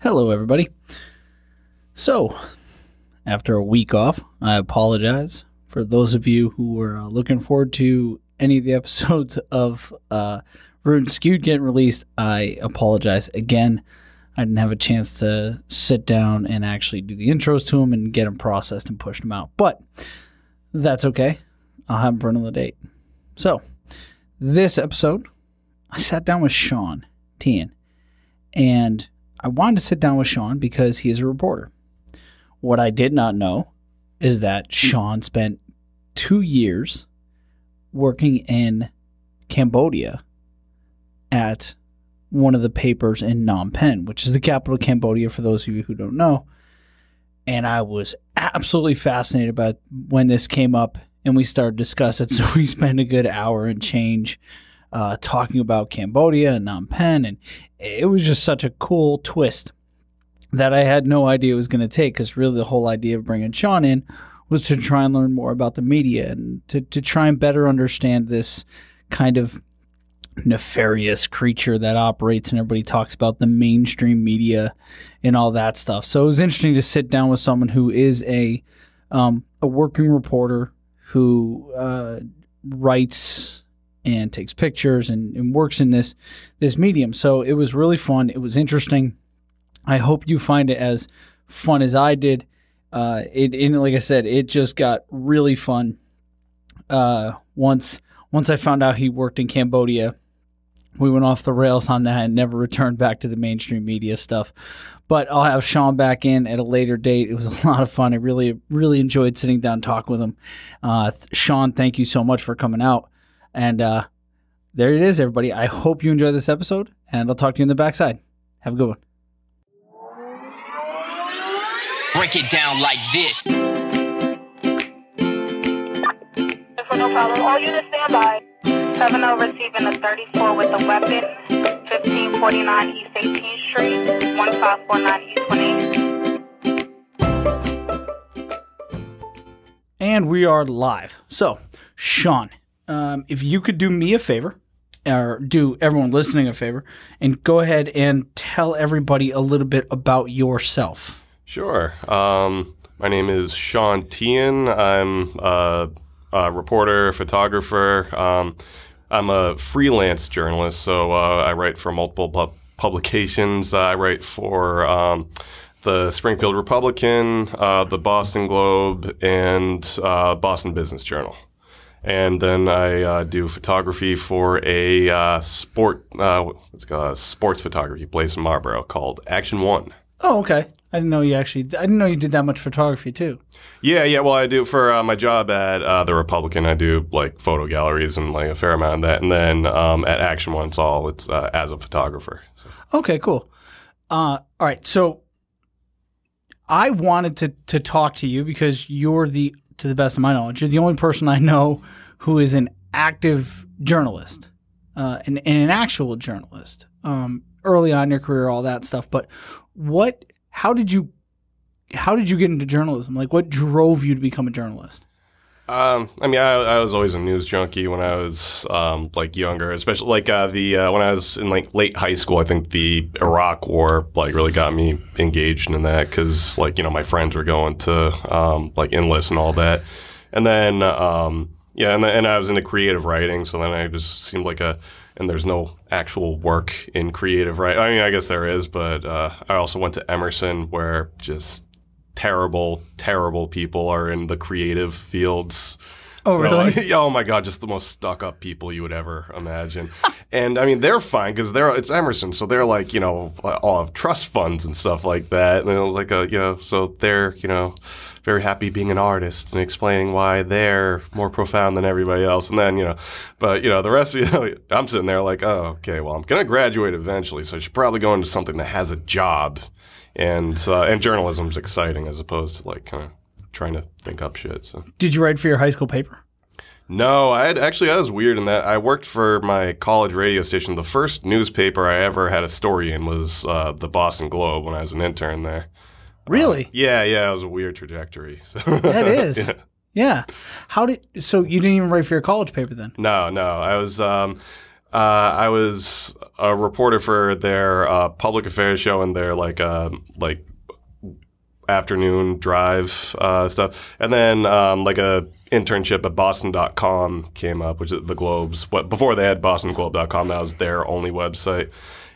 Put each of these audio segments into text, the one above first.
Hello, everybody. So, after a week off, I apologize for those of you who were looking forward to any of the episodes of Rude and Skewed getting released. I apologize again. I didn't have a chance to sit down and actually do the intros to them and get them processed and pushed them out. But that's okay. I'll have them for another date. So, this episode, I sat down with Sean Tian, and I wanted to sit down with Sean because he is a reporter. What I did not know is that Sean spent 2 years working in Cambodia at one of the papers in Phnom Penh, which is the capital of Cambodia, for those of you who don't know. And I was absolutely fascinated about when this came up and we started discussing it. So we spent a good hour and change talking about Cambodia and Phnom Penh, and it was just such a cool twist that I had no idea it was going to take, because really the whole idea of bringing Sean in was to try and learn more about the media and to try and better understand this kind of nefarious creature that operates, and everybody talks about the mainstream media and all that stuff. So it was interesting to sit down with someone who is a working reporter who writes and takes pictures and works in this medium. So it was really fun. It was interesting. I hope you find it as fun as I did. And like I said, it just got really fun. Once I found out he worked in Cambodia, we went off the rails on that and never returned back to the mainstream media stuff. But I'll have Sean back in at a later date. It was a lot of fun. I really, really enjoyed sitting down and talking with him. Sean, thank you so much for coming out. And there it is, everybody. I hope you enjoy this episode, and I'll talk to you in the backside. Have a good one. Break it down like this. No problem. All units stand by. 7-0 receiving a 34 with a weapon. 1549 East 18th Street. 1549 East 28th. And we are live. So, Sean, if you could do me a favor, or do everyone listening a favor, and go ahead and tell everybody a little bit about yourself. Sure. My name is Sean Tian. I'm a reporter, photographer. I'm a freelance journalist, so I write for multiple publications. I write for the Springfield Republican, the Boston Globe, and Boston Business Journal. And then I do photography for a sports photography place in Marlboro called Action One. Oh, okay. I didn't know you did that much photography too. Yeah. Well, I do for my job at the Republican. I do like photo galleries and like a fair amount of that. And then at Action One, it's as a photographer. So. Okay, cool. All right. So I wanted to talk to you because you're to the best of my knowledge, you're the only person I know who is an active journalist, and an actual journalist. Early on in your career, all that stuff. But how did you get into journalism? Like, what drove you to become a journalist? I was always a news junkie when I was like younger, especially like when I was in like late high school. I think the Iraq War like really got me engaged in that because like my friends were going to like enlist and all that, and then and I was into creative writing, so then I just seemed like and there's no actual work in creative writing. I mean, I guess there is, but I also went to Emerson, where just terrible people are in the creative fields. Oh, really? Oh my God, just the most stuck-up people you would ever imagine. And I mean, they're fine because it's Emerson, so they're like, all have trust funds and stuff like that. And it was like so they're, very happy being an artist and explaining why they're more profound than everybody else. And then, but the rest of I'm sitting there like, oh, okay, well, I'm going to graduate eventually, so I should probably go into something that has a job. And journalism's exciting as opposed to like kind of trying to think up shit. So. Did you write for your high school paper? No, I was weird in that I worked for my college radio station. The first newspaper I ever had a story in was the Boston Globe when I was an intern there. Really? Yeah, it was a weird trajectory. So. That is. Yeah. So you didn't even write for your college paper then? No. I was I was a reporter for their public affairs show and their like afternoon drive stuff, and then like a internship at Boston.com came up, which is the Globe's. Before they had BostonGlobe.com, that was their only website,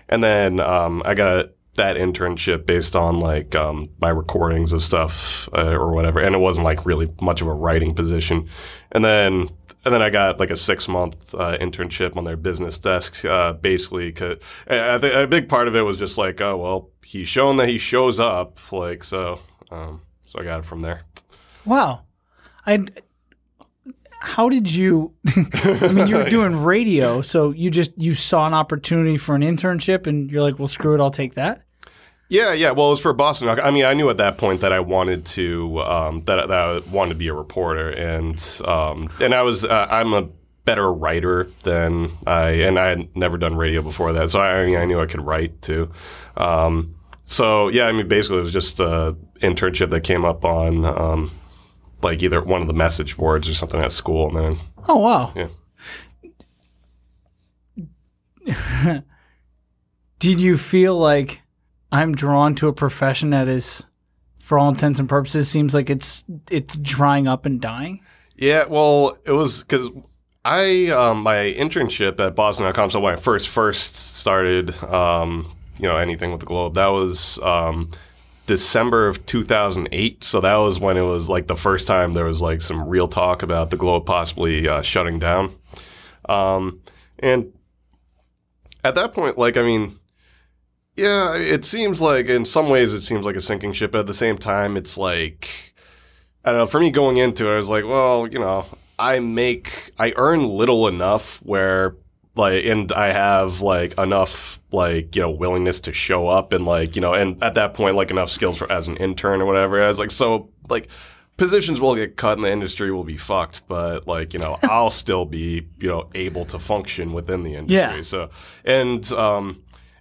and then I got that internship based on like my recordings of stuff or whatever, and it wasn't like really much of a writing position, and then I got like a 6-month internship on their business desk, basically. Cause I think a big part of it was just like, oh well, he's shown that he shows up, like so I got it from there. Wow, how did you? I mean, you were doing radio, so you saw an opportunity for an internship, and you're like, well, screw it, I'll take that. Yeah. Well, it was for Boston. I mean, I knew at that point that I wanted to that I wanted to be a reporter, and I was I'm a better writer than I had never done radio before that, so I knew I could write too. So yeah, I mean, basically it was just an internship that came up on like either one of the message boards or something at school, and then oh wow, yeah. Did you feel like I'm drawn to a profession that is, for all intents and purposes, seems like it's drying up and dying? Yeah, well, it was because my internship at Boston.com, so when I first started, anything with the Globe, that was December of 2008. So that was when it was like the first time there was like some real talk about the Globe possibly shutting down. And at that point, like, I mean, yeah, it seems like in some ways it seems like a sinking ship. But at the same time, it's like, I don't know, for me going into it, I was like, well, I earn little enough where like, and I have like enough like, willingness to show up and like, and at that point, like enough skills as an intern or whatever. I was like, so like positions will get cut and the industry will be fucked, but like, I'll still be, able to function within the industry. Yeah. So, and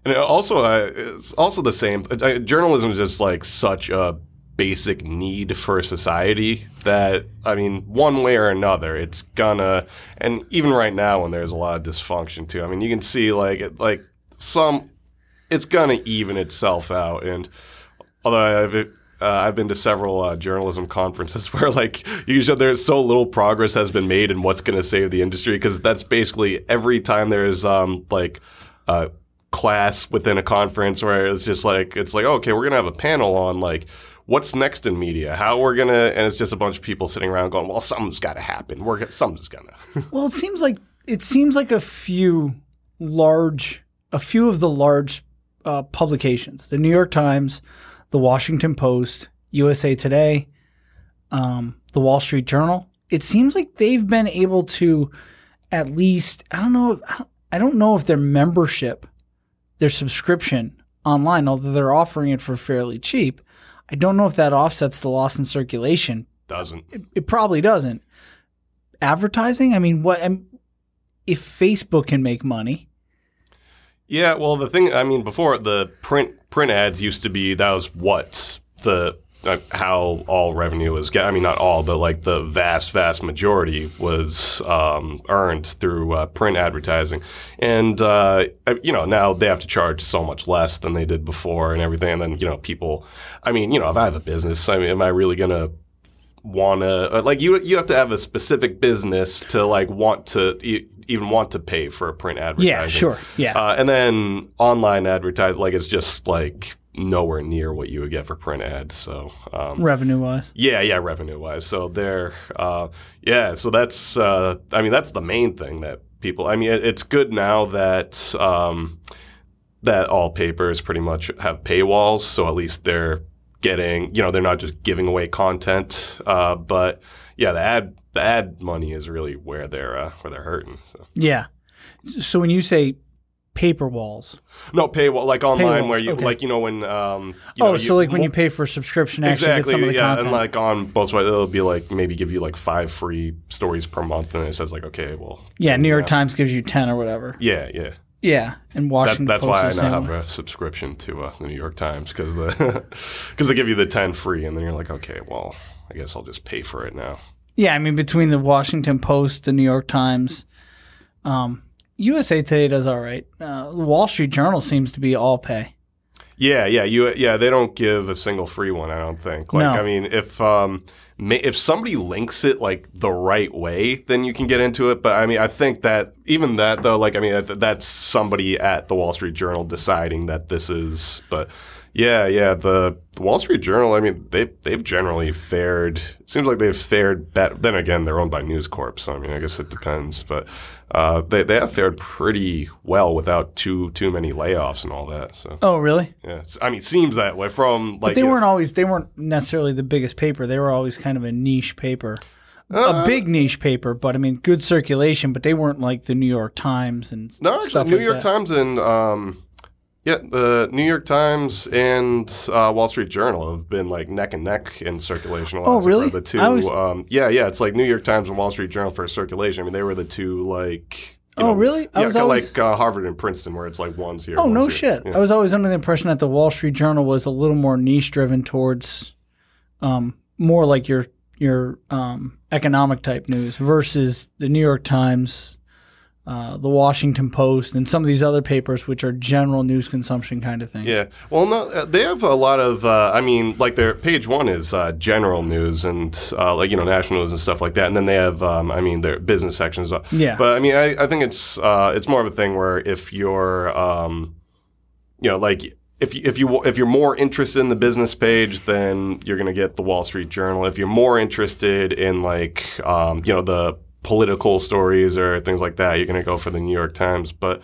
it's also the same. Journalism is just like such a basic need for society that, I mean, one way or another, it's gonna, and even right now when there's a lot of dysfunction too, I mean, you can see it's gonna even itself out. And although I've been to several journalism conferences where like usually there's so little progress has been made in what's gonna save the industry, because that's basically every time there's class within a conference where it's like, okay, we're gonna have a panel on like what's next in media, how we're gonna, and it's just a bunch of people sitting around going, well, something's got to happen. Something's gonna. Well, it seems like a few of the large publications, the New York Times, the Washington Post, USA Today, the Wall Street Journal. It seems like they've been able to at least, I don't know if their membership, their subscription online, although they're offering it for fairly cheap, I don't know if that offsets the loss in circulation. Doesn't. It probably doesn't. Advertising? I mean, if Facebook can make money? Yeah, well, the thing, I mean, before the print ads used to be, that was what how all revenue was. I mean, not all, but like the vast majority was earned through print advertising. And, now they have to charge so much less than they did before and everything. And then, people, I mean, if I have a business, I mean, am I really going to want to, like, you have to have a specific business to like even want to pay for a print advertising. Yeah, sure. Yeah. And then online advertising, like, it's just like nowhere near what you would get for print ads. So revenue-wise. Yeah, revenue-wise. So they're so that's I mean, that's the main thing that people, I mean, it's good now that that all papers pretty much have paywalls, so at least they're getting, they're not just giving away content, but yeah, the ad money is really where they're hurting. So. Yeah. So when you say paper walls. No, paywall, like online paywalls, where you, okay. like, when... when you pay for a subscription, actually exactly, get some of the content. And like on both sides, it'll be like maybe give you like 5 free stories per month, and it says like, okay, well... Yeah, New York Times gives you 10 or whatever. Yeah. Yeah, and Washington that's Post why I the now same have way. a subscription to the New York Times, because they give you the 10 free, and then you're like, okay, well, I guess I'll just pay for it now. Yeah, I mean, between the Washington Post, the New York Times, USA Today does all right. The Wall Street Journal seems to be all pay. Yeah, they don't give a single free one, I don't think. Like, No. I mean, if somebody links it like the right way, then you can get into it. But I mean, I think that even that though, like, I mean, that's somebody at the Wall Street Journal deciding that this is. But yeah, the Wall Street Journal, I mean, they've generally fared. Seems like they've fared better. Then again, they're owned by News Corp, so I mean, I guess it depends. But they have fared pretty well without too many layoffs and all that. So. Oh, really? Yeah, I mean, it seems that way from like. But they weren't necessarily the biggest paper. They were always kind of a niche paper. A big niche paper, but I mean, good circulation, but they weren't like the New York Times and stuff New like York that. Times and the New York Times and Wall Street Journal have been like neck and neck in circulation. Oh, really? The two, I was- it's like New York Times and Wall Street Journal for circulation. I mean, they were the two like. Really? I Yeah, was kinda always- like Harvard and Princeton, where it's like one's here. Oh, no one's here. shit. Yeah. I was always under the impression that the Wall Street Journal was a little more niche driven towards more like your economic type news versus the New York Times, the Washington Post, and some of these other papers, which are general news consumption kind of things. Yeah. Well, no, they have a lot of, I mean, like their page one is general news and like, national news and stuff like that. And then they have, I mean, their business sections. Yeah. But I mean, I think it's more of a thing where if you're, like if you're more interested in the business page, then you're going to get the Wall Street Journal. If you're more interested in like, the political stories or things like that, you're going to go for the New York Times. But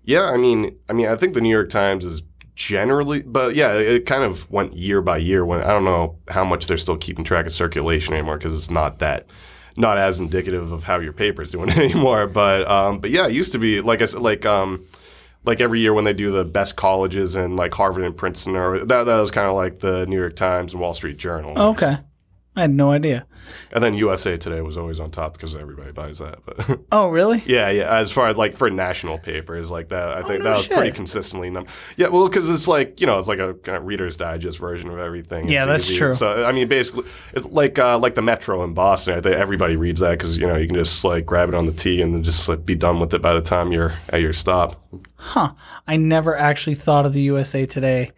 yeah, I mean, I think the New York Times is generally, but yeah, it kind of went year by year. When I don't know how much they're still keeping track of circulation anymore because it's not as indicative of how your paper's doing anymore. But yeah, it used to be like I said, like every year when they do the best colleges in like Harvard and Princeton, or that was kind of like the New York Times and Wall Street Journal. Oh, okay. I had no idea. And then USA Today was always on top because everybody buys that. But Oh, really? yeah. As far as like for national papers like that, I think no that was shit. pretty consistently. Yeah, well, because it's like it's like a kind of Reader's Digest version of everything. Yeah, It's that's easy. true. So I mean, basically, it's like the Metro in Boston. I think everybody reads that because you can just like grab it on the T and then just like be done with it by the time you're at your stop. Huh. I never actually thought of the USA Today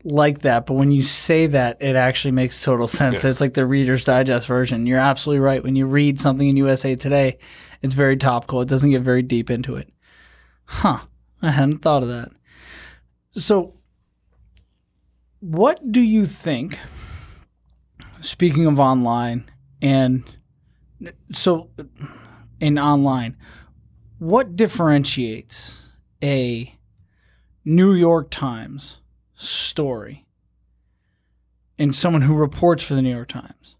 like that, but when you say that, it actually makes total sense. Yeah. It's like the Reader's Digest version. You're absolutely right. When you read something in USA Today, it's very topical. It doesn't get very deep into it. Huh. I hadn't thought of that. So, what do you think, speaking of online, and so in online, what differentiates a New York Times story and someone who reports for the New York Times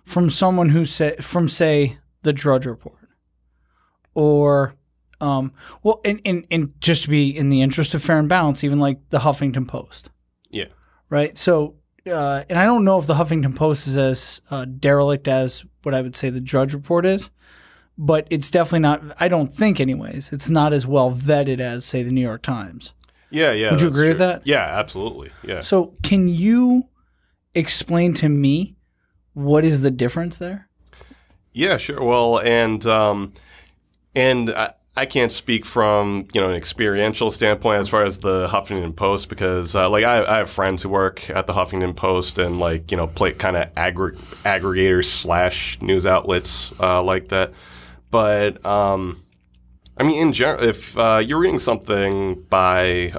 from someone who say the Drudge Report, or and just to be in the interest of fair and balance, even like the Huffington Post, Yeah. right? So and I don't know if the Huffington Post is as derelict as what I would say the Drudge Report is, but it's definitely not, I don't think anyways, it's not as well vetted as say the New York Times. Yeah. Would you that's agree with true. that? Yeah, absolutely. Yeah. So can you explain to me what is the difference there? Yeah, sure. Well, and I can't speak from an experiential standpoint as far as the Huffington Post because like I have friends who work at the Huffington Post and like play kind of aggregators / news outlets like that. But I mean, in general, if you're reading something by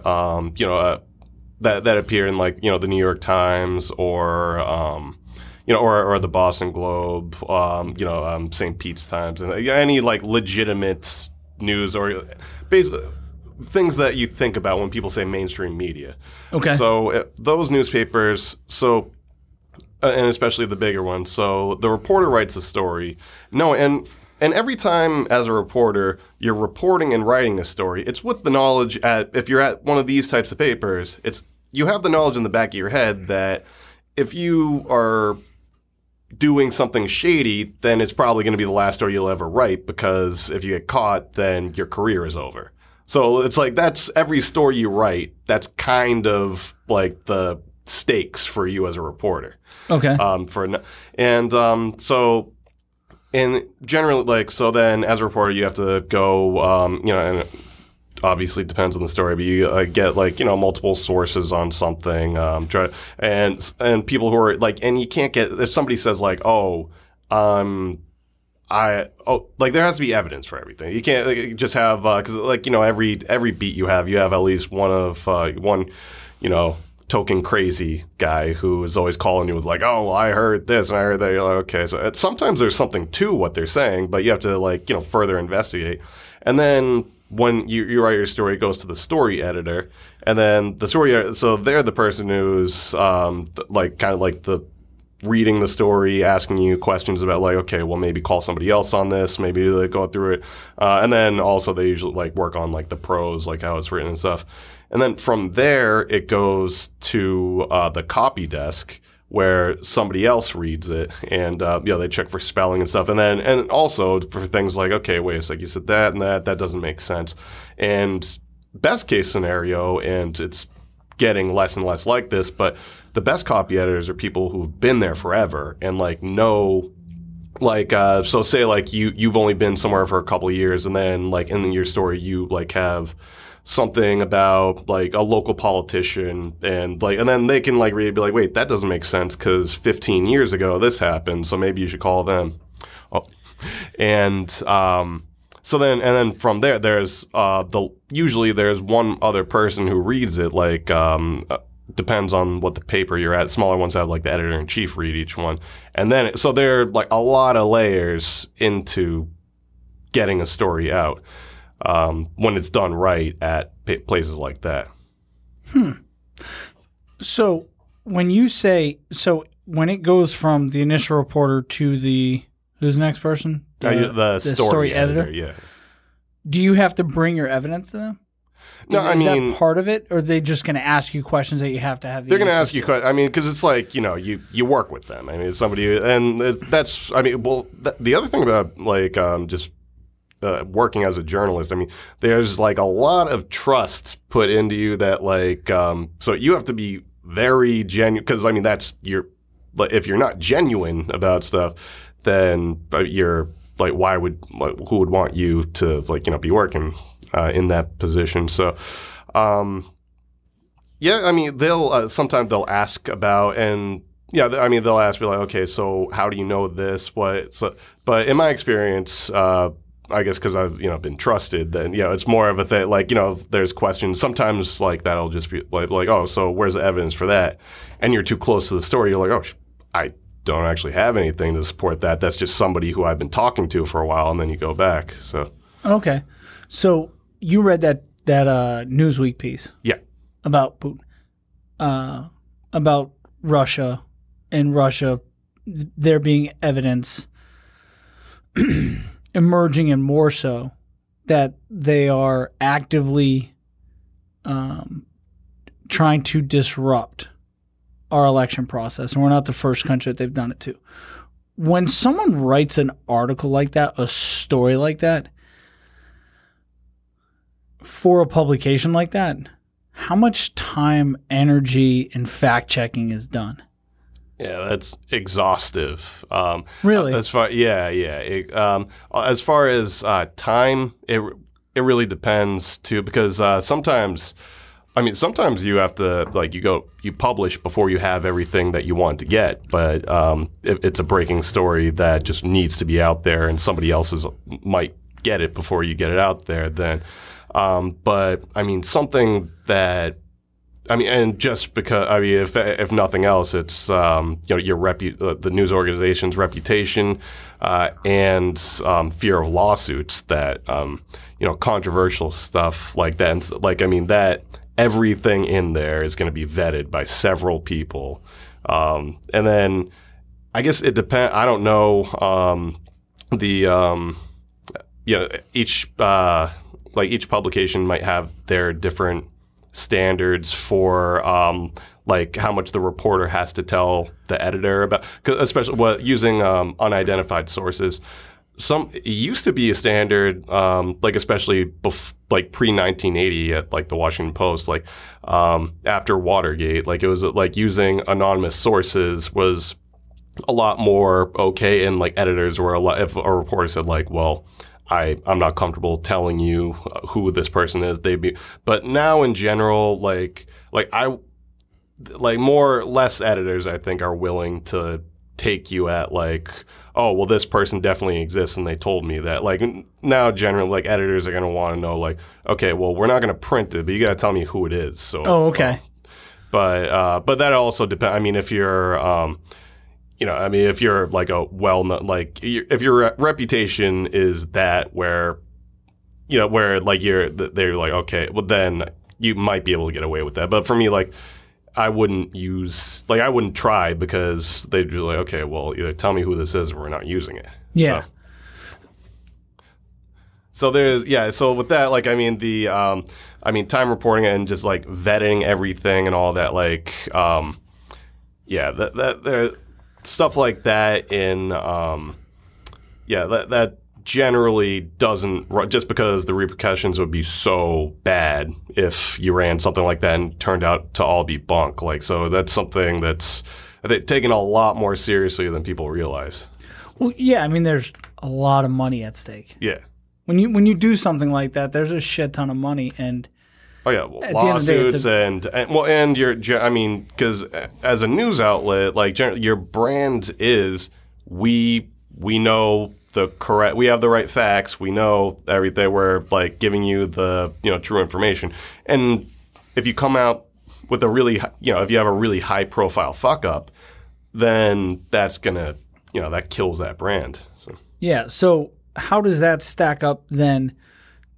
that appear in like the New York Times or or the Boston Globe, St. Pete's Times, and any like legitimate news or basically things that you think about when people say mainstream media. Okay. So those newspapers, and especially the bigger ones. So the reporter writes the story. No, and every time as a reporter, you're reporting and writing a story, it's with the knowledge if you're at one of these types of papers, you have the knowledge in the back of your head that if you are doing something shady, then it's probably going to be the last story you'll ever write because if you get caught, then your career is over. So it's like that's every story you write, that's kind of like the stakes for you as a reporter. Okay. So And generally, like, so then as a reporter, you have to go, you know, and it obviously depends on the story, but you get, like, you know, multiple sources on something, and people who are, like, and you can't get, if somebody says, like, like, there has to be evidence for everything. You can't just have, because, like, you know, every beat you have at least one, you know, token crazy guy who is always calling you with, like, oh, well, I heard this and I heard that. You're like, okay, so sometimes there's something to what they're saying, but you have to, like, you know, further investigate. And then when you write your story, it goes to the story editor, and then the story, so they're the person who's like, kind of like the reading the story, asking you questions about, like, okay, well, maybe call somebody else on this, maybe they go through it, and then also they usually, like, work on, like, the prose, like how it's written and stuff. And then from there, it goes to the copy desk where somebody else reads it, and you know, they check for spelling and stuff, and also for things like, okay, wait a sec, you said that and that doesn't make sense. And best case scenario, and it's getting less and less like this, but the best copy editors are people who've been there forever and, like, know, like, so say, like, you've only been somewhere for a couple of years, and then, like, in your story you, like, have something about, like, a local politician, and then they can, like, read it, be like, wait, that doesn't make sense because 15 years ago this happened, so maybe you should call them. Oh. And so then from there, there's usually there's one other person who reads it, like, depends on what the paper you're at. Smaller ones have, like, the editor-in-chief read each one, and then so there are, like, a lot of layers into getting a story out. When it's done right at places like that. So when you say, when it goes from the initial reporter to who's the next person? The story editor, yeah. Do you have to bring your evidence to them? Is that part of it, or are they just going to ask you questions that you have to have? They're going to ask you questions. I mean, because it's like, you know, you work with them. I mean, it's somebody, and that's, I mean, well, the other thing about, like, just working as a journalist, I mean, there's, like, a lot of trust put into you that, like, so you have to be very genuine, because, I mean, that's if you're not genuine about stuff, then you're, like, who would want you to, like, you know, be working in that position? So, yeah, I mean, sometimes they'll ask about, and yeah, I mean, they'll ask me, like, okay, so how do you know this? But in my experience, I guess because I've, you know, been trusted, then, you know, it's more of a thing, like, you know, there's questions. Sometimes, like, that'll just be like, oh, so where's the evidence for that? And you're too close to the story. You're like, oh, I don't actually have anything to support that. That's just somebody who I've been talking to for a while, and then you go back. So okay, so you read that Newsweek piece, yeah, about Putin, about Russia, and Russia, there being evidence emerging, and more so that they are actively trying to disrupt our election process, and we're not the first country that they've done it to. When someone writes an article like that, a story like that, for a publication like that, how much time, energy, and fact-checking is done? Yeah, that's exhaustive. Really? As far as time, it really depends too, because sometimes you have to, like, you publish before you have everything that you want to get, but if it's a breaking story that just needs to be out there and somebody else might get it before you get it out there, then but I mean, something that, I mean, and just because, I mean, if nothing else, it's you know, the news organization's reputation and fear of lawsuits, that you know, controversial stuff like that. And, like, I mean, that everything in there is going to be vetted by several people, and then I guess it depends. I don't know, you know, each publication might have their different standards for like how much the reporter has to tell the editor about, especially using unidentified sources. It used to be a standard, like especially like pre-1980 at like the Washington Post, like after Watergate, like it was like using anonymous sources was a lot more okay, and like editors were a lot. If a reporter said like, well, I'm not comfortable telling you who this person is, they'd be. But now in general, like less editors, I think, are willing to take you at like, oh, well, this person definitely exists, and they told me that. Like now, generally, like editors are gonna want to know, like, okay, well, we're not gonna print it, but you gotta tell me who it is. So, oh, okay. But that also depends. I mean, if you're, if you're like a if your reputation is that where, where like they're like, okay, well then you might be able to get away with that. But for me, like, I wouldn't try, because they'd be like, okay, well, either tell me who this is or we're not using it. Yeah. So so with that, like, I mean, time reporting and just like vetting everything and all that, like, there stuff like that that generally doesn't, just because the repercussions would be so bad if you ran something like that and turned out to all be bunk. Like, so that's something that's, I think, taken a lot more seriously than people realize. Well, yeah, I mean, there's a lot of money at stake. Yeah. When you do something like that, there's a shit ton of money, and oh yeah, well, lawsuits and because as a news outlet, like, your brand is we know we have the right facts, we know everything, we're like giving you the true information, and if you come out with a really if you have a really high profile fuck up, then that's gonna that kills that brand. So yeah, so how does that stack up then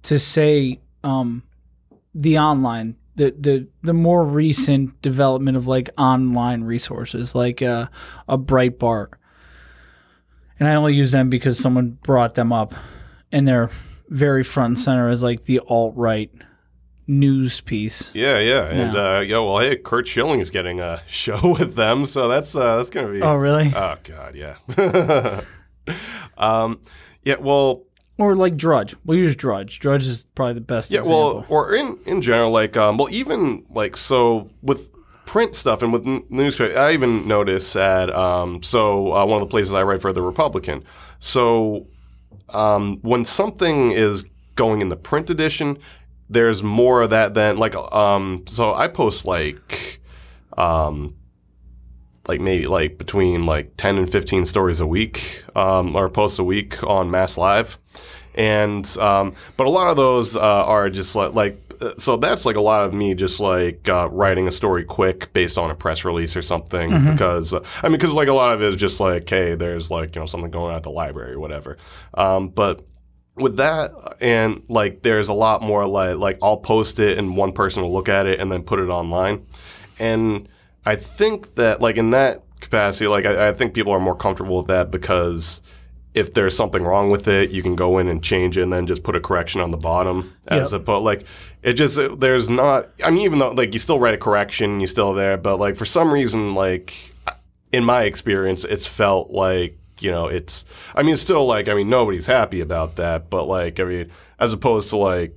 to say the online, the more recent development of like online resources like a Breitbart? And I only use them because someone brought them up, and they're very front and center as like the alt-right news piece. Yeah, and well, hey, Kurt Schilling is getting a show with them, so that's gonna be. Oh, really? Oh God, yeah. Yeah, well, or like Drudge. We'll use Drudge. Drudge is probably the best example. Well, or in general, like, even like, so with print stuff and with newspaper, I even notice at one of the places I write for, The Republican. So when something is going in the print edition, there's more of that than like so I post like maybe like between like 10 and 15 stories a week, or posts a week on Mass Live. And but a lot of those are just like so that's like a lot of me just like writing a story quick based on a press release or something, because like a lot of it is just like, hey, there's like something going on at the library or whatever. But with that, and like there's a lot more like I'll post it and one person will look at it and then put it online. And I think that like in that capacity, like I think people are more comfortable with that, because if there's something wrong with it, you can go in and change it and then just put a correction on the bottom. As opposed, like, there's not, I mean, even though like you still write a correction, you're still there, but like for some reason, like in my experience, it's felt like, it's still like, nobody's happy about that, but like, as opposed to like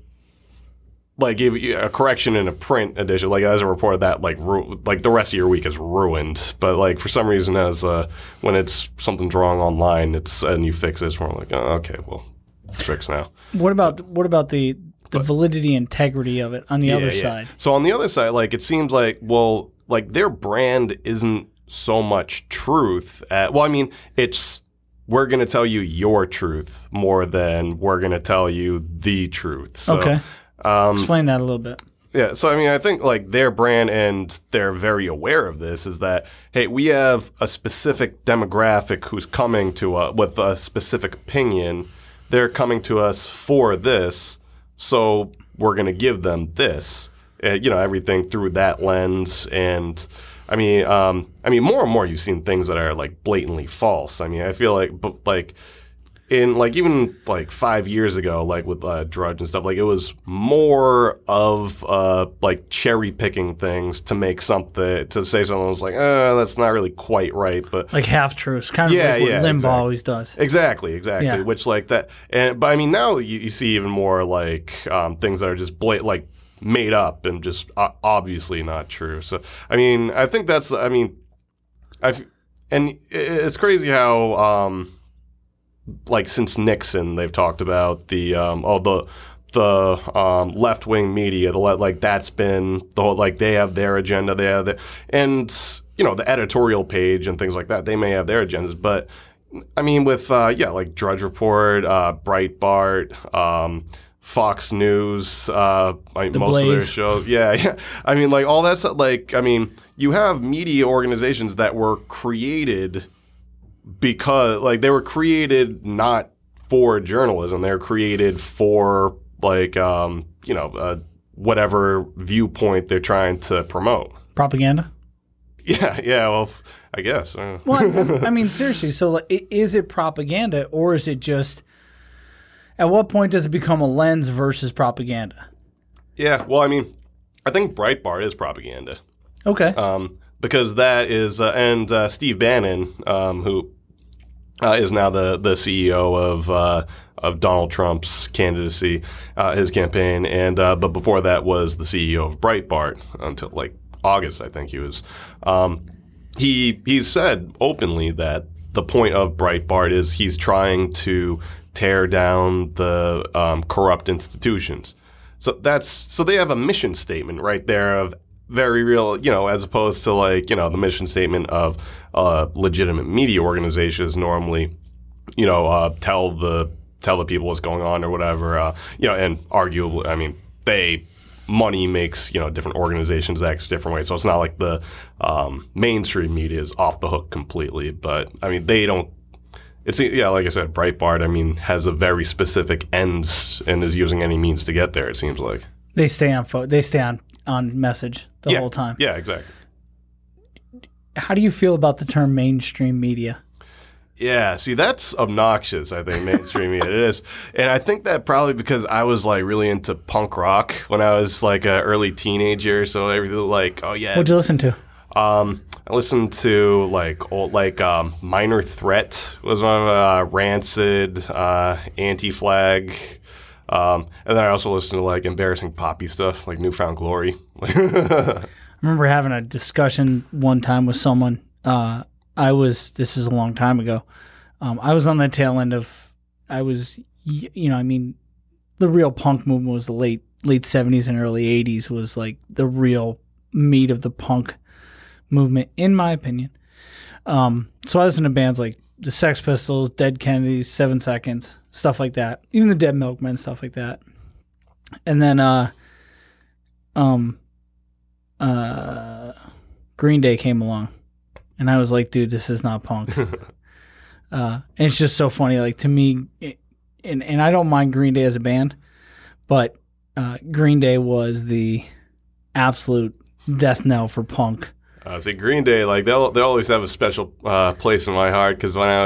give you a correction in a print edition, like as a reporter, that like the rest of your week is ruined. But like for some reason, as when it's something's wrong online, and you fix it, it's more like, oh, okay, well, it's fixed now. What about the validity, integrity of it on the other side? So on the other side, like it seems like, well, like their brand isn't so much truth. It's we're going to tell you your truth more than we're going to tell you the truth. So, okay. Explain that a little bit. Yeah, so I think like their brand, and they're very aware of this, is that, hey, we have a specific demographic who's coming to us with a specific opinion. They're coming to us for this, so we're going to give them this. Everything through that lens. And more and more you've seen things that are like blatantly false. I feel like in like even like 5 years ago, like with Drudge and stuff, like it was more of like cherry picking things to make something, to say something was like, that's not really quite right, but like half truths, kind of like what Limbaugh always does. Exactly. Yeah. Which like that, but now you see even more like things that are just like made up and just obviously not true. So I think that's and it's crazy how like since Nixon they've talked about the left-wing media, like that's been the whole, like they have their agenda, they have their, and you know, the editorial page and things like that, they may have their agendas, but I mean with like Drudge Report, Breitbart, Fox News, like most of their shows, yeah, I mean like all that stuff, like I mean you have media organizations that were created because like they were created not for journalism, they were created for like whatever viewpoint they're trying to promote. Propaganda? Yeah, well, I guess. Well, I mean, seriously, so like, is it propaganda or is it just, at what point does it become a lens versus propaganda? Yeah, well, I mean, I think Breitbart is propaganda. Okay. Because that is, and Steve Bannon, who is now the CEO of Donald Trump's candidacy, his campaign, and but before that was the CEO of Breitbart until like August, I think he was. He said openly that the point of Breitbart is he's trying to tear down the corrupt institutions. So they have a mission statement right there of very real, you know, as opposed to like, you know, the mission statement of legitimate media organizations normally, you know, tell the people what's going on or whatever, you know, and arguably, I mean, money makes, you know, different organizations act different ways. So it's not like the mainstream media is off the hook completely, but I mean, they don't, it's, yeah, like I said, Breitbart, I mean, has a very specific ends and is using any means to get there, it seems like. They stay on message the whole time. Yeah, exactly. How do you feel about the term mainstream media? Yeah, see, that's obnoxious, I think, mainstream media. It is. And I think that probably because I was, like, really into punk rock when I was, like, an early teenager. So everything, like, oh, yeah. What'd you listen to? I listened to, like, old, like, Minor Threat was one of Rancid, Anti-Flag. And then I also listened to, like, embarrassing poppy stuff, like Newfound Glory. I remember having a discussion one time with someone. This is a long time ago. I was on the tail end of, you know, I mean, the real punk movement was the late 70s and early 80s was like the real meat of the punk movement, in my opinion. So I listened to bands like the Sex Pistols, Dead Kennedys, 7 Seconds, stuff like that. Even the Dead Milkmen, stuff like that. And then Green Day came along. And I was like, dude, this is not punk. And it's just so funny. Like, to me, and I don't mind Green Day as a band, but Green Day was the absolute death knell for punk. See, Green Day, like, they'll always have a special place in my heart because when I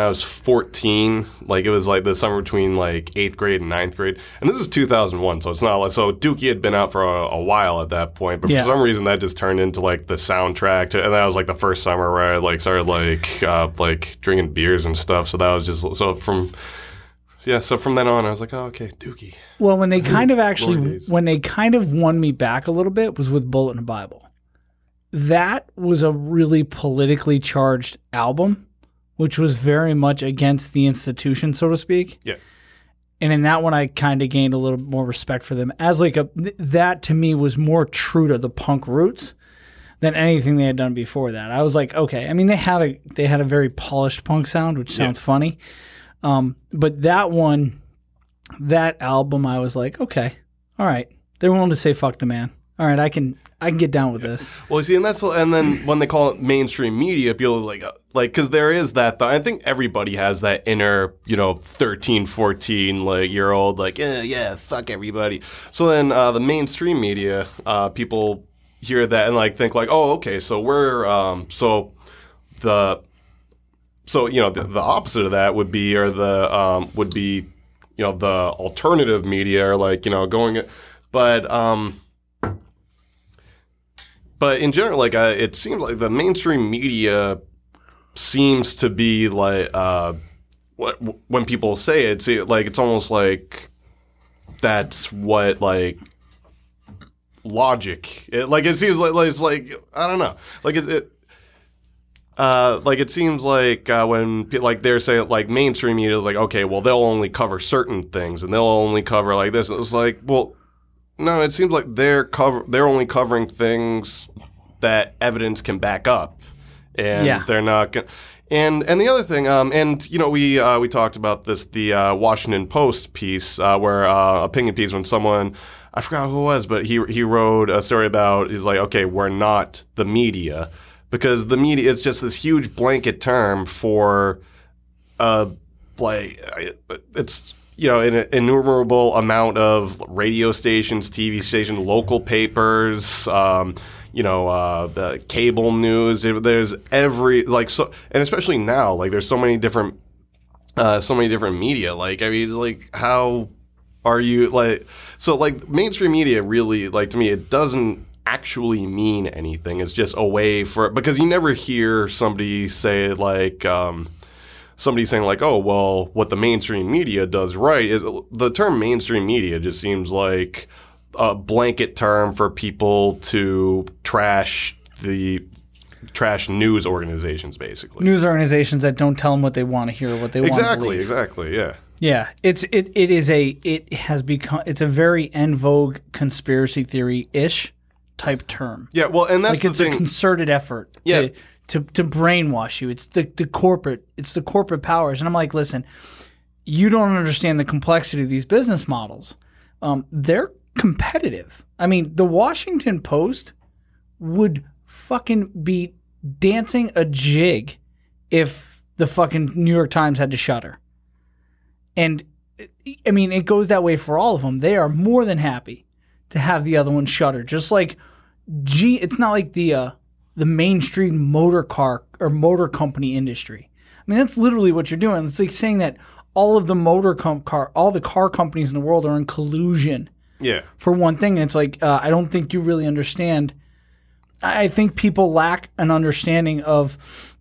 was 14, like it was like the summer between like 8th grade and 9th grade. And this is 2001, so it's not like, so Dookie had been out for a while at that point, but for some reason that just turned into like the soundtrack to, and that was like the first summer where I like started like drinking beers and stuff. So that was just, so from then on I was like, oh, okay, Dookie. Well, when they kind of won me back a little bit was with Bullet in the Bible. That was a really politically charged album, which was very much against the institution, so to speak. Yeah. And in that one, I kind of gained a little more respect for them. As like that to me was more true to the punk roots than anything they had done before that. I was like, okay. I mean, they had a very polished punk sound, which sounds funny. But that album, I was like, okay, all right. They're willing to say fuck the man. All right, I can get down with this. Well, you see, and then when they call it mainstream media, people like because there is that. I think everybody has that inner, you know, 13, 14 like year old like yeah, fuck everybody. So then the mainstream media, people hear that and like think like, oh, okay, so we're the opposite of that would be you know, the alternative media or like, you know, going, But in general, like it seems like the mainstream media seems to be like when people say it, it's almost like that's what like logic. It seems like it's like I don't know. Like like it seems like when like they're saying like mainstream media is like, okay, well they'll only cover certain things and they'll only cover like this. It's like, well, no, it seems like they're only covering things that evidence can back up, and they're not gonna. And the other thing, and you know, we talked about this, the Washington Post piece, where opinion piece when someone, I forgot who it was, but he wrote a story about, he's like, okay, we're not the media, because the media is just this huge blanket term for, like, it's, you know, an innumerable amount of radio stations, TV stations, local papers, you know, the cable news. There's every, like, so, and especially now, like, there's so many different media. Like, I mean, like, how are you, like, so, like, mainstream media really, like, to me, it doesn't actually mean anything. It's just a way for, because you never hear somebody say, like, somebody saying like, oh, well, what the mainstream media does right is, the term mainstream media just seems like a blanket term for people to trash news organizations, basically. News organizations that don't tell them what they want to hear, what they want to believe. Exactly, yeah. Yeah, it's a very en vogue conspiracy theory-ish type term. Yeah, well, and that's like it's a concerted effort to brainwash you. It's the corporate powers. And I'm like, listen, you don't understand the complexity of these business models. They're competitive. I mean, the Washington Post would fucking be dancing a jig if the fucking New York Times had to shutter. And I mean, it goes that way for all of them. They are more than happy to have the other one shutter. Just like it's not like the mainstream motor car or motor company industry. I mean, that's literally what you're doing. It's like saying that all of the all the car companies in the world are in collusion. Yeah. For one thing, and it's like, I don't think you really understand. I think people lack an understanding of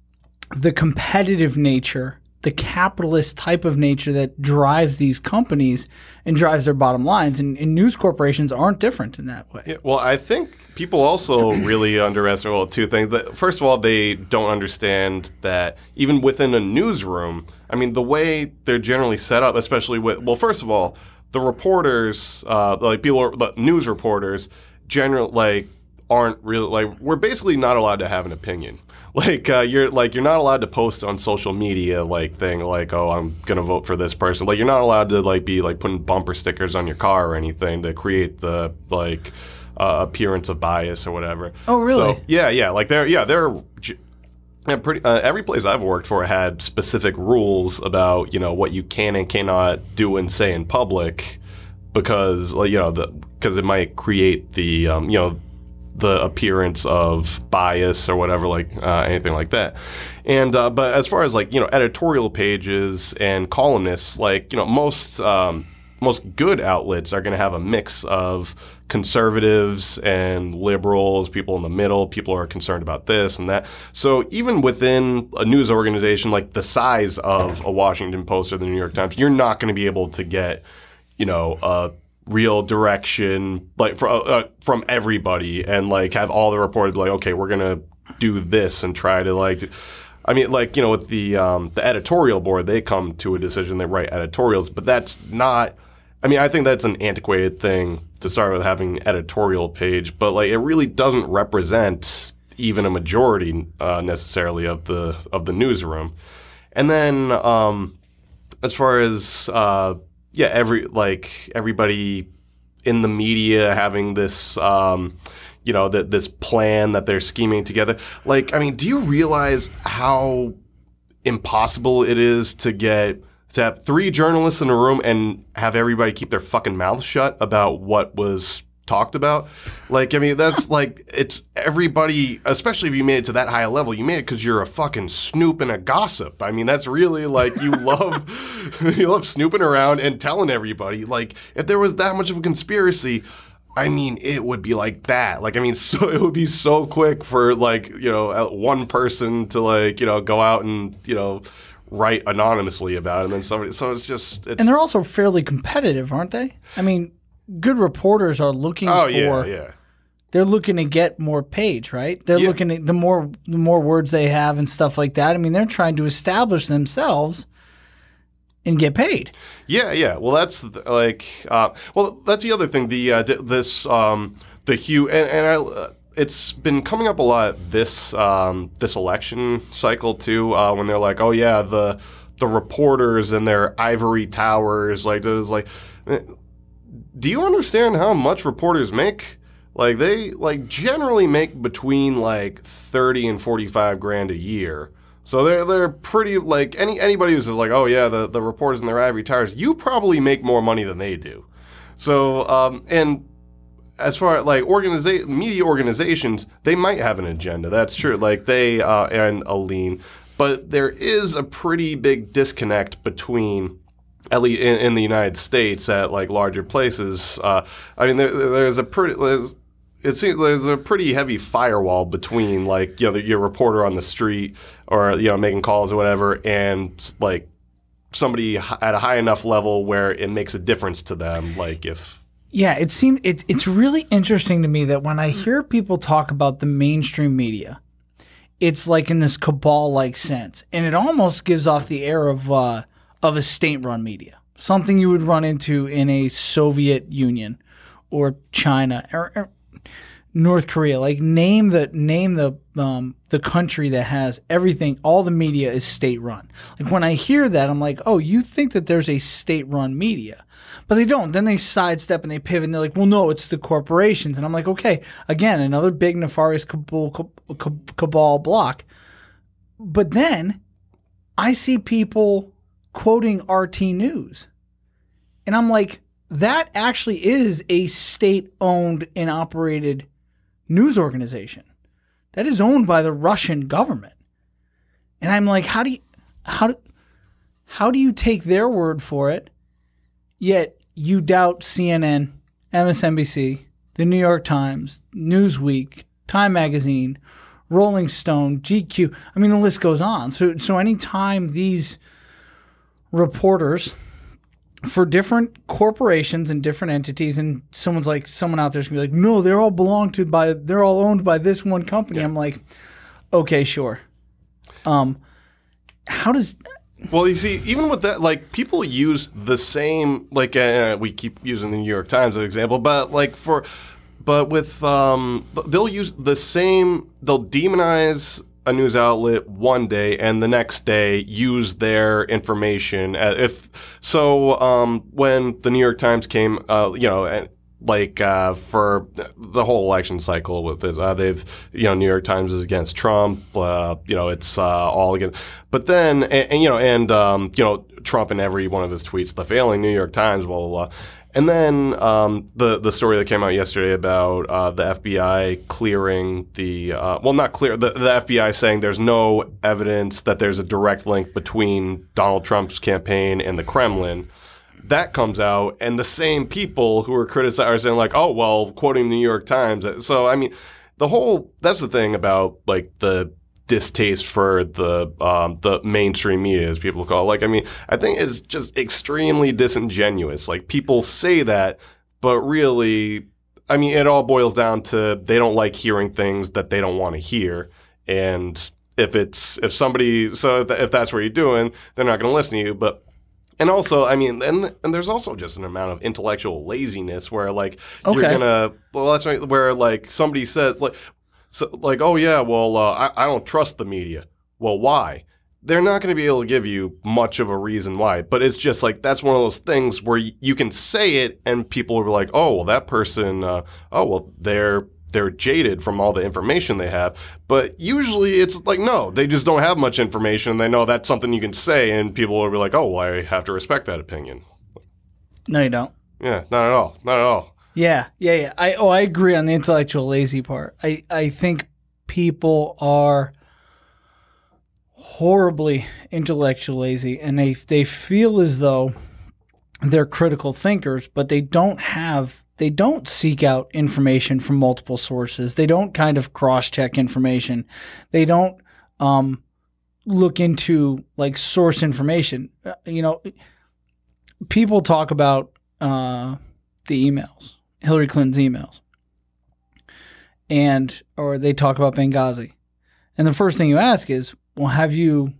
the competitive nature, the capitalist type of nature that drives these companies and drives their bottom lines. And news corporations aren't different in that way. Yeah, well, I think people also really underestimate two things. First of all, they don't understand that even within a newsroom, I mean, the way they're generally set up, especially with, well, first of all, the reporters, the news reporters, generally, like, aren't really, like, we're basically not allowed to have an opinion. You're not allowed to post on social media, like, thing, like, oh, I'm gonna vote for this person. Like, you're not allowed to, like, be, like, putting bumper stickers on your car or anything to create the, like, appearance of bias or whatever. Oh, really? So, yeah, like, they're pretty, every place I've worked for had specific rules about, you know, what you can and cannot do and say in public, because, like, you know, because it might create the, you know, the appearance of bias or whatever, like, anything like that. And but as far as, like, you know, editorial pages and columnists, like, you know, most good outlets are going to have a mix of conservatives and liberals, people in the middle, people who are concerned about this and that. So even within a news organization like the size of a Washington Post or the New York Times, you're not going to be able to get, you know, a real direction, like, from everybody, and, like, have all the reporters be like, okay, we're going to do this and try to, like, I mean, like, you know, with the editorial board, they come to a decision, they write editorials, but that's not, I mean, I think that's an antiquated thing to start with, having editorial page, but, like, it really doesn't represent even a majority necessarily of the newsroom. And then as far as everybody in the media having this you know, this plan that they're scheming together. Like, I mean, do you realize how impossible it is to have 3 journalists in a room and have everybody keep their fucking mouth shut about what was talked about? Like, I mean, that's like, it's everybody, especially if you made it to that high a level, you made it because you're a fucking snoop and a gossip. I mean, that's really, like, you love snooping around and telling everybody. Like, if there was that much of a conspiracy, I mean, it would be like that. Like, I mean, so it would be so quick for, like, you know, one person to, like, you know, go out and, you know, write anonymously about it, and then somebody. So it's just. And they're also fairly competitive, aren't they? I mean, good reporters are looking for they're looking to get more page, right? They're looking at the more words they have and stuff like that. I mean, they're trying to establish themselves and get paid. Yeah. Well, that's that's the other thing. The hue and it's been coming up a lot this election cycle too. When they're like, oh yeah, the reporters in their ivory towers, like it was like, do you understand how much reporters make? Like they generally make between like 30 and 45 grand a year. So they're pretty like anybody who's like, oh yeah, the reporters in their ivory towers, you probably make more money than they do. So and as far as like media organizations, they might have an agenda. That's true. Like they and a lean, but there is a pretty big disconnect between, at least in the United States, at like larger places. I mean, there's a pretty heavy firewall between like your reporter on the street or making calls or whatever, and like somebody at a high enough level where it makes a difference to them. Like if it's really interesting to me that when I hear people talk about the mainstream media, it's like in this cabal-like sense, and it almost gives off the air of a state-run media, something you would run into in a Soviet Union or China or North Korea. Like name the country that has everything. All the media is state-run. Like when I hear that, I'm like, oh, you think that there's a state-run media. But they don't. Then they sidestep and they pivot and they're like, well, no, it's the corporations. And I'm like, okay, again, another big nefarious cabal block. But then I see people quoting RT News. And I'm like, that actually is a state-owned and operated news organization. That is owned by the Russian government. And I'm like, how do you take their word for it, yet you doubt CNN, MSNBC, the New York Times, Newsweek, Time Magazine, Rolling Stone, GQ. I mean, the list goes on. So anytime these reporters for different corporations and different entities, and someone out there's gonna be like, no, they're all owned by this one company. Yeah. I'm like, okay, sure. How does? Well, you see, even with that, like people use the same, like we keep using the New York Times as an example, but they'll use the same. They'll demonize a news outlet one day and the next day use their information. When the New York Times came, for the whole election cycle with this, they've, New York Times is against Trump, it's all against, but then, Trump in every one of his tweets, the failing New York Times, blah, blah, blah. And then the story that came out yesterday about the FBI clearing the FBI saying there's no evidence that there's a direct link between Donald Trump's campaign and the Kremlin. That comes out, and the same people who are criticizing are saying like, oh, well, quoting the New York Times. So, I mean, that's the thing about like the distaste for the mainstream media, as people call it. Like, I mean, I think it's just extremely disingenuous. Like, people say that, but really, I mean, it all boils down to they don't like hearing things that they don't want to hear. And if that's what you're doing, they're not going to listen to you. But and also, I mean, and there's also just an amount of intellectual laziness where, like, you're gonna, well, that's right, where, like, somebody said, like, oh, yeah, well, I don't trust the media. Well, why? They're not going to be able to give you much of a reason why. But it's just, like, that's one of those things where you can say it and people will be like, oh, well, that person, they're jaded from all the information they have. But usually it's like, no, they just don't have much information. They know that's something you can say, and people will be like, oh, well, I have to respect that opinion. No, you don't. Yeah, not at all. Not at all. Yeah. I agree on the intellectual lazy part. I think people are horribly intellectual lazy, and they feel as though they're critical thinkers, but they don't seek out information from multiple sources. They don't kind of cross-check information. They don't look into like source information. People talk about the emails, Hillary Clinton's emails. or they talk about Benghazi. And the first thing you ask is, well, have you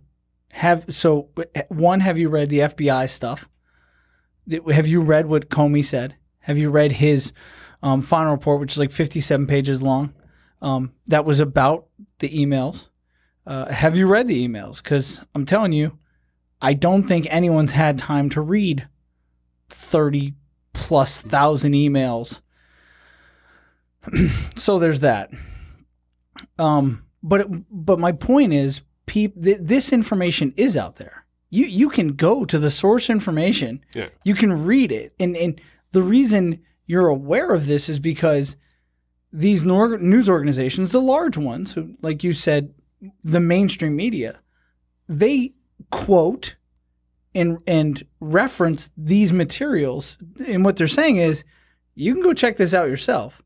read the FBI stuff? Have you read what Comey said? Have you read his final report, which is like 57 pages long? That was about the emails. Have you read the emails? Because I'm telling you, I don't think anyone's had time to read 30,000+ emails. So there's that. But my point is, this information is out there. You can go to the source information. Yeah. You can read it. And the reason you're aware of this is because these news organizations, the large ones, who, like you said, the mainstream media, they quote and reference these materials. And what they're saying is, you can go check this out yourself.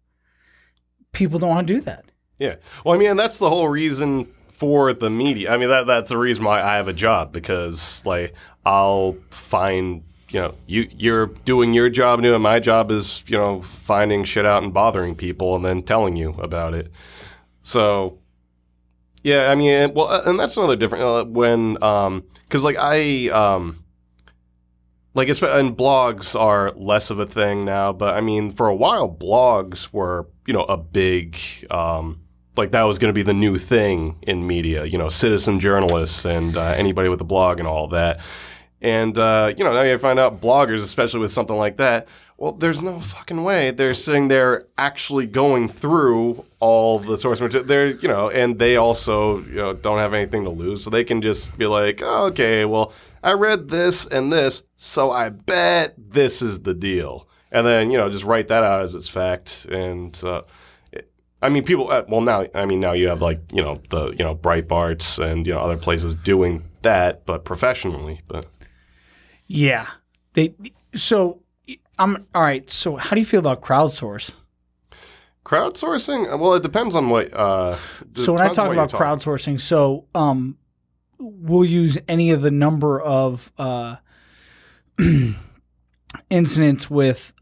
People don't want to do that. Yeah. Well, I mean, that's the whole reason for the media. I mean, that's the reason why I have a job, because like I'll find, you're doing your job, and my job is, finding shit out and bothering people and then telling you about it. So, yeah, I mean, well, and that's another different when, because like and blogs are less of a thing now, but I mean, for a while, blogs were, a big, like that was going to be the new thing in media, citizen journalists and anybody with a blog and all that. And, now you find out bloggers, especially with something like that, well, there's no fucking way they're sitting there actually going through all the source material. They're, and they also, don't have anything to lose. So they can just be like, oh, okay, well, I read this and this, so I bet this is the deal. And then, just write that out as its fact. And, I mean, people, now you have like, the, Breitbarts and, other places doing that, but professionally, but. Yeah. All right. So how do you feel about crowdsourcing? Crowdsourcing? Well, it depends on what, so when I talk about crowdsourcing, so, we'll use any of the number of, incidents with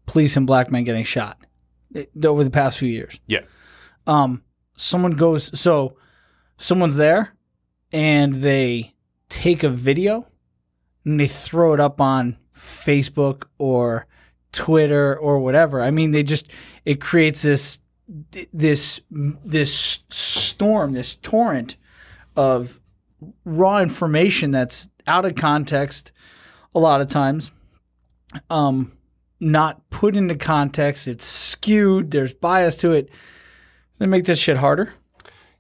police and black men getting shot over the past few years. Yeah. Someone's there and they take a video and they throw it up on Facebook or Twitter or whatever. I mean, it creates this storm, this torrent of raw information that's out of context a lot of times, not put into context. It's skewed. There's bias to it. They make this shit harder.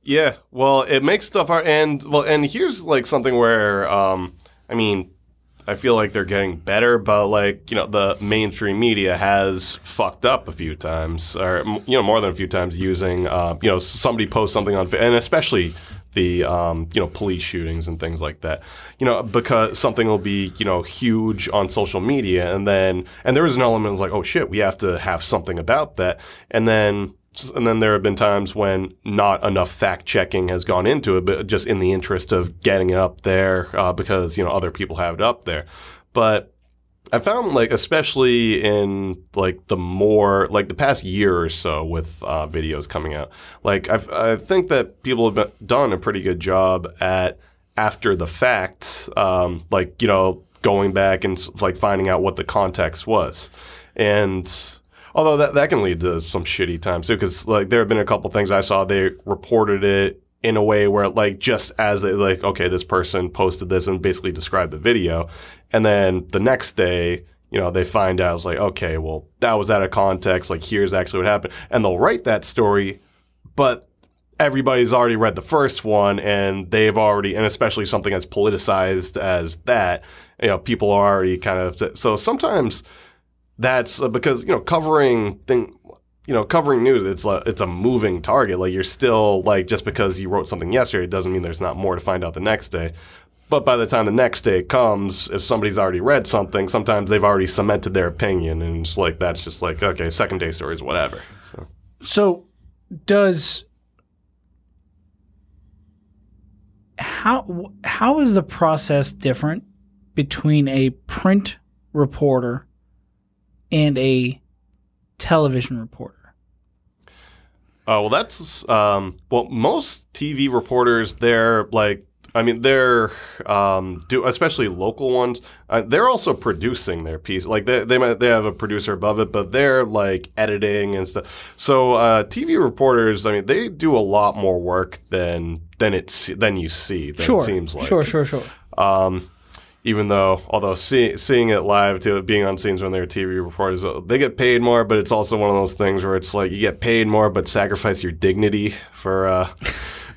Yeah, well, it makes stuff hard. And here's like something where, I mean, I feel like they're getting better, but like, the mainstream media has fucked up a few times, or, more than a few times using, somebody posts something on, and especially the, police shootings and things like that, because something will be, huge on social media. And there is an element of like, oh shit, we have to have something about that. And then there have been times when not enough fact checking has gone into it, but just in the interest of getting it up there, because, other people have it up there. But I found, like, especially in, like, the past year or so with videos coming out, like, I think that people have done a pretty good job at, after the fact, going back and, like, finding out what the context was. And although that can lead to some shitty times, too, because, like, there have been a couple things I saw, they reported it in a way where, like, just as they, like, okay, this person posted this and basically described the video. And then the next day, they find out, it's like, okay, well, that was out of context. Like, here's actually what happened. And they'll write that story, but everybody's already read the first one, and they've already, and especially something as politicized as that, people are already kind of, so sometimes that's because, covering news, it's a moving target. Like, you're still, like, just because you wrote something yesterday, it doesn't mean there's not more to find out the next day. But by the time the next day comes, if somebody's already read something, sometimes they've already cemented their opinion, and it's like, that's just like, okay, second day stories, whatever. So how is the process different between a print reporter and a television reporter? Well, that's most TV reporters, they're like, I mean, they're especially local ones. They're also producing their piece. Like they have a producer above it, but they're like editing and stuff. So TV reporters, I mean, they do a lot more work than you see. Sure. It seems like. Sure. Even though, seeing it live too, being on scenes when they're TV reporters, they get paid more, but it's also one of those things where it's like you get paid more, but sacrifice your dignity for.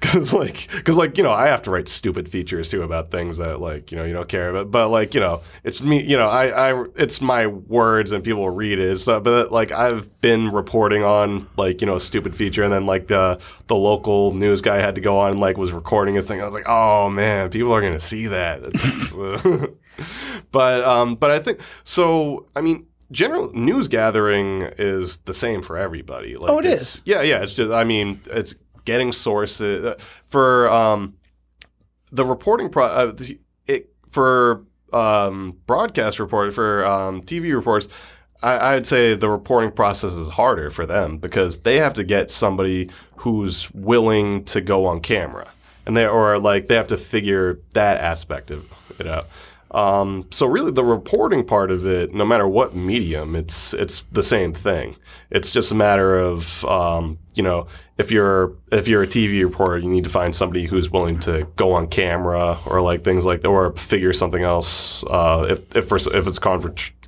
Because I have to write stupid features too about things that like you don't care about, but like it's me, it's my words and people read it. So, but like I've been reporting on like a stupid feature, and then like the local news guy had to go on and like was recording his thing. I was like, oh man, people are gonna see that. But I think so. I mean, general news gathering is the same for everybody. Like, it is. Yeah. It's just it's getting sources for the reporting for broadcast reporting for TV reports. I'd say the reporting process is harder for them because they have to get somebody who's willing to go on camera, and they have to figure that aspect of it out. So really, the reporting part of it, no matter what medium, it's the same thing. It's just a matter of if you're a TV reporter, you need to find somebody who's willing to go on camera or like things like that, or figure something else. If it's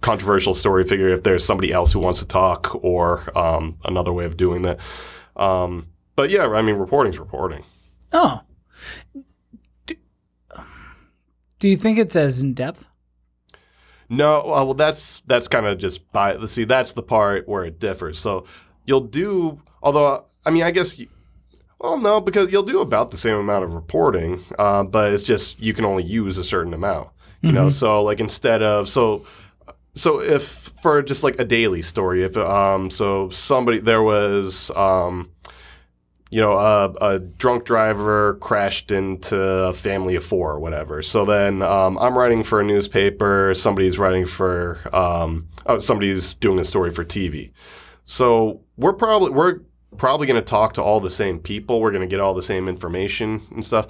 controversial story, figure if there's somebody else who wants to talk or another way of doing that. But yeah, I mean, reporting's reporting. Oh. Do you think it's as in depth? No, well, that's kind of just that's the part where it differs. So you'll do, although I mean, I guess, no, because you'll do about the same amount of reporting, but it's just you can only use a certain amount, you know. So like instead of so if for just like a daily story, if so somebody there was a drunk driver crashed into a family of four or whatever. So then I'm writing for a newspaper. Somebody's writing for somebody's doing a story for TV. So we're probably going to talk to all the same people. We're going to get all the same information and stuff.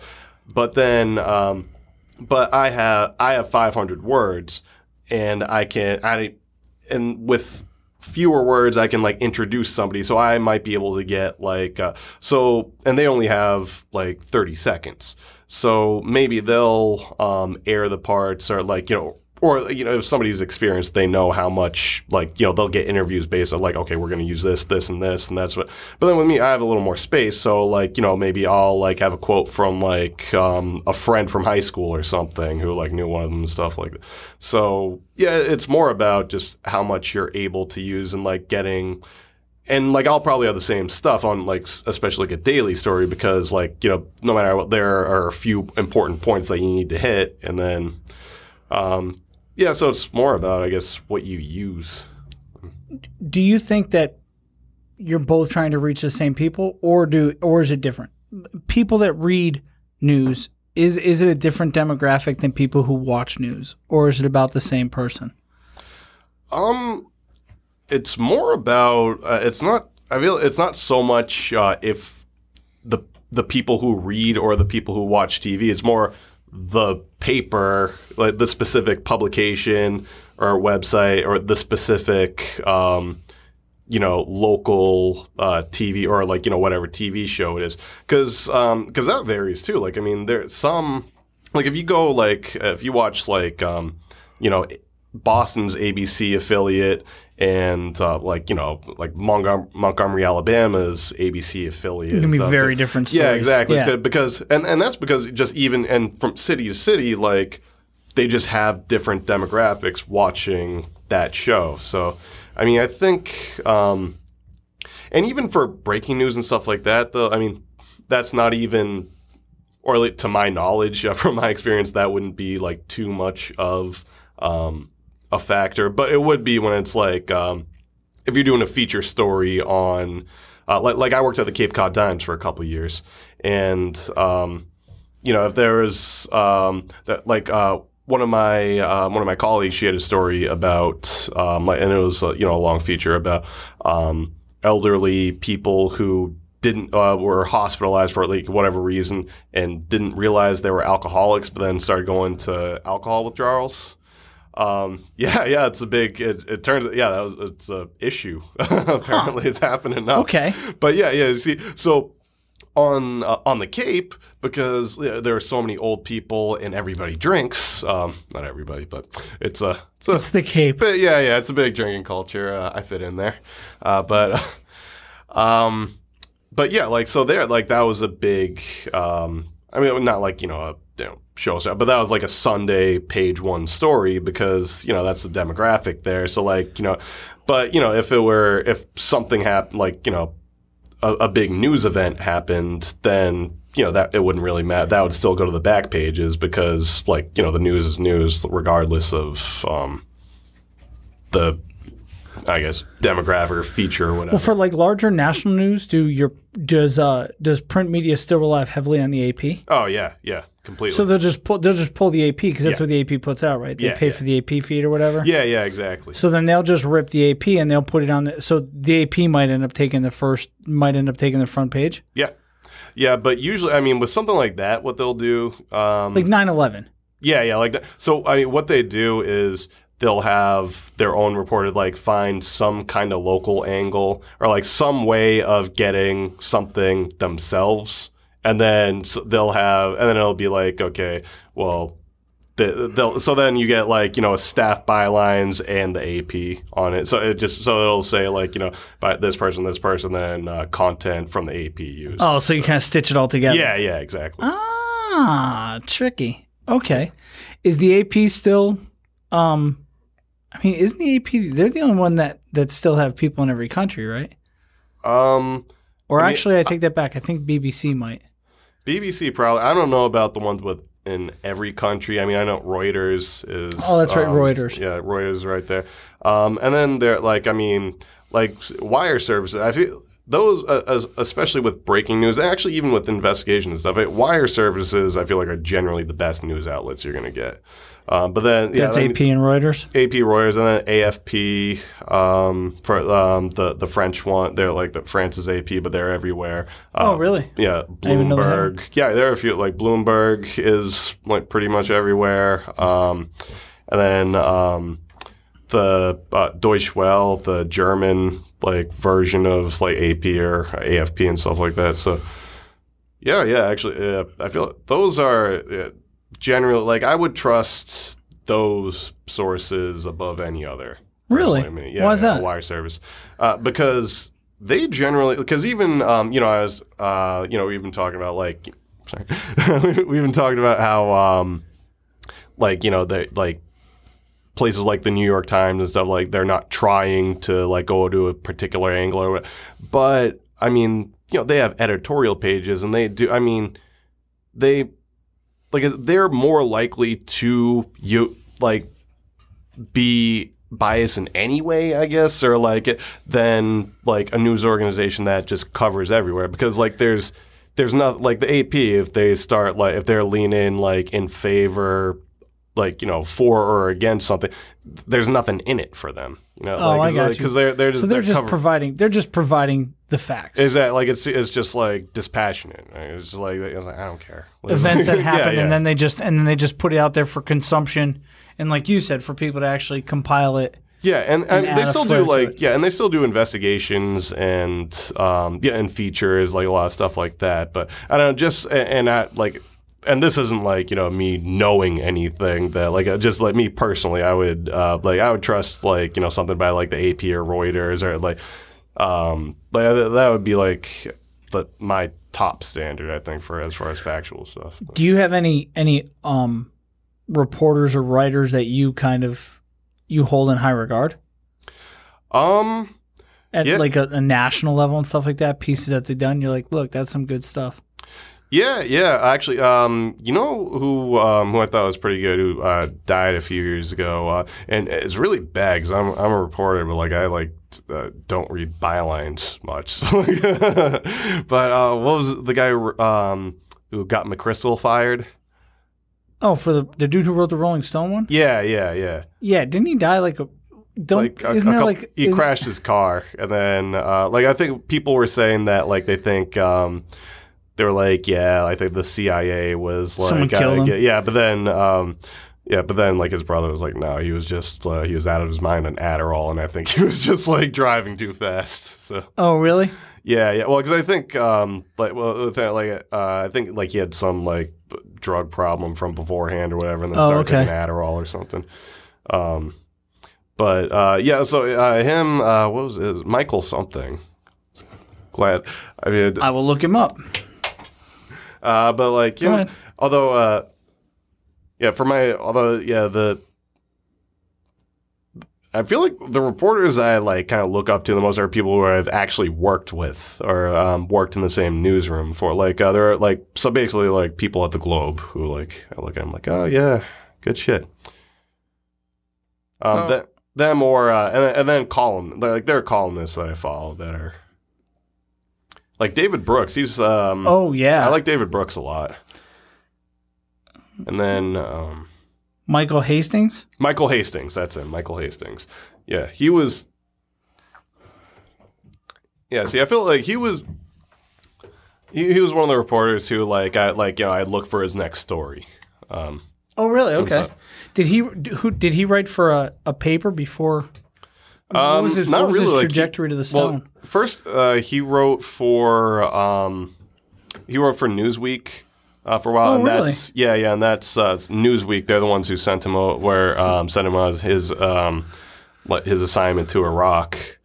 But then, but I have 500 words, and and with fewer words, I can like introduce somebody. So I might be able to get like, and they only have like 30 seconds. So maybe they'll air the parts or like, or if somebody's experienced, they know how much like, they'll get interviews based on like, okay, we're going to use this, and this, and that's what. But then with me, I have a little more space. So like, maybe I'll like have a quote from like a friend from high school or something who like knew one of them and stuff like that. So yeah, it's more about just how much you're able to use and like getting. And like I'll probably have the same stuff on like especially like a daily story because like no matter what, there are a few important points that you need to hit, and then yeah, so it's more about, I guess, what you use. Do you think that you're both trying to reach the same people, or is it different? People that read news, is it a different demographic than people who watch news, or is it about the same person? It's more about I feel it's not so much if the people who read or the people who watch TV. It's more the paper, like the specific publication or website, or the specific, local TV or like whatever TV show it is, because that varies too. Like I mean, there's some like if you go like if you watch like Boston's ABC affiliate and like Montgomery, Alabama's ABC affiliate. It can be very different stories. Yeah, exactly. Yeah. Because and that's because just even from city to city, like they just have different demographics watching that show. So I mean, I think and even for breaking news and stuff like that, though, I mean, that's not even, or like, to my knowledge, from my experience, that wouldn't be like too much of a factor, but it would be when it's like if you're doing a feature story on like I worked at the Cape Cod Times for a couple of years, and if there was that like one of my colleagues, she had a story about and it was a long feature about elderly people who didn't were hospitalized for like whatever reason and didn't realize they were alcoholics, but then started going to alcohol withdrawals. It's a big. It turns. It's a issue. Apparently, it's happening now. Okay, but you see, so on the Cape, because there are so many old people and everybody drinks. Not everybody, but it's the Cape. But it's a big drinking culture. I fit in there, but yeah, like so there, like that was a big. I mean, not like a show stuff, but that was like a Sunday page one story because that's the demographic there. So like but if something happened, like a big news event happened, then that it wouldn't really matter. That would still go to the back pages because like the news is news regardless of the I guess demographic or feature or whatever. Well, for like larger national news, does print media still rely heavily on the AP? Oh yeah, completely. So they'll just pull the AP because that's what the AP puts out, right? They pay for the AP feed or whatever. Yeah, exactly. So then they'll just rip the AP and they'll put it on so the AP might end up taking the front page. Yeah, but usually, I mean, with something like that, what they'll do, like 9/11. Yeah, like that. So I mean, what they do is they'll have their own reporter, like find some kind of local angle or like some way of getting something themselves. And then it'll be like, okay, well, so then you get like, a staff bylines and the AP on it. So it'll say like, by this person, then content from the AP used. Oh, so you kind of stitch it all together. Yeah, exactly. Ah, tricky. Okay. Is the AP still, isn't the AP, they're the only one that still have people in every country, right? I take that back. I think BBC might. BBC probably. I don't know about the ones in every country. I mean, I know Reuters is. Oh, that's right, Reuters. Yeah, Reuters is right there. And then they're like wire services. I feel those, especially with breaking news, actually even with investigation and stuff, wire services I feel like are generally the best news outlets you're going to get. But then that's AP and Reuters. AP, Reuters, and then AFP for the French one. They're like France's AP, but they're everywhere. Oh, really? Yeah, Bloomberg. Yeah, there are a few. Like Bloomberg is like pretty much everywhere. And then the Deutsche Welle, the German like version of like AP or AFP and stuff like that. So yeah. Actually, I feel those are. Generally, like I would trust those sources above any other. Really? I mean, why is that? Wire service, because they generally, because even I was we've been talking about like, sorry, we've been talking about how they like places like the New York Times and stuff, like they're not trying to like go to a particular angle or whatever. But I mean, they have editorial pages and they do. I mean, they're more likely to be biased in any way, I guess, or than like a news organization that just covers everywhere. Because like there's not like the AP if they're leaning like in favor, for or against something, there's nothing in it for them. I got you. Because they're just providing the facts. Exactly. Like it's just like dispassionate. Right? It's just like I don't care. Events that happen, and then they just put it out there for consumption, and like you said, for people to actually compile it. Yeah, and they still do and they still do investigations and features, like a lot of stuff like that. But I don't know, and this isn't like me knowing anything that just like me personally, I would trust something by like the AP or Reuters or that would be like my top standard, I think, for as far as factual stuff. Do you have any reporters or writers that you hold in high regard? At like a national level and stuff like that, pieces that they've done, you're like, look, that's some good stuff. Yeah. Actually, who I thought was pretty good, who died a few years ago, and it's really bad because I'm a reporter, but I don't read bylines much. So, but what was the guy who got McChrystal fired? Oh, for the dude who wrote the Rolling Stone one? Yeah. Yeah, didn't he die like a... He crashed his car, and then I think people were saying that like they think they were like, yeah, I think the CIA was like, someone killed him. Yeah, but then like his brother was like, no, he was just he was out of his mind on Adderall, and I think he was just like driving too fast. So. Oh, really? Yeah. Well, because I think I think like he had some like drug problem from beforehand or whatever, and then started taking Adderall or something. So him, what was his Michael something? Glad. I mean, I will look him up. But like, Go ahead. I feel like the reporters I like kind of look up to the most are people who I've actually worked with or worked in the same newsroom for. Like they're like so basically like people at the Globe who like I look at them like, oh yeah, good shit. Them or and then there are columnists that I follow that are like David Brooks. He's I like David Brooks a lot. And then Michael Hastings? Michael Hastings, that's him. Michael Hastings. Yeah, he was. Yeah, see, I feel like he was. He was one of the reporters who I'd look for his next story. Oh, really? Okay. Did he write for a paper before? What was his trajectory to the Stone? Well, first he wrote for Newsweek for a while. Oh, and really? And that's Newsweek. They're the ones who sent him on his assignment to Iraq,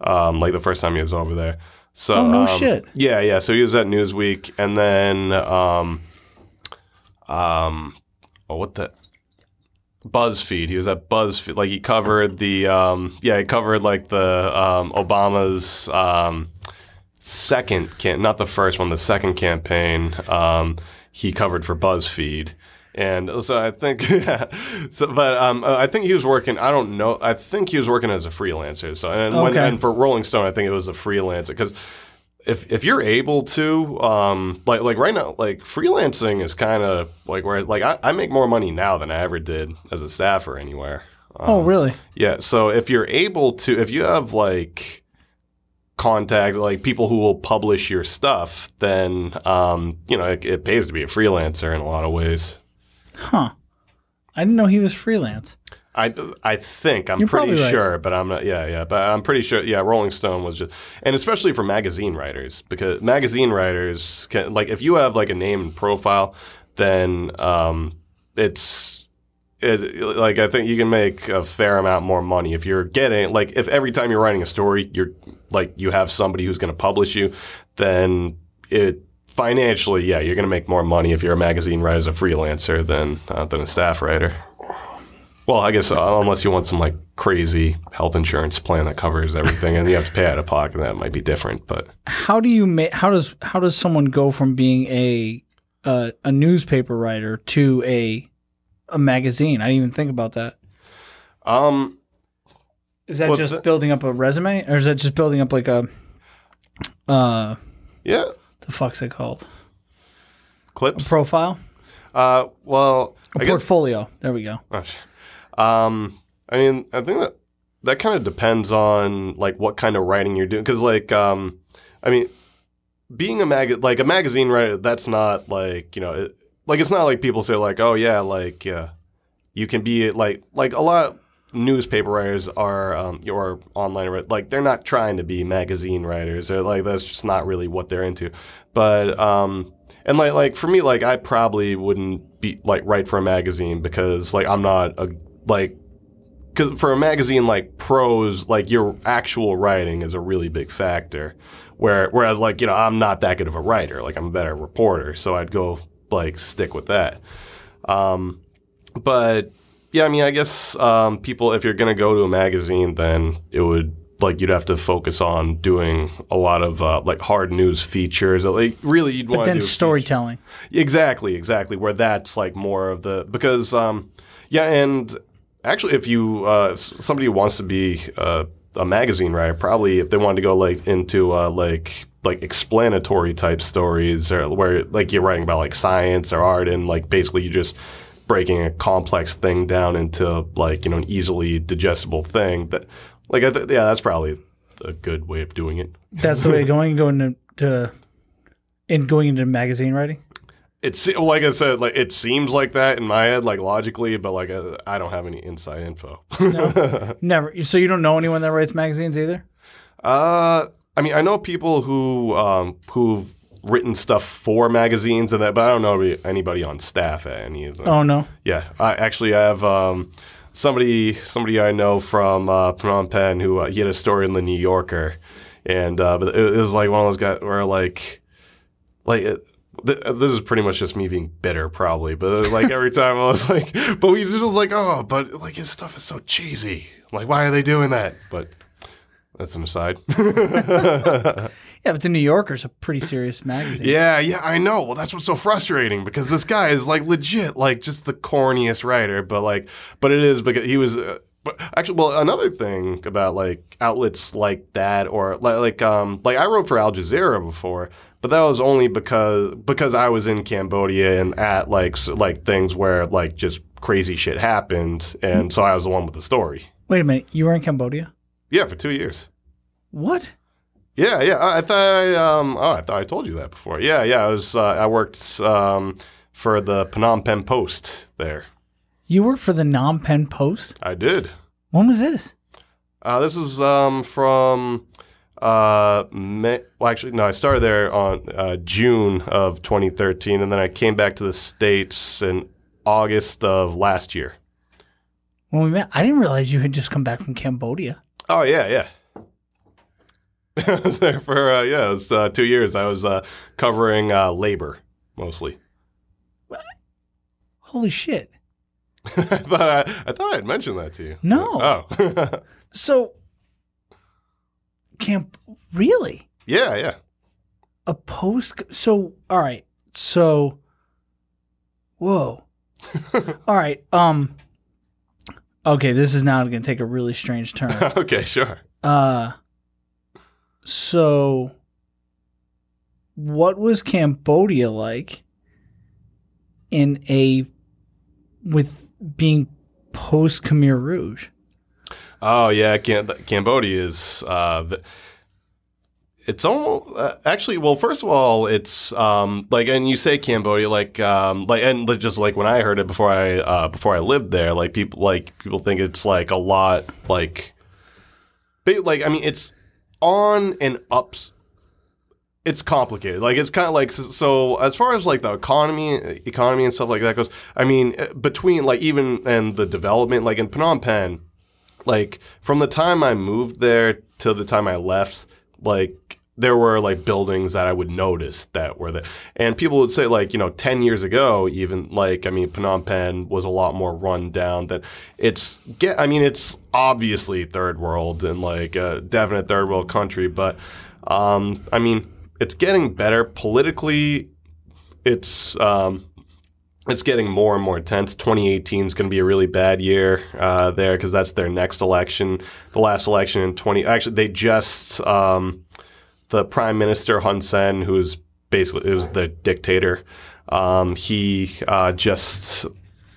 like the first time he was over there. So, no shit. Yeah. So he was at Newsweek, and then BuzzFeed. He was at BuzzFeed. Like he covered the Obama's not the first one, the second campaign. He covered for BuzzFeed. And so I think, I think he was working. I don't know. I think he was working as a freelancer. So and for Rolling Stone, I think it was a freelancer because if you're able to, like right now, like freelancing is kind of like where like I make more money now than I ever did as a staffer anywhere. Oh, really? Yeah. So if you're able to, if you have like contact, like people who will publish your stuff, then it pays to be a freelancer in a lot of ways. Huh. I didn't know he was freelance. I think I'm You're pretty probably sure, right. but I'm not. But I'm pretty sure. Yeah, Rolling Stone was just, and especially for magazine writers, because magazine writers can, like, if you have like a name and profile, then I think you can make a fair amount more money if you're getting like if every time you're writing a story, you're like you have somebody who's going to publish you, then it. Financially, yeah, you're going to make more money if you're a magazine writer as a freelancer than a staff writer. Well, I guess unless you want some like crazy health insurance plan that covers everything and you have to pay out of pocket, that might be different. But how does someone go from being a newspaper writer to a magazine? I didn't even think about that. Is that just building up a resume, or is that just building up like a yeah. The fuck's it called? Clips? A profile? A portfolio. There we go. I mean, I think that kind of depends on like what kind of writing you're doing. Because like, I mean, being a magazine writer, that's not like, it's not like people say like, oh yeah, like you can be like a lot of newspaper writers are or online like they're not trying to be magazine writers. They're like that's just not really what they're into. But and like for me, like I probably wouldn't be like write for a magazine because like I'm not because for a magazine like prose, like your actual writing is a really big factor. Whereas like I'm not that good of a writer. Like I'm a better reporter, so I'd go like stick with that. But yeah, I mean, I guess people, if you're going to go to a magazine, then it would, like, you'd have to focus on doing a lot of, like, hard news features. Like, really, you'd want to do... But then storytelling. Exactly, where that's, like, more of the... Because, and actually, if you, somebody who wants to be a magazine writer, probably if they wanted to go, like, into, like explanatory type stories or where, like, you're writing about, like, science or art and, like, basically you just... breaking a complex thing down into like, an easily digestible thing that like, that's probably a good way of doing it. That's the way of going into magazine writing? It's like I said, like it seems like that in my head, like logically, but like I don't have any inside info. No, never. So you don't know anyone that writes magazines either? I mean, I know people who've written stuff for magazines and that, but I don't know anybody on staff at any of them. Oh no. Yeah, I have somebody I know from Phnom Penh who he had a story in the New Yorker, and but it was like one of those guys where like. This is pretty much just me being bitter, probably. But like every time I was like, but he's just like, oh, but like his stuff is so cheesy. Like, why are they doing that? But that's an aside. Yeah, but the New Yorker's a pretty serious magazine. Yeah, I know. Well, that's what's so frustrating because this guy is like legit, like just the corniest writer. But it is because he was. But actually, well, another thing about like outlets like that, or like I wrote for Al Jazeera before, but that was only because I was in Cambodia and at like things where like just crazy shit happened, and so I was the one with the story. Wait a minute, you were in Cambodia? Yeah, for 2 years. What? Yeah. I thought I told you that before. Yeah. I worked for the Phnom Penh Post there. You worked for the Phnom Penh Post? I did. When was this? This was from May. Well, actually, no. I started there on June of 2013, and then I came back to the States in August of last year. When we met, I didn't realize you had just come back from Cambodia. Oh yeah. I was there for it was 2 years. I was covering labor mostly. What? Holy shit! I thought I had mentioned that to you. No. Oh. So, really? Yeah. A post. So, all right. So, whoa. All right. Okay, this is now going to take a really strange turn. Okay, sure. So, what was Cambodia like with being post Khmer Rouge? Oh yeah, Cambodia is. It's almost actually. Well, first of all, it's like, and you say Cambodia, and just like when I heard it before I lived there, people think it's like a lot like I mean, it's on and ups. It's complicated. Like it's kind of like so as far as like the economy and stuff like that goes. I mean, between like even and the development, like in Phnom Penh, like from the time I moved there to the time I left, like there were like buildings that I would notice that were there, and people would say like 10 years ago, even like I mean Phnom Penh was a lot more run down. That it's obviously third world and like a definite third world country, but I mean. It's getting better politically. It's getting more and more intense. 2018 is going to be a really bad year there because that's their next election. The last election in they just the Prime Minister Hun Sen, who's basically it was the dictator. He just.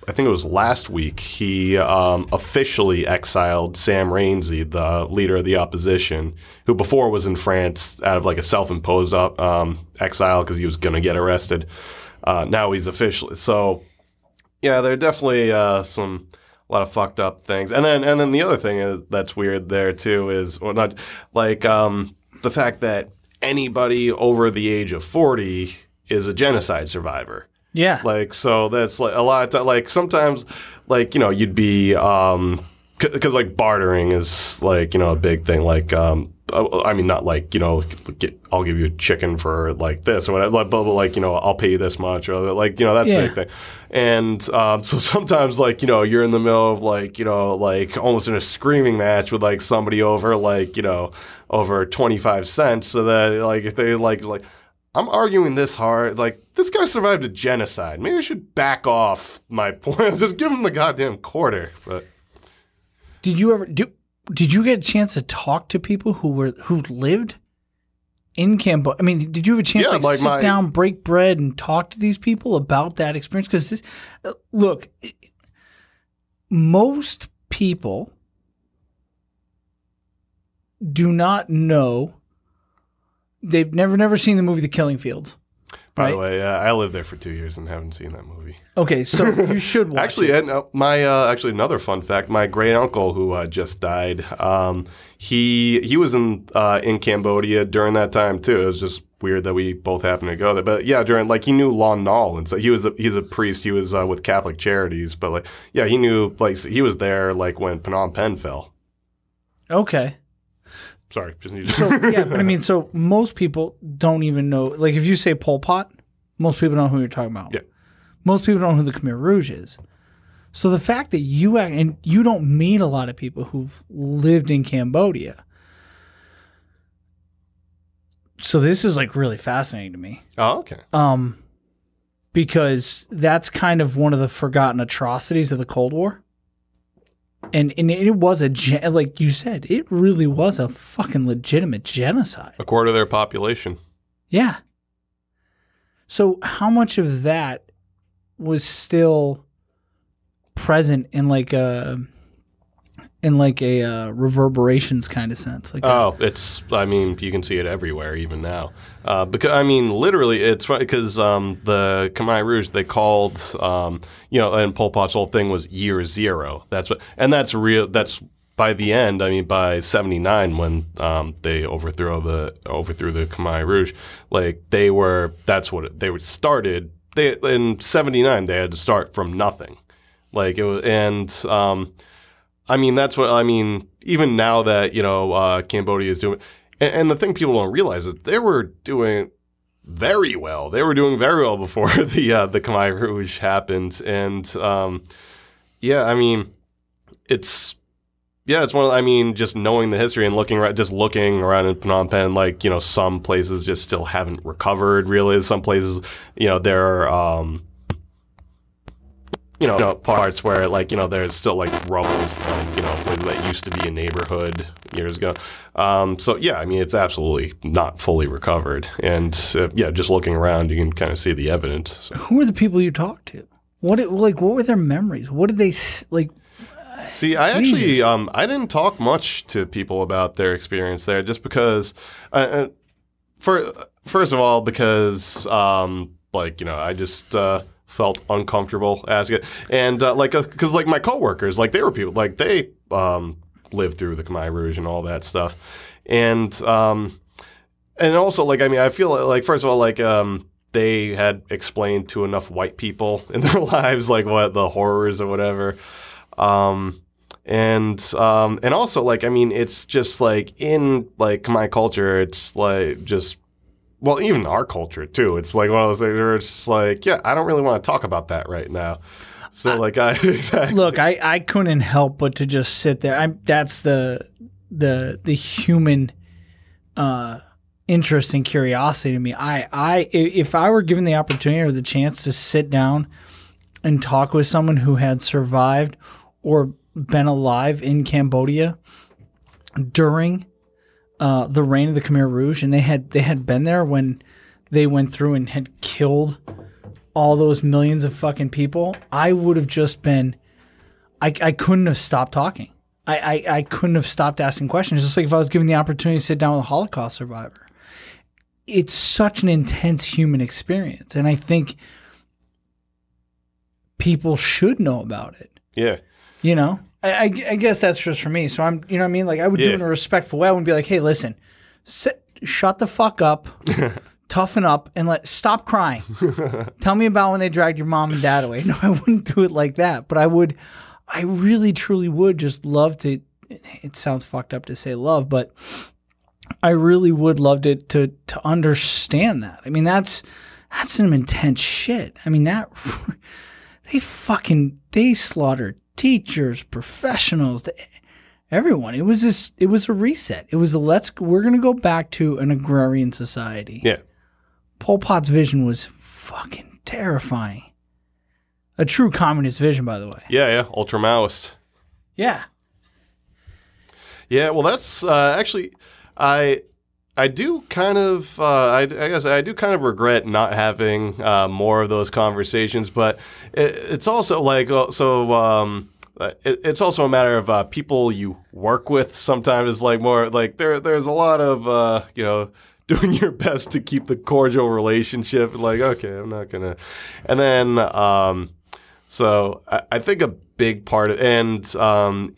I think it was last week, he officially exiled Sam Rainsy, the leader of the opposition, who before was in France out of like a self-imposed exile because he was going to get arrested. Now he's officially. So, yeah, there are definitely a lot of fucked up things. And then the other thing that's weird there too is, well, not like the fact that anybody over the age of 40 is a genocide survivor. Yeah. Like, so that's like a lot of time, like sometimes like, you'd be, cause like bartering is like, a big thing. Like, I mean, not like, I'll give you a chicken for like this or whatever, but like, I'll pay you this much or like, that's a big thing. And, so sometimes like, you're in the middle of like, like almost in a screaming match with like somebody over like, over 25 cents. So that like, if they like, I'm arguing this hard. Like, this guy survived a genocide. Maybe I should back off my point. Just give him the goddamn quarter. But did you get a chance to talk to people who lived in Cambodia. I mean, did you have a chance to sit down, break bread, and talk to these people about that experience? Because this, look, most people do not know. They've never seen the movie The Killing Fields. By the way, I lived there for 2 years and haven't seen that movie. Okay, so you should watch actually, it. Actually, another fun fact: my great uncle who just died, he was in Cambodia during that time too. It was just weird that we both happened to go there. But yeah, during he knew Lon Nol, and so he's a priest. He was with Catholic Charities, but he knew he was there when Phnom Penh fell. Okay. Sorry, just need to. So yeah, but I mean, so most people don't even know. Like, if you say Pol Pot, most people know who you're talking about. Yeah. Most people don't know who the Khmer Rouge is. So the fact that and you don't meet a lot of people who've lived in Cambodia. So this is really fascinating to me. Oh, okay. Because that's kind of one of the forgotten atrocities of the Cold War. And it was like you said, it really was a fucking legitimate genocide. A quarter of their population. Yeah. So how much of that was still present in a reverberations kind of sense? I mean, you can see it everywhere, even now. Because I mean, literally, it's funny because the Khmer Rouge, they called, and Pol Pot's whole thing was year zero. That's real. That's by the end. I mean, by '79, when they overthrew the Khmer Rouge, they were started. In '79, they had to start from nothing. It was, and I mean, that's what I mean. Even now that Cambodia is doing, and the thing people don't realize is they were doing very well. They were doing very well before the Khmer Rouge happened, and I mean, it's one of. I mean, just knowing the history and looking around in Phnom Penh, some places just still haven't recovered. Really, some places, there are. Parts where there's still rubble places that used to be a neighborhood years ago. So yeah, I mean, it's absolutely not fully recovered. And just looking around, you can kind of see the evidence. So. Who are the people you talked to? What were their memories? What did they like? See, I actually I didn't talk much to people about their experience there, just because, first of all, because I just. Felt uncomfortable asking it, and because my coworkers, they were people they lived through the Khmer Rouge and all that stuff, and also I mean, I feel first of all they had explained to enough white people in their lives what the horrors or whatever, and also I mean, it's just in Khmer culture, it's just. Well, even our culture, too. It's one of those things where it's just I don't really want to talk about that right now. So, exactly. Look, I couldn't help but to just sit there. That's the human interest and curiosity to me. If I were given the opportunity or the chance to sit down and talk with someone who had survived or been alive in Cambodia during the reign of the Khmer Rouge, and they had been there when they went through and had killed all those millions of fucking people, I would have just been I couldn't have stopped talking. I couldn't have stopped asking questions. Just like if I was given the opportunity to sit down with a Holocaust survivor. It's such an intense human experience, and I think people should know about it. Yeah. I guess that's just for me. So I'm, you know what I mean? I would do it in a respectful way. I wouldn't be like, hey, listen, shut the fuck up, toughen up, and stop crying. Tell me about when they dragged your mom and dad away. No, I wouldn't do it like that. But I really, truly would just love to, it sounds fucked up to say love, but I really would love to understand that. I mean, that's some intense shit. I mean, they slaughtered teachers, professionals, everyone. It was a reset. It was we're going to go back to an agrarian society. Yeah. Pol Pot's vision was fucking terrifying. A true communist vision, by the way. Yeah. Ultra Maoist. Yeah. Yeah, well, that's actually, I I do kind of, I guess I do kind of regret not having more of those conversations, but it's also like, it's also a matter of people you work with. Sometimes it's like more like there's a lot of, doing your best to keep the cordial relationship. Like, okay, I'm not gonna, and then, so I think a big part of, and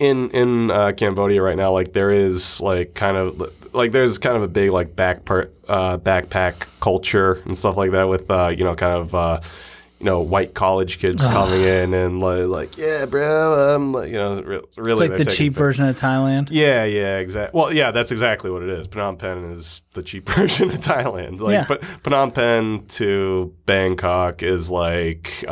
in Cambodia right now, like there is like there's kind of a big like backpack culture and stuff like that with white college kids coming in and like yeah, bro, really. It's like the cheap version of Thailand. Yeah, exactly. Well, yeah, that's exactly what it is. Phnom Penh is the cheap version of Thailand. Like, but Phnom Penh to Bangkok is like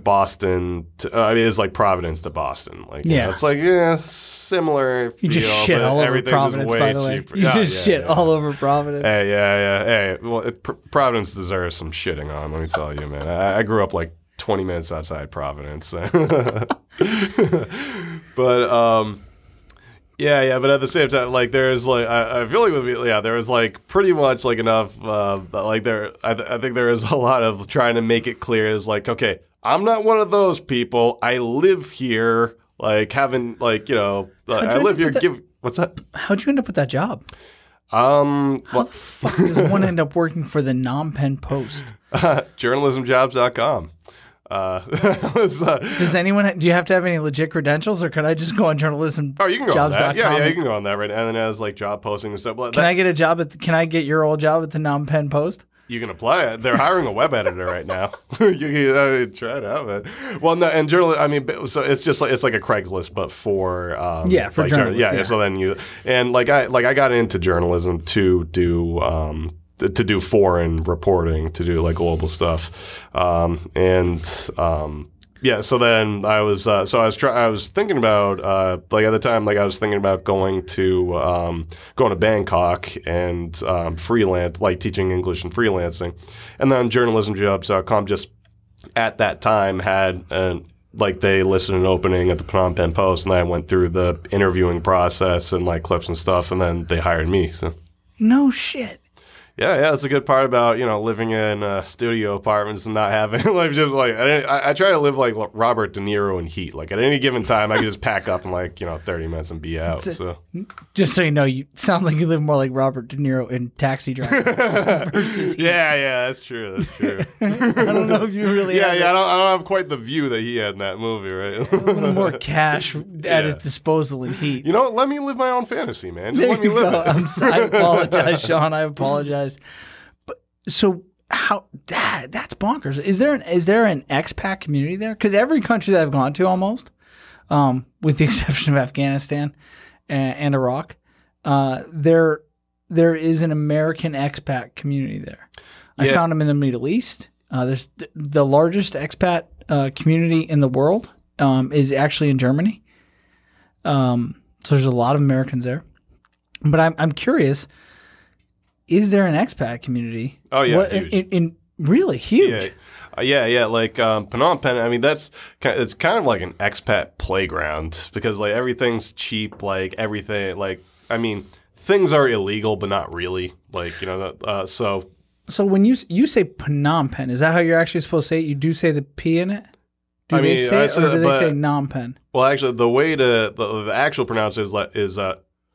Boston. It's like Providence to Boston. Like, it's like similar. You just shit all over Providence, by the way. You just shit all over Providence. Hey, Hey, well, Providence deserves some shitting on. Let me tell you, man. I grew up like 20 minutes outside Providence, but but at the same time, like there's like I feel like with me, there is like pretty much like enough. I think there is a lot of trying to make it clear is like, okay, I'm not one of those people. I live here, like having like I live here. What's that? How'd you end up with that job? How the fuck does one end up working for the Phnom Penh Post? Journalismjobs.com. Does anyone? Do you have to have any legit credentials, or could I just go on journalism? Oh, you can go on that. Yeah, you can go on that right. And then as like job posting and stuff. Can I get a job Can I get your old job at the Phnom Penh Post? You can apply. They're hiring a web editor right now. You can try it out, man. Well, no, and journal. I mean, so it's just like it's like a Craigslist, but for for like journalists. Yeah. So then I got into journalism to do foreign reporting, to do like global stuff, so then I was thinking about like at the time, like I was thinking about going to Bangkok and freelance, like teaching English and freelancing, and then journalismjobs.com just at that time had they listed an opening at the Phnom Penh Post, and I went through the interviewing process and like clips and stuff, and then they hired me. So no shit. Yeah, that's a good part about living in studio apartments and not having like just like I try to live like Robert De Niro in Heat. Like at any given time, I can just pack up in like 30 minutes and be out. So just so you know, you sound like you live more like Robert De Niro in Taxi Driver versus Heat. Yeah, that's true. I don't know if you really. I don't have quite the view that he had in that movie, right? A little more cash at his disposal in Heat. You know what? Let me live my own fantasy, man. Just let me live it. I apologize, Sean. I apologize. But so how that's bonkers. Is there an expat community there? Because every country that I've gone to almost, with the exception of Afghanistan and Iraq, there is an American expat community there. I found them in the Middle East. There's the largest expat community in the world is actually in Germany. So there's a lot of Americans there. But I'm curious. Is there an expat community? Oh yeah, in really huge. Yeah. Like Phnom Penh. I mean, it's kind of like an expat playground because like everything's cheap. Like everything. Like I mean, things are illegal, but not really. Like So when you say Phnom Penh, is that how you're actually supposed to say it? You do say the P in it? Do they say it, or do they say Phnom Penh? Well, actually, the way the actual pronunciation is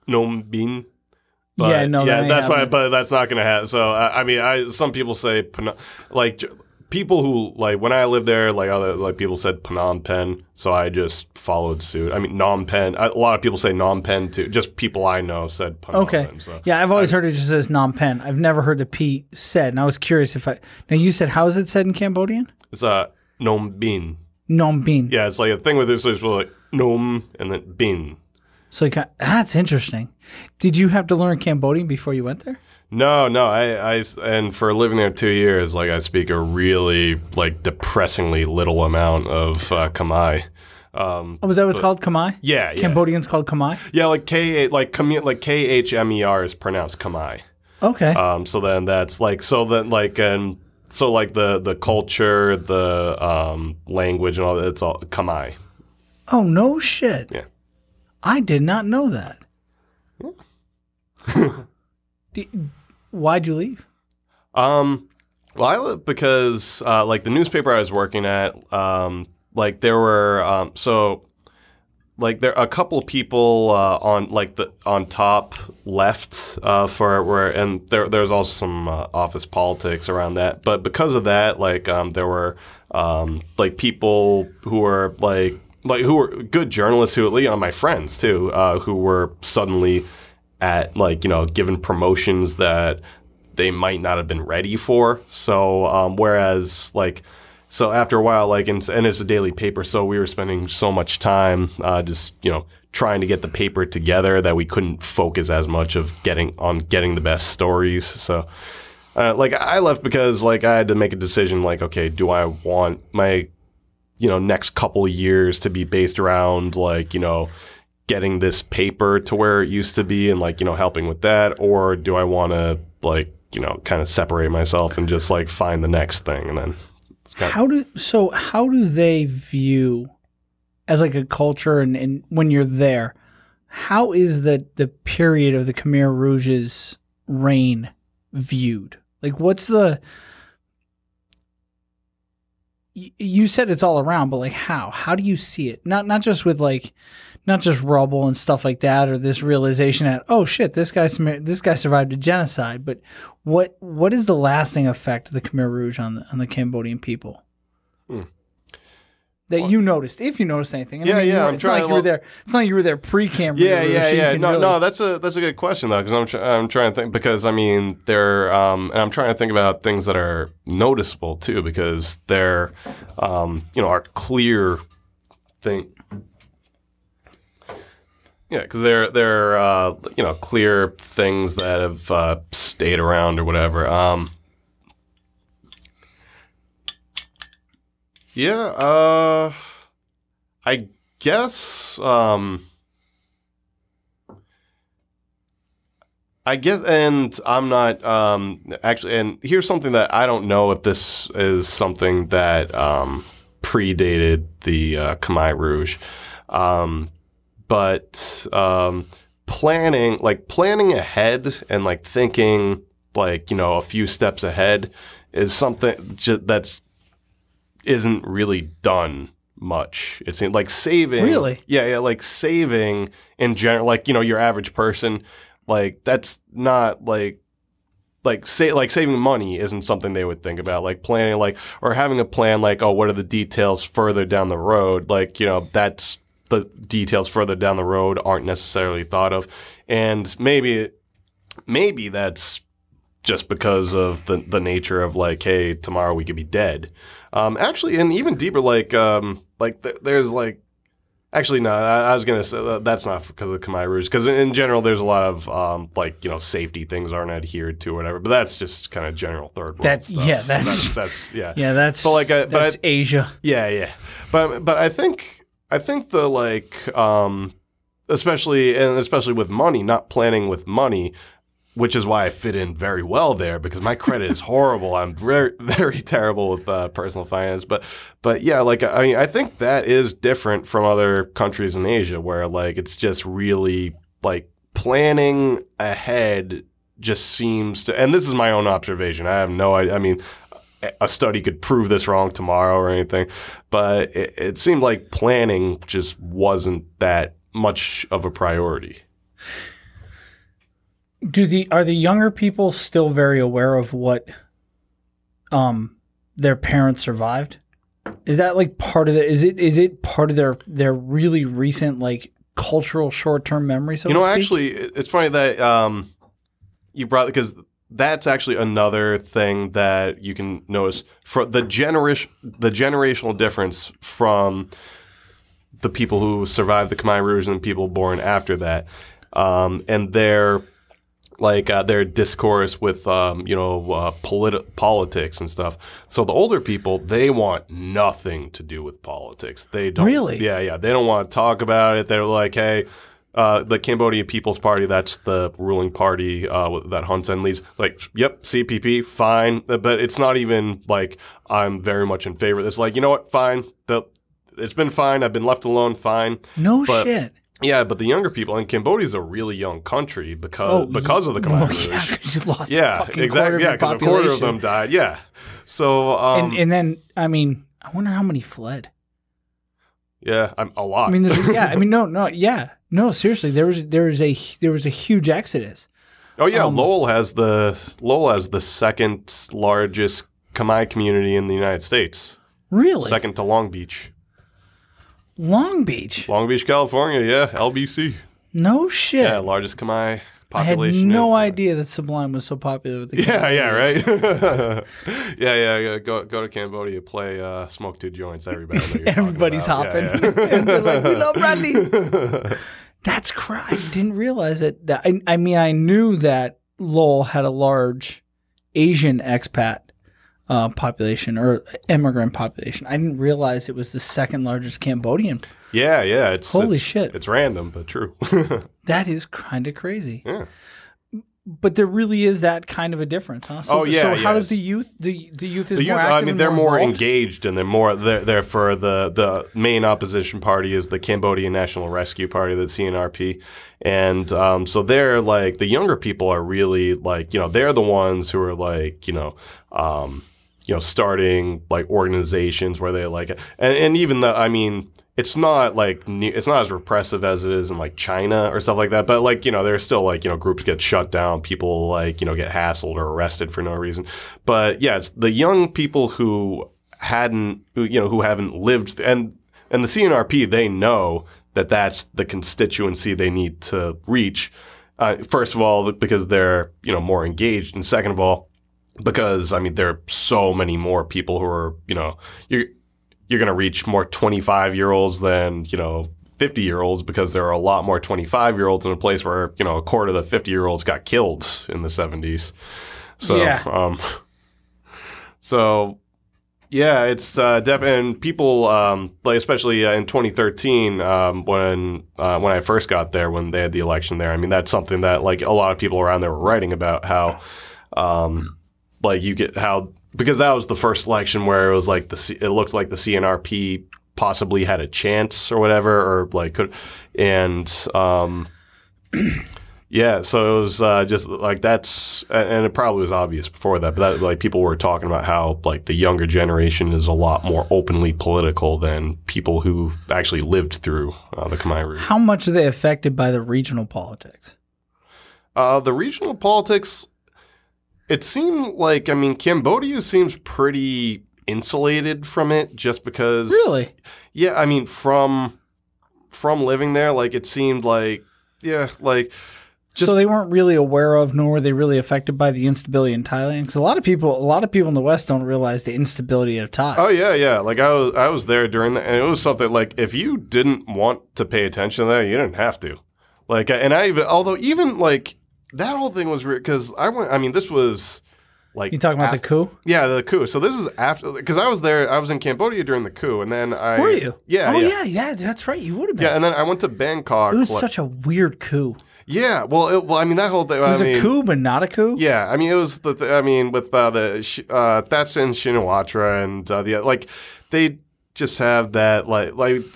Phnom Penh. But, that's why. But that's not going to happen. So some people say like people who like when I lived there, like other like people said Phnom Penh, so I just followed suit. I mean Phnom Penh. A lot of people say Phnom Penh too. Just people I know said Phnom Penh. So yeah, I've always heard it just as Phnom Penh. I've never heard the P said, and I was curious if now you said how is it said in Cambodian? It's Phnom Penh. Phnom Penh. Yeah, it's like a thing with this. So it's like Phnom and then Penh. So that's interesting. Did you have to learn Cambodian before you went there? No. I and for living there 2 years, like I speak a really like depressingly little amount of Khmer. Was that what's called Khmer? Yeah. Cambodian's called Khmer? Yeah, like KHMER is pronounced Khmer. Okay. So then that's like the culture, the language and all that, it's all Khmer. Oh no shit. Yeah. I did not know that. Why'd you leave? Well, I left because like the newspaper I was working at, like there were there a couple of people on top left for where, and there's also some office politics around that. But because of that, like there were like people who were like who were good journalists who, my friends too, who were suddenly at given promotions that they might not have been ready for. So whereas so after a while, and it's a daily paper, so we were spending so much time just trying to get the paper together that we couldn't focus as much of getting the best stories. So I left because I had to make a decision. Okay, do I want my next couple of years to be based around getting this paper to where it used to be and helping with that, or do I want to kind of separate myself and just find the next thing? And then how do they view as a culture and when you're there, how is the period of the Khmer Rouge's reign viewed? What's the, you said it's all around, but how do you see it? Not just with not just rubble and stuff like that, or this realization that, oh shit, this guy survived a genocide, but what is the lasting effect of the Khmer Rouge on the Cambodian people that you noticed, if you noticed anything? And it's not like you were there. It's not like you were there pre-Khmer Rouge. Yeah. No, that's a good question though, because I'm trying to think, because they're and I'm trying to think about things that are noticeable too, because they're are clear thing. Yeah, because they're clear things that have stayed around or whatever. I guess and I'm not actually. And here's something that I don't know if this is something that predated the Khmer Rouge. But planning ahead and thinking a few steps ahead is something that's isn't really done much. It seems saving. Really? Yeah. Saving in general, your average person, that's not saving money isn't something they would think about. Planning, or having a plan, oh, what are the details further down the road? That's the details further down the road aren't necessarily thought of. And maybe that's just because of the nature of hey, tomorrow we could be dead. Actually, and even deeper, there's actually, no, I was going to say that's not because of Khmer Rouge, because in general, there's a lot of, safety things aren't adhered to or whatever, but that's just kind of general third world stuff. Yeah, that's yeah. That's Asia. Yeah. But I think the especially with money, not planning with money, which is why I fit in very well there, because my credit is horrible. I'm very, very terrible with personal finance. But yeah, I think that is different from other countries in Asia, where it's just really planning ahead just seems to, and this is my own observation. I have no idea. I mean, a study could prove this wrong tomorrow or anything, but it seemed like planning just wasn't that much of a priority. Are the younger people still very aware of what their parents survived? Is that part of is it part of their really recent cultural short-term memory, so to speak? Actually, it's funny that you brought, because that's actually another thing that you can notice for the generational difference from the people who survived the Khmer Rouge and the people born after that, and their discourse with politics and stuff. So the older people, they want nothing to do with politics. They don't really. Yeah. They don't want to talk about it. They're like, hey. The Cambodian People's Party, that's the ruling party that Hun Sen leads. Yep, CPP, fine. But it's not even I'm very much in favor of this. You know what, fine. It's been fine. I've been left alone, fine. Shit. Yeah, but the younger people, and Cambodia's a really young country because of the Khmer Rouge. Yeah, because you lost exactly. Yeah, because a quarter of them died. Yeah. So, and then, I mean, I wonder how many fled. Yeah, a lot. I mean, no, seriously, there was a huge exodus. Oh yeah, Lowell has the second largest Khmer community in the United States. Really? Second to Long Beach. Long Beach, California. Yeah, LBC. No shit. Yeah, largest Khmer population. I had no idea that Sublime was so popular with the Cambodians. Right. yeah. Go to Cambodia, play smoke 2 joints. Everybody's hopping, and they're like, "We love Randy." That's crazy. I didn't realize that. I mean, I knew that Lowell had a large Asian expat population or immigrant population. I didn't realize it was the second largest Cambodian. Yeah. It's shit. It's random, but true. That is kind of crazy. Yeah. But there really is that kind of a difference, huh? So, So how does the youth? The youth is more active. I mean, they're more involved? engaged, and they're for the main opposition party is the Cambodian National Rescue Party, the CNRP, and so they're like the younger people are really like they're the ones who are like starting like organizations where they like and even though I mean. It's not as repressive as it is in like China or stuff like that, but like there's still like groups get shut down, people like get hassled or arrested for no reason. But yeah, it's the young people who haven't lived and the CNRP, they know that that's the constituency they need to reach. First of all, because they're more engaged, and second of all, because I mean there are so many more people who are you're going to reach more 25-year-olds than, 50-year-olds because there are a lot more 25-year-olds in a place where, a quarter of the 50-year-olds got killed in the 70s. So, yeah. It's definitely, and people, like especially in 2013, when I first got there, when they had the election there, I mean, that's something that like a lot of people around there were writing about how, because that was the first election where it was like it looked like the CNRP possibly had a chance or whatever, or like could, and yeah, so it was just like that's, and it probably was obvious before that, but that, like people were talking about how like the younger generation is a lot more openly political than people who actually lived through the Khmer Rouge. How much are they affected by the regional politics? The regional politics. It seemed like, I mean, Cambodia seems pretty insulated from it just because... Really? Yeah, I mean, from living there, like, it seemed like, yeah, like... So they weren't really aware of, nor were they really affected by the instability in Thailand? Because a lot of people in the West don't realize the instability of Thai. Oh, yeah. Like, I was there during that, and it was something, like, if you didn't want to pay attention to that, you didn't have to. Like, and even, like... That whole thing was weird because this was like... You talking about the coup? Yeah, the coup. So this is after... Because I was there, I was in Cambodia during the coup, and then Were you? Yeah. Oh, yeah, that's right. You would have been. Yeah, and then I went to Bangkok. It was such a weird coup. Yeah, well, I mean, that whole thing... It was a coup, but not a coup? Yeah, I mean, it was with Thaksin Shinawatra and like, they just have that, like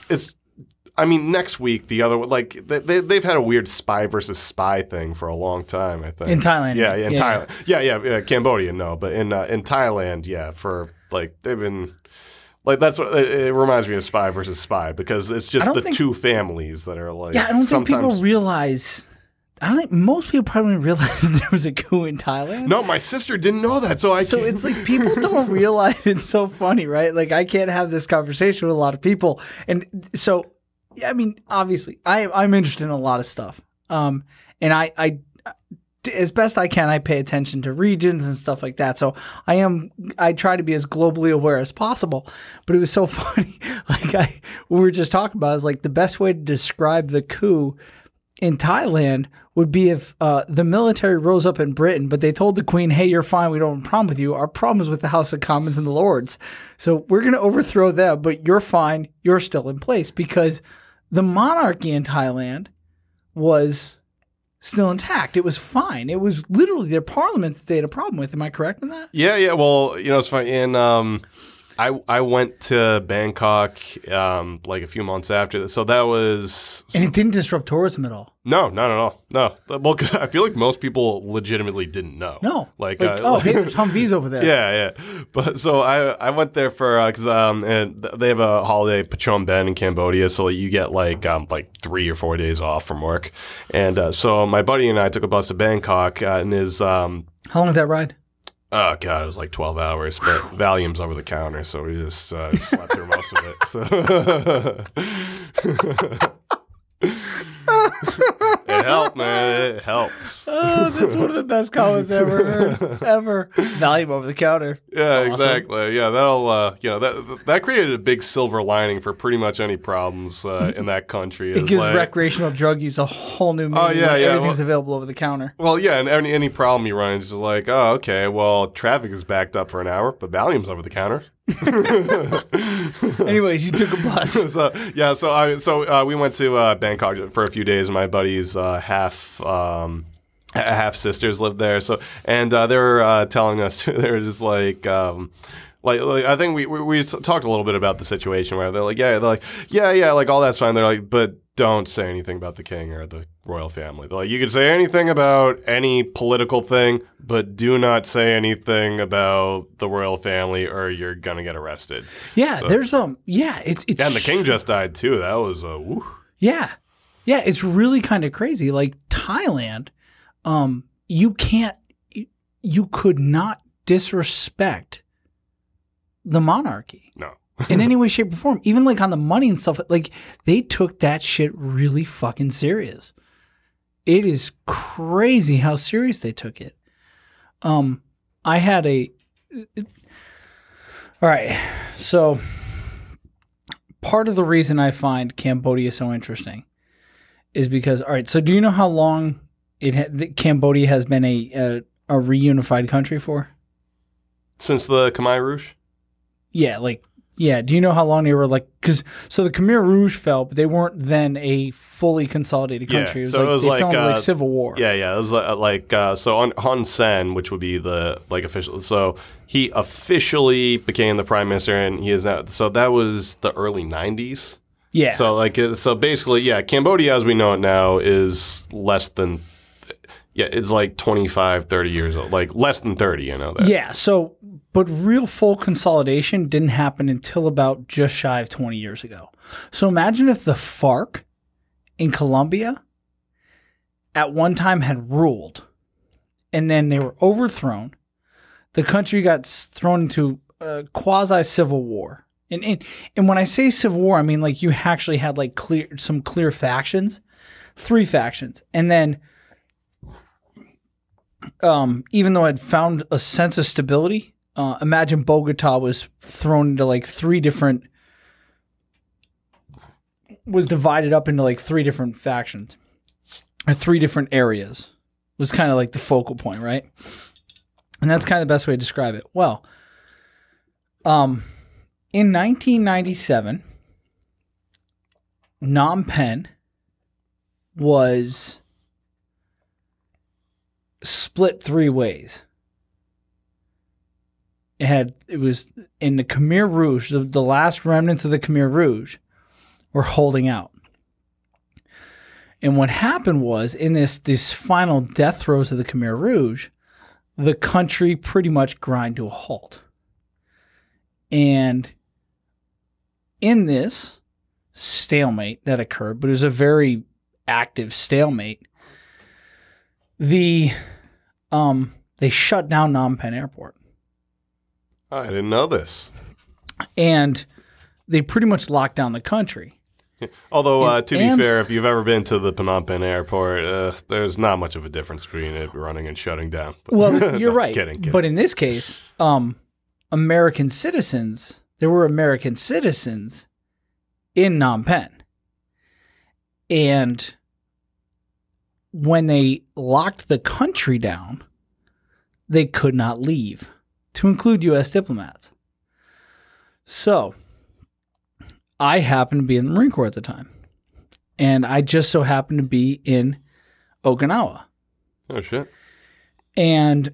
it's... I mean, next week, the other, like, they've had a weird spy versus spy thing for a long time, I think. In Thailand. Yeah, in Thailand. Yeah, Cambodia, no. But in Thailand, yeah, for, like, they've been, like, that's what, it reminds me of spy versus spy, because it's just two families that are, like, yeah, I don't think people realize, most people probably didn't realize that there was a coup in Thailand. No, my sister didn't know that, so it's like, people don't realize, it's so funny, right? Like, I can't have this conversation with a lot of people, and so... I mean, obviously, I'm interested in a lot of stuff, and I, as best I can, I pay attention to regions and stuff like that. So I try to be as globally aware as possible. But it was so funny, like we were just talking about, is like the best way to describe the coup in Thailand would be if the military rose up in Britain, but they told the Queen, "Hey, you're fine. We don't have a problem with you. Our problem is with the House of Commons and the Lords. So we're going to overthrow them, but you're fine. You're still in place," because the monarchy in Thailand was still intact. It was fine. It was literally their parliament that they had a problem with. Am I correct in that? Yeah. Well, it's funny. I went to Bangkok like a few months after this. So that was... And it didn't disrupt tourism at all. No, not at all. No. Well, because I feel like most people legitimately didn't know. No. Like hey, there's Humvees over there. Yeah. But so I went there for, because and they have a holiday, Phnom Penh in Cambodia. So you get like 3 or 4 days off from work. And so my buddy and I took a bus to Bangkok and his... How long was that ride? Oh, God, it was like 12 hours, but Valium's over the counter, so we just slept through most of it. So it helped, man. It helps. Oh, that's one of the best comments ever heard. Ever. Valium over the counter. Yeah, Awesome. exactly. Yeah, that'll, that created a big silver lining for pretty much any problems in that country. It gives recreational drug use a whole new meaning. Oh, yeah. Everything's available over the counter. Well, yeah, and any problem you run into is like, oh, okay, well, traffic is backed up for an hour, but Valium's over the counter. Anyways, you took a bus. So we went to Bangkok for a few days. My buddy's half sisters lived there. So and they were telling us they were just like I think we talked a little bit about the situation where they're like like all that's fine. They're like, but don't say anything about the king or the royal family. They're like, you can say anything about any political thing, but do not say anything about the royal family or you're gonna get arrested. Yeah, so, there's it's and the king just died too. That was woo. Yeah, it's really kind of crazy. Like Thailand, you could not disrespect the monarchy. No. In any way, shape, or form. Even like on the money and stuff, like they took that shit really fucking serious. It is crazy how serious they took it. I had all right. So part of the reason I find Cambodia so interesting is because, all right. So do you know how long Cambodia has been a reunified country for? Since the Khmer Rouge? Yeah, do you know how long they were like? So the Khmer Rouge fell, but they weren't then a fully consolidated country. Yeah, it was they fell into like civil war. Yeah, it was so on Hun Sen, which would be the official. So he officially became the prime minister, and he is now. So that was the early '90s. Yeah. So basically, Cambodia as we know it now is less than. Yeah, it's like 25, 30 years old, like less than 30, you know that. Yeah, but real full consolidation didn't happen until about just shy of 20 years ago. So imagine if the FARC in Colombia at one time had ruled and then they were overthrown. The country got thrown into a quasi-civil war. And when I say civil war, I mean like you actually had like some clear factions, 3 factions. And then even though I'd found a sense of stability, imagine Bogota was thrown into like 3 different, was divided up into like 3 different factions or 3 different areas. Was kind of like the focal point, right? And that's kind of the best way to describe it. Well, in 1997, Phnom Penh was split 3 ways. It was in the Khmer Rouge, the last remnants of the Khmer Rouge were holding out. And what happened was in this final death throes of the Khmer Rouge, the country pretty much grind to a halt. And in this stalemate that occurred, but it was a very active stalemate, they shut down Phnom Penh Airport. I didn't know this. And they pretty much locked down the country. Although, to be fair, if you've ever been to the Phnom Penh Airport, there's not much of a difference between it running and shutting down. But, well, you're right. Kidding. But in this case, American citizens, there were American citizens in Phnom Penh. And when they locked the country down, they could not leave, to include U.S. diplomats. So I happened to be in the Marine Corps at the time, and I just so happened to be in Okinawa. Oh, shit. And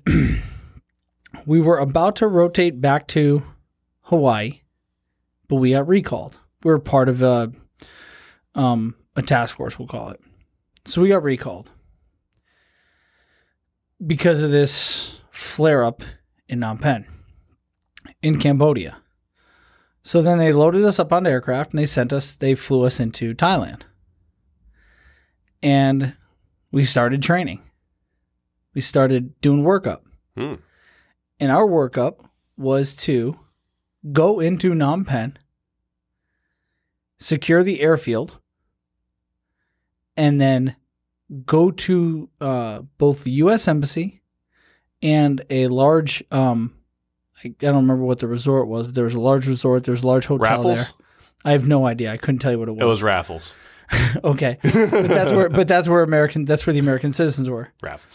we were about to rotate back to Hawaii, but we got recalled. We were part of a task force, we'll call it. So we got recalled because of this flare-up in Phnom Penh in Cambodia. So then they loaded us up on aircraft and they flew us into Thailand. And we started training. We started doing workup. And our workup was to go into Phnom Penh, secure the airfield, and then go to both the U.S. Embassy and a large, I don't remember what the resort was, but there was a large resort. There was a large hotel Raffles? there. I have no idea. I couldn't tell you what it was. It was Raffles. Okay. That's where the American citizens were. Raffles.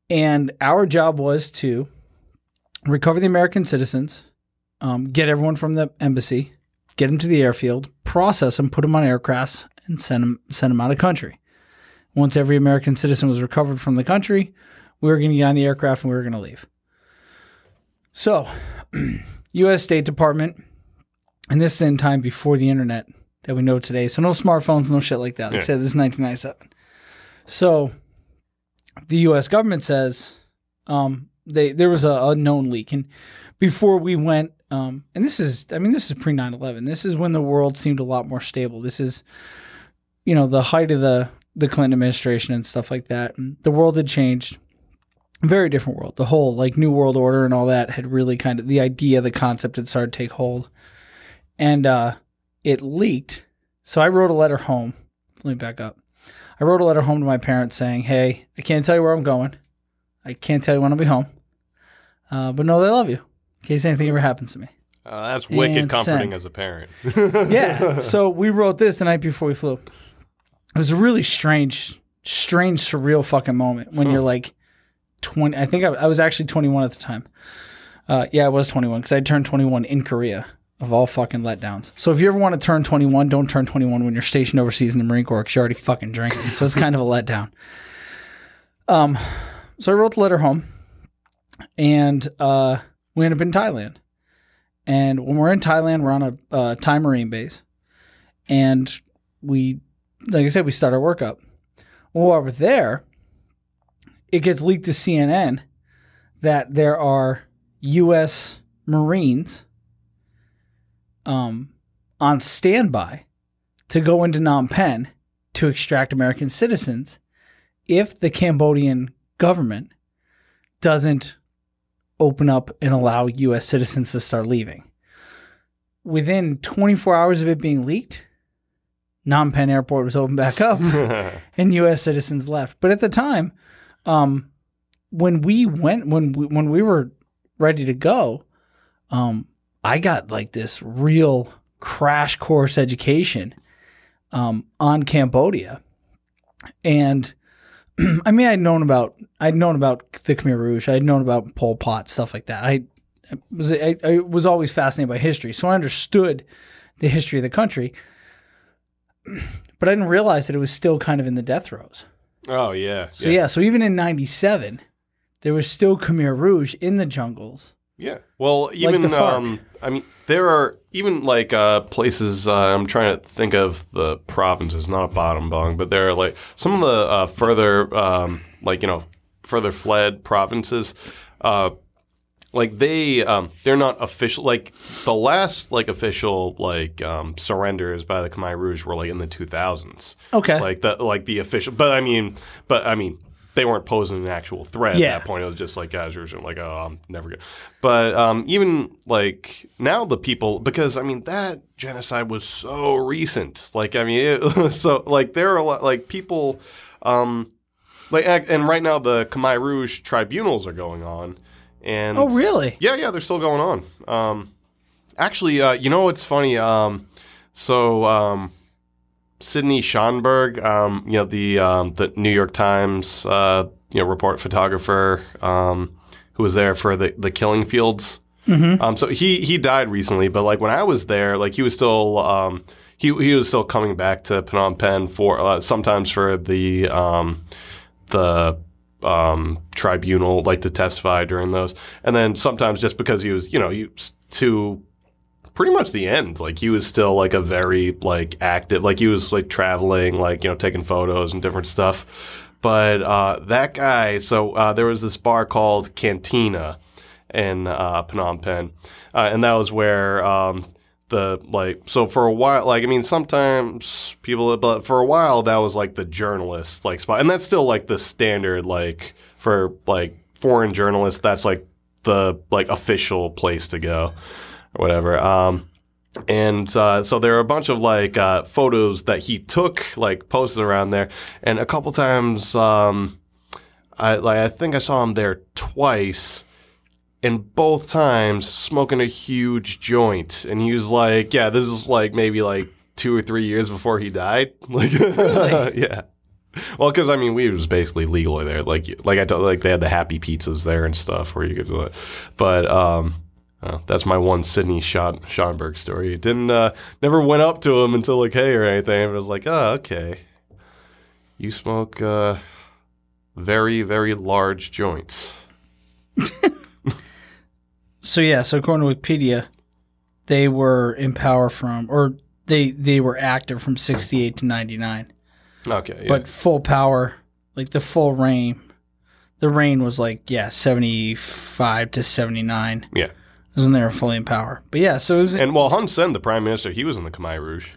And our job was to recover the American citizens, get everyone from the embassy, get them to the airfield, process them, put them on aircrafts, and send them out of country. Once every American citizen was recovered from the country, we were going to get on the aircraft and we were going to leave. So, U.S. State Department, and this is in time before the internet that we know today. So no smartphones, no shit like that. Like I said, this is 1997. So the U.S. government says there was a known leak. And before we went, and this is pre-9/11. This is when the world seemed a lot more stable. This is, the height of the Clinton administration and stuff like that. And the world had changed. Very different world. The whole new world order and all that had really the idea, the concept had started to take hold. And it leaked. So I wrote a letter home. Let me back up. I wrote a letter home to my parents saying, hey, I can't tell you where I'm going. I can't tell you when I'll be home. But know that I love you in case anything ever happens to me. That's wicked comforting as a parent. Yeah. So we wrote this the night before we flew. It was a really strange, surreal fucking moment when you're 20. I think I was actually 21 at the time. Yeah, I was 21 because I turned 21 in Korea, of all fucking letdowns. So if you ever want to turn 21, don't turn 21 when you're stationed overseas in the Marine Corps because you're already fucking drinking. So it's kind of a letdown. So I wrote the letter home, and we ended up in Thailand. And when we're in Thailand, we're on a Thai Marine base. And we, like I said, we start our workup. Well, while we're there, it gets leaked to CNN that there are U.S. Marines on standby to go into Phnom Penh to extract American citizens if the Cambodian government doesn't open up and allow U.S. citizens to start leaving. Within 24 hours of it being leaked, Phnom Penh airport was opened back up and U.S. citizens left. But at the time, when we were ready to go, I got this real crash course education on Cambodia. And I'd known about the Khmer Rouge. I'd known about Pol Pot, stuff like that. I was always fascinated by history, so I understood the history of the country. But I didn't realize that it was still kind of in the death throes. Oh, yeah. So even in 97, there was still Khmer Rouge in the jungles. Yeah. Well, even, there are even places, I'm trying to think of the provinces, not Bottom Bong, but there are some of the further fled provinces, they're not official, the last official surrenders by the Khmer Rouge were in the 2000s. Okay. The official, but I mean they weren't posing an actual threat at that point. It was just guys who were I'm never gonna. But even now the people, because that genocide was so recent. It was so there are a lot people, and right now the Khmer Rouge tribunals are going on. And oh, really? Yeah, they're still going on. Actually, it's funny. Sidney Schonberg, the New York Times, report photographer, who was there for the killing fields. Mm-hmm. So he died recently, but when I was there, he was still he was still coming back to Phnom Penh for sometimes for the tribunal, to testify during those, and then sometimes just because he was too pretty much the end. Like, he was still, like, a very, like, active, like, he was, like, traveling, like, you know, taking photos and different stuff. But that guy, so there was this bar called Cantina in Phnom Penh, and that was where so for a while, like, I mean, sometimes people, but for a while that was like the journalist like spot, and that's still like the standard, like for like foreign journalists, that's like the like official place to go or whatever. And so there are a bunch of like photos that he took, like posted around there, and a couple times I think I saw him there twice. And both times smoking a huge joint, and he was like, "Yeah, this is like maybe like 2 or 3 years before he died." Like, Really? Yeah. Well, because I mean, we was basically legally there. Like I told, like they had the happy pizzas there and stuff where you could do it. But that's my one Sidney Schonberg story. It didn't never went up to him until like, hey, or anything. It was like, oh, okay, you smoke very, very large joints. So yeah, so according to Wikipedia, they were in power they were active from 68 to 99. Okay, yeah. But full power, like the full reign, the reign was like, 75 to 79. Yeah. It was when they were fully in power. But yeah, so it was... And well, Hun Sen, the prime minister, he was in the Khmer Rouge.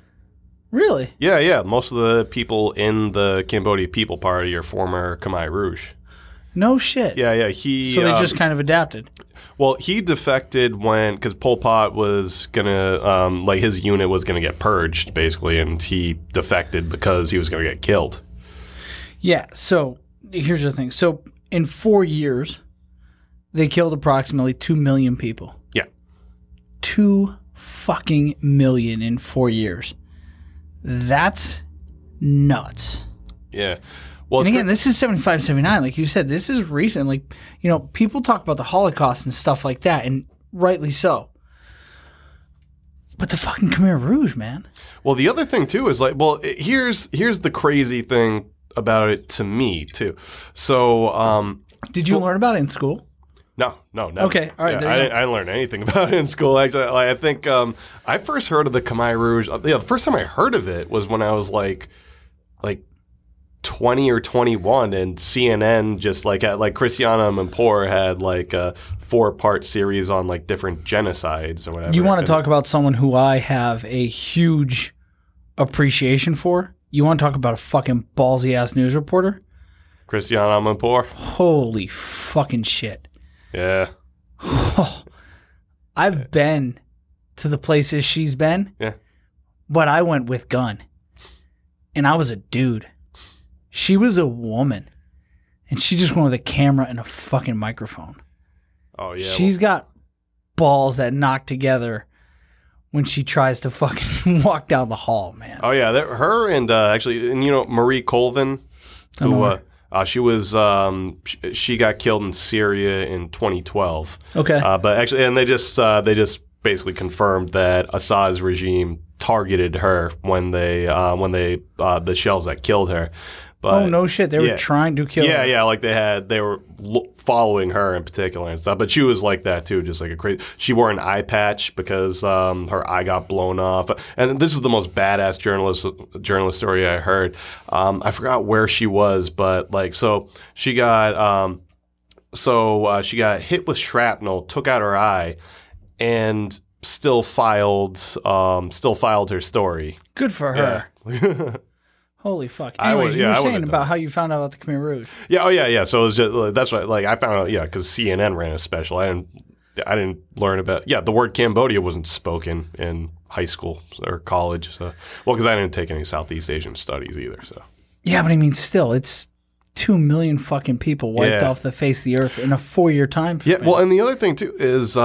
Really? Yeah. Most of the people in the Cambodia People Party are former Khmer Rouge. No shit. Yeah. So they just kind of adapted. Well, he defected because Pol Pot was gonna, like his unit was gonna get purged basically, and he defected because he was gonna get killed. Yeah. So here's the thing. So in 4 years, they killed approximately 2 million people. Yeah. 2 fucking million in 4 years. That's nuts. Yeah. Well, And again, this is 75, 79. Like you said, this is recent. Like, you know, people talk about the Holocaust and stuff like that, and rightly so. But the fucking Khmer Rouge, man. Well, the other thing, too, is like, well, here's the crazy thing about it to me, too. So, Did you learn about it in school? No, never. Okay, all right, Yeah, there you go. I didn't learn anything about it in school, actually. Like, I think I first heard of the Khmer Rouge, the first time I heard of it was when I was like 20 or 21, and CNN just like Christiana Amanpour had like a 4-part series on like different genocides or whatever. You want to talk about someone who I have a huge appreciation for? You want to talk about a fucking ballsy ass news reporter? Christiana Amanpour? Holy fucking shit. Yeah. I've been to the places she's been. Yeah. But I went with gun. And I was a dude. She was a woman. And she just went with a camera and a fucking microphone. Oh, yeah. She's got balls that knock together when she tries to fucking walk down the hall, man. Oh, yeah. Her and actually, and you know, Marie Colvin, who she was, she got killed in Syria in 2012. Okay. But actually, and they just basically confirmed that Assad's regime targeted her when they the shells that killed her. But, oh, no shit. They were trying to kill her. Yeah, like they were following her in particular and stuff. But she was like that too, just like a crazy. She wore an eye patch because her eye got blown off. And this is the most badass journalist story I heard. I forgot where she was, but like she got hit with shrapnel, took out her eye, and still filed her story. Good for her. Yeah. Holy fuck. Anyways, you were saying about how you found out about the Khmer Rouge. Yeah, oh yeah. So it was just that's what like I found out. Yeah, because CNN ran a special. I didn't learn about. Yeah, the word Cambodia wasn't spoken in high school or college. So because I didn't take any Southeast Asian studies either. So yeah, but I mean, still, it's 2 million fucking people wiped off the face of the earth in a 4-year time frame. Yeah, well, and the other thing too is.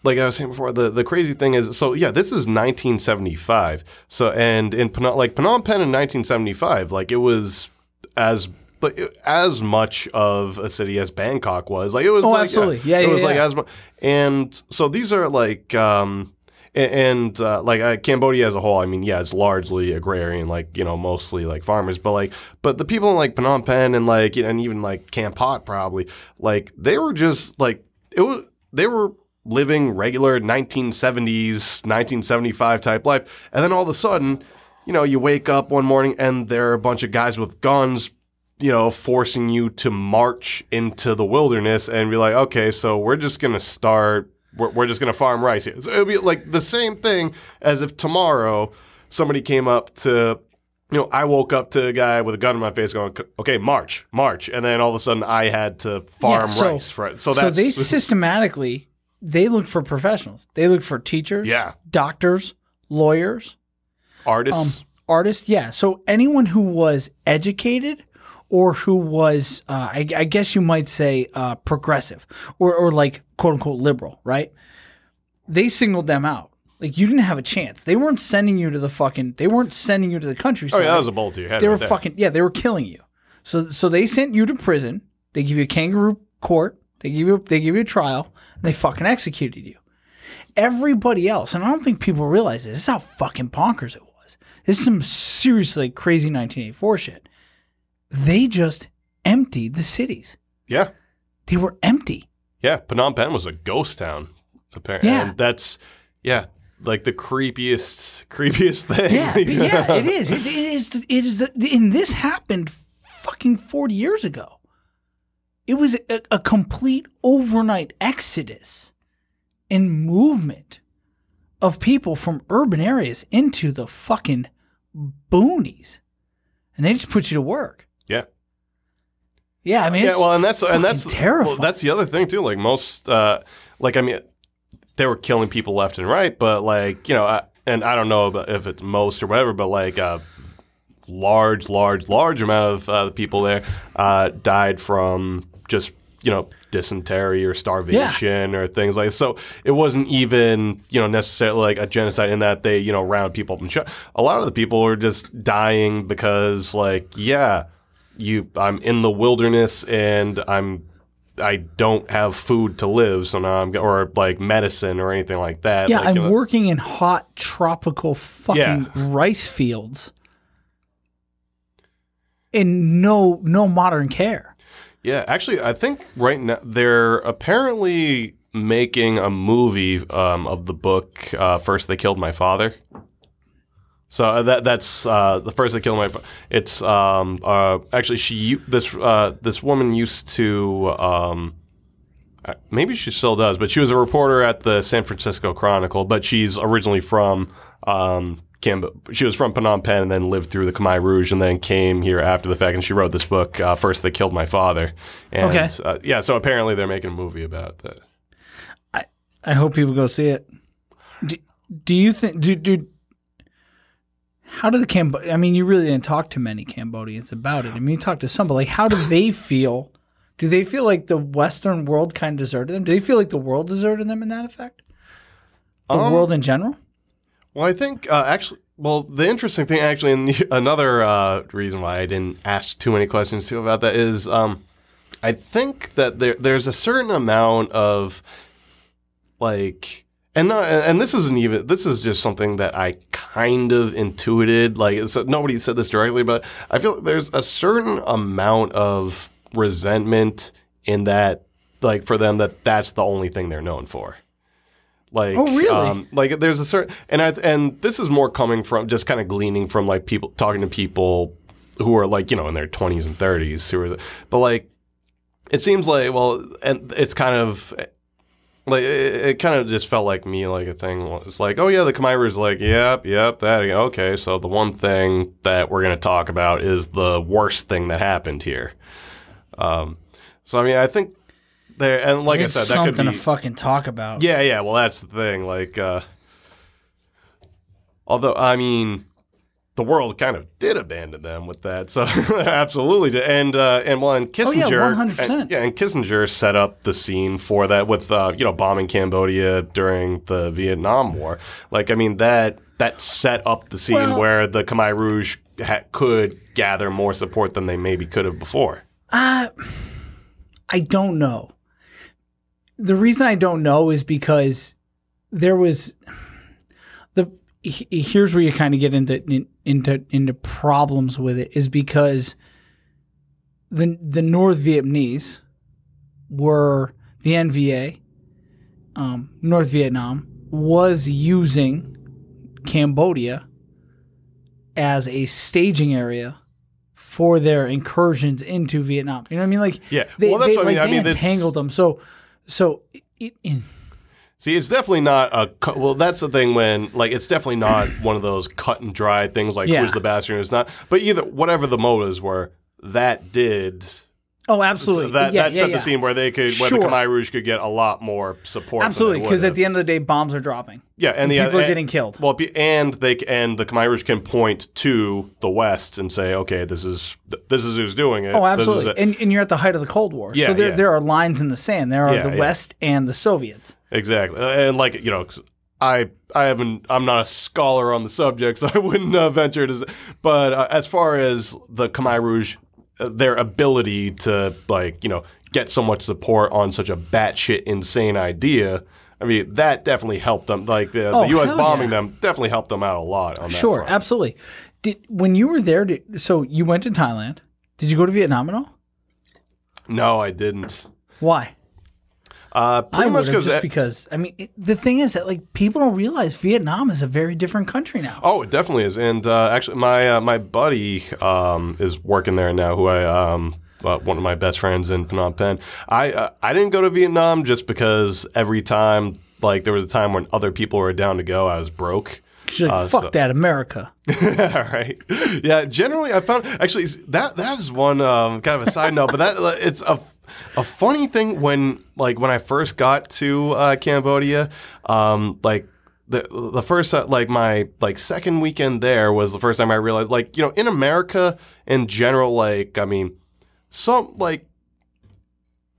Like I was saying before, the crazy thing is, so yeah, this is 1975. So and in Phnom Penh in 1975, like it was as much of a city as Bangkok was. Like it was. Oh, like, absolutely, it was like as much. And so these are like Cambodia as a whole. I mean, yeah, it's largely agrarian, like mostly like farmers. But the people in like Phnom Penh and like and even like Camp Pot probably like they were just like they were living regular 1970s, 1975 type life. And then all of a sudden, you know, you wake up one morning and there are a bunch of guys with guns, you know, forcing you to march into the wilderness and be like, okay, so we're just going to start, we're just going to farm rice here. So it would be like the same thing as if tomorrow somebody came up to, you know, I woke up to a guy with a gun in my face going, okay, march. And then all of a sudden I had to farm rice. For it. So they systematically, they looked for professionals. They looked for teachers, doctors, lawyers. Artists. Yeah. So anyone who was educated or who was, I guess you might say, progressive or like quote unquote liberal, right? They signaled them out. Like you didn't have a chance. They weren't sending you to the countryside. Oh yeah, that was a bolt to your head. They were they were killing you. So they sent you to prison. They give you a kangaroo court. They give you a trial, and they fucking executed you. Everybody else, and I don't think people realize this is how fucking bonkers it was. This is some seriously crazy 1984 shit. They just emptied the cities. Yeah. They were empty. Yeah, Phnom Penh was a ghost town, apparently. Yeah. And that's, like the creepiest thing. Yeah, it is. It is. And this happened fucking 40 years ago. It was a complete overnight exodus and movement of people from urban areas into the fucking boonies. And they just put you to work. Yeah. Yeah, I mean, it's that's terrifying. Well, that's the other thing too. Like most, they were killing people left and right, but like, you know, and I don't know if it's most or whatever, but like a large amount of the people there died from just, you know, dysentery or starvation or things like that. So it wasn't even, you know, necessarily like a genocide in that they, you know, round people up and shot. A lot of the people were just dying because like, I'm in the wilderness and I don't have food to live, so now or like medicine or anything like that. Yeah, like, I'm working in hot tropical fucking rice fields and no modern care. Yeah, actually, I think right now they're apparently making a movie of the book. First, They Killed My Father. So that's the First They Killed My Father. It's actually this woman used to maybe she still does, but she was a reporter at the San Francisco Chronicle. But she's originally from she was from Phnom Penh and then lived through the Khmer Rouge and then came here after the fact. And she wrote this book, First They Killed My Father. And, so apparently they're making a movie about that. I hope people go see it. Do you think, how do the I mean, you really didn't talk to many Cambodians about it. I mean, you talked to some, but like, how do they feel? Do they feel like the Western world kind of deserted them? Do they feel like the world deserted them in that effect? The world in general? Well, I think the interesting thing actually, and another reason why I didn't ask too many questions too about that is I think that there's a certain amount of like, and this is just something that I kind of intuited. Like, nobody said this directly, but I feel like there's a certain amount of resentment in that, like, for them that's the only thing they're known for. Like, oh, really? Like, there's a certain, and this is more coming from just kind of gleaning from like people talking to people who are like, you know, in their 20s and 30s, but like, it seems like, well, and it's kind of like it kind of just felt like me, like a thing. It's like, oh yeah, the Khmer Rouge is like, yep, that, okay. So the one thing that we're gonna talk about is the worst thing that happened here. So I mean, I think. There, and like I said, that could be something to fucking talk about. Yeah. Well, that's the thing. Like, although I mean, the world kind of did abandon them with that, so absolutely did. And Kissinger, 100%. And Kissinger set up the scene for that with bombing Cambodia during the Vietnam War. Like, I mean that set up the scene where the Khmer Rouge could gather more support than they maybe could have before. I don't know. The reason I don't know is because there was here's where you kind of get into problems with it, is because the North Vietnamese were the NVA North Vietnam was using Cambodia as a staging area for their incursions into Vietnam. You know what I mean? Like, Yeah. Well, that's what I mean. I mean, they that's- entangled them. So See, it's definitely not well, that's the thing when, like, it's definitely not one of those cut and dry things like Yeah. who's the bastard and who's not. But either, whatever the motives were, that did. oh, absolutely. That set yeah. the scene where they could, where the Sure. Khmer Rouge could get a lot more support. Absolutely, because because at the end of the day, bombs are dropping. yeah, and people are getting killed. Well, and the Khmer Rouge can point to the West and say, okay, this is who's doing it. Oh, This is absolutely. it. And you're at the height of the Cold War. Yeah, so yeah. there are lines in the sand. There are Yeah, the yeah. West and the Soviets. Exactly, and like, you know, 'cause I'm not a scholar on the subject, so I wouldn't venture to. But as far as the Khmer Rouge, their ability to, like, you know, get so much support on such a batshit insane idea, I mean, that definitely helped them. Like the U.S. hell bombing yeah. them definitely helped them out a lot on that Sure, front. absolutely. When you were there, so you went to Thailand. Did you go to Vietnam at all? No, I didn't. Why? Pretty much because I mean the thing is that, like, people don't realize Vietnam is a very different country now. Oh, it definitely is. And actually, my buddy is working there now, who one of my best friends in Phnom Penh. I didn't go to Vietnam just because every time, like, there was a time when other people were down to go, I was broke. She's like, fuck that, America. Right. Yeah. Generally, I found actually that is one kind of a side note, but that it's a funny thing when I first got to Cambodia, like the first like my second weekend there was the first time I realized, like, you know, in America in general, like, I mean,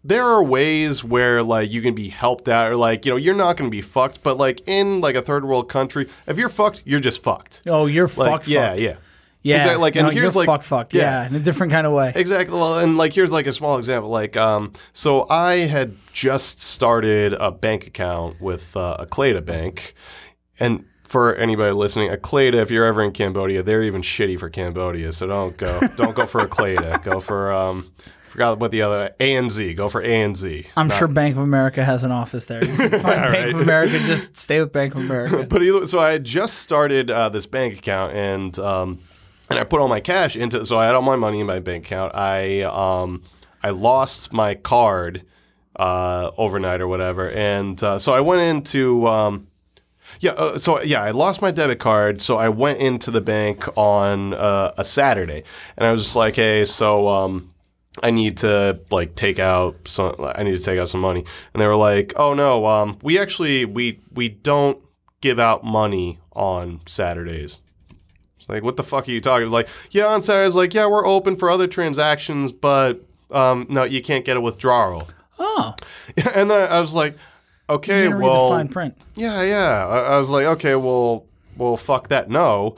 there are ways where, like, you can be helped out, or, like, you know, you're not going to be fucked, but, like, in, like, a third world country, if you're fucked, you're just fucked. Oh, you're Like, fucked. yeah, fucked. yeah. Yeah, Exactly, like, and no, here's, you're like, fucked. yeah. Yeah, in a different kind of way. Exactly. Well, and, like, here's, like, a small example. Like, so I had just started a bank account with Acleda Bank, and for anybody listening, Acleda, if you're ever in Cambodia, they're even shitty for Cambodia, so don't go for Acleda. Go for forgot what the other, ANZ. Go for ANZ. I'm sure Bank of America has an office there. You can find Bank of America, just stay with Bank of America. But so I had just started this bank account, and I put all my cash into. So I had all my money in my bank account. I lost my card overnight or whatever, and so I went into. I lost my debit card, so I went into the bank on a Saturday, and I was just like, hey, so I need to take out some money, and they were like, oh no, we don't give out money on Saturdays. It's like, what the fuck are you talking? Like, yeah, on Saturdays, like, yeah, we're open for other transactions, but no, you can't get a withdrawal. Oh, and then I was like, okay, you read the fine print. Yeah. I was like, okay, well, fuck that. No,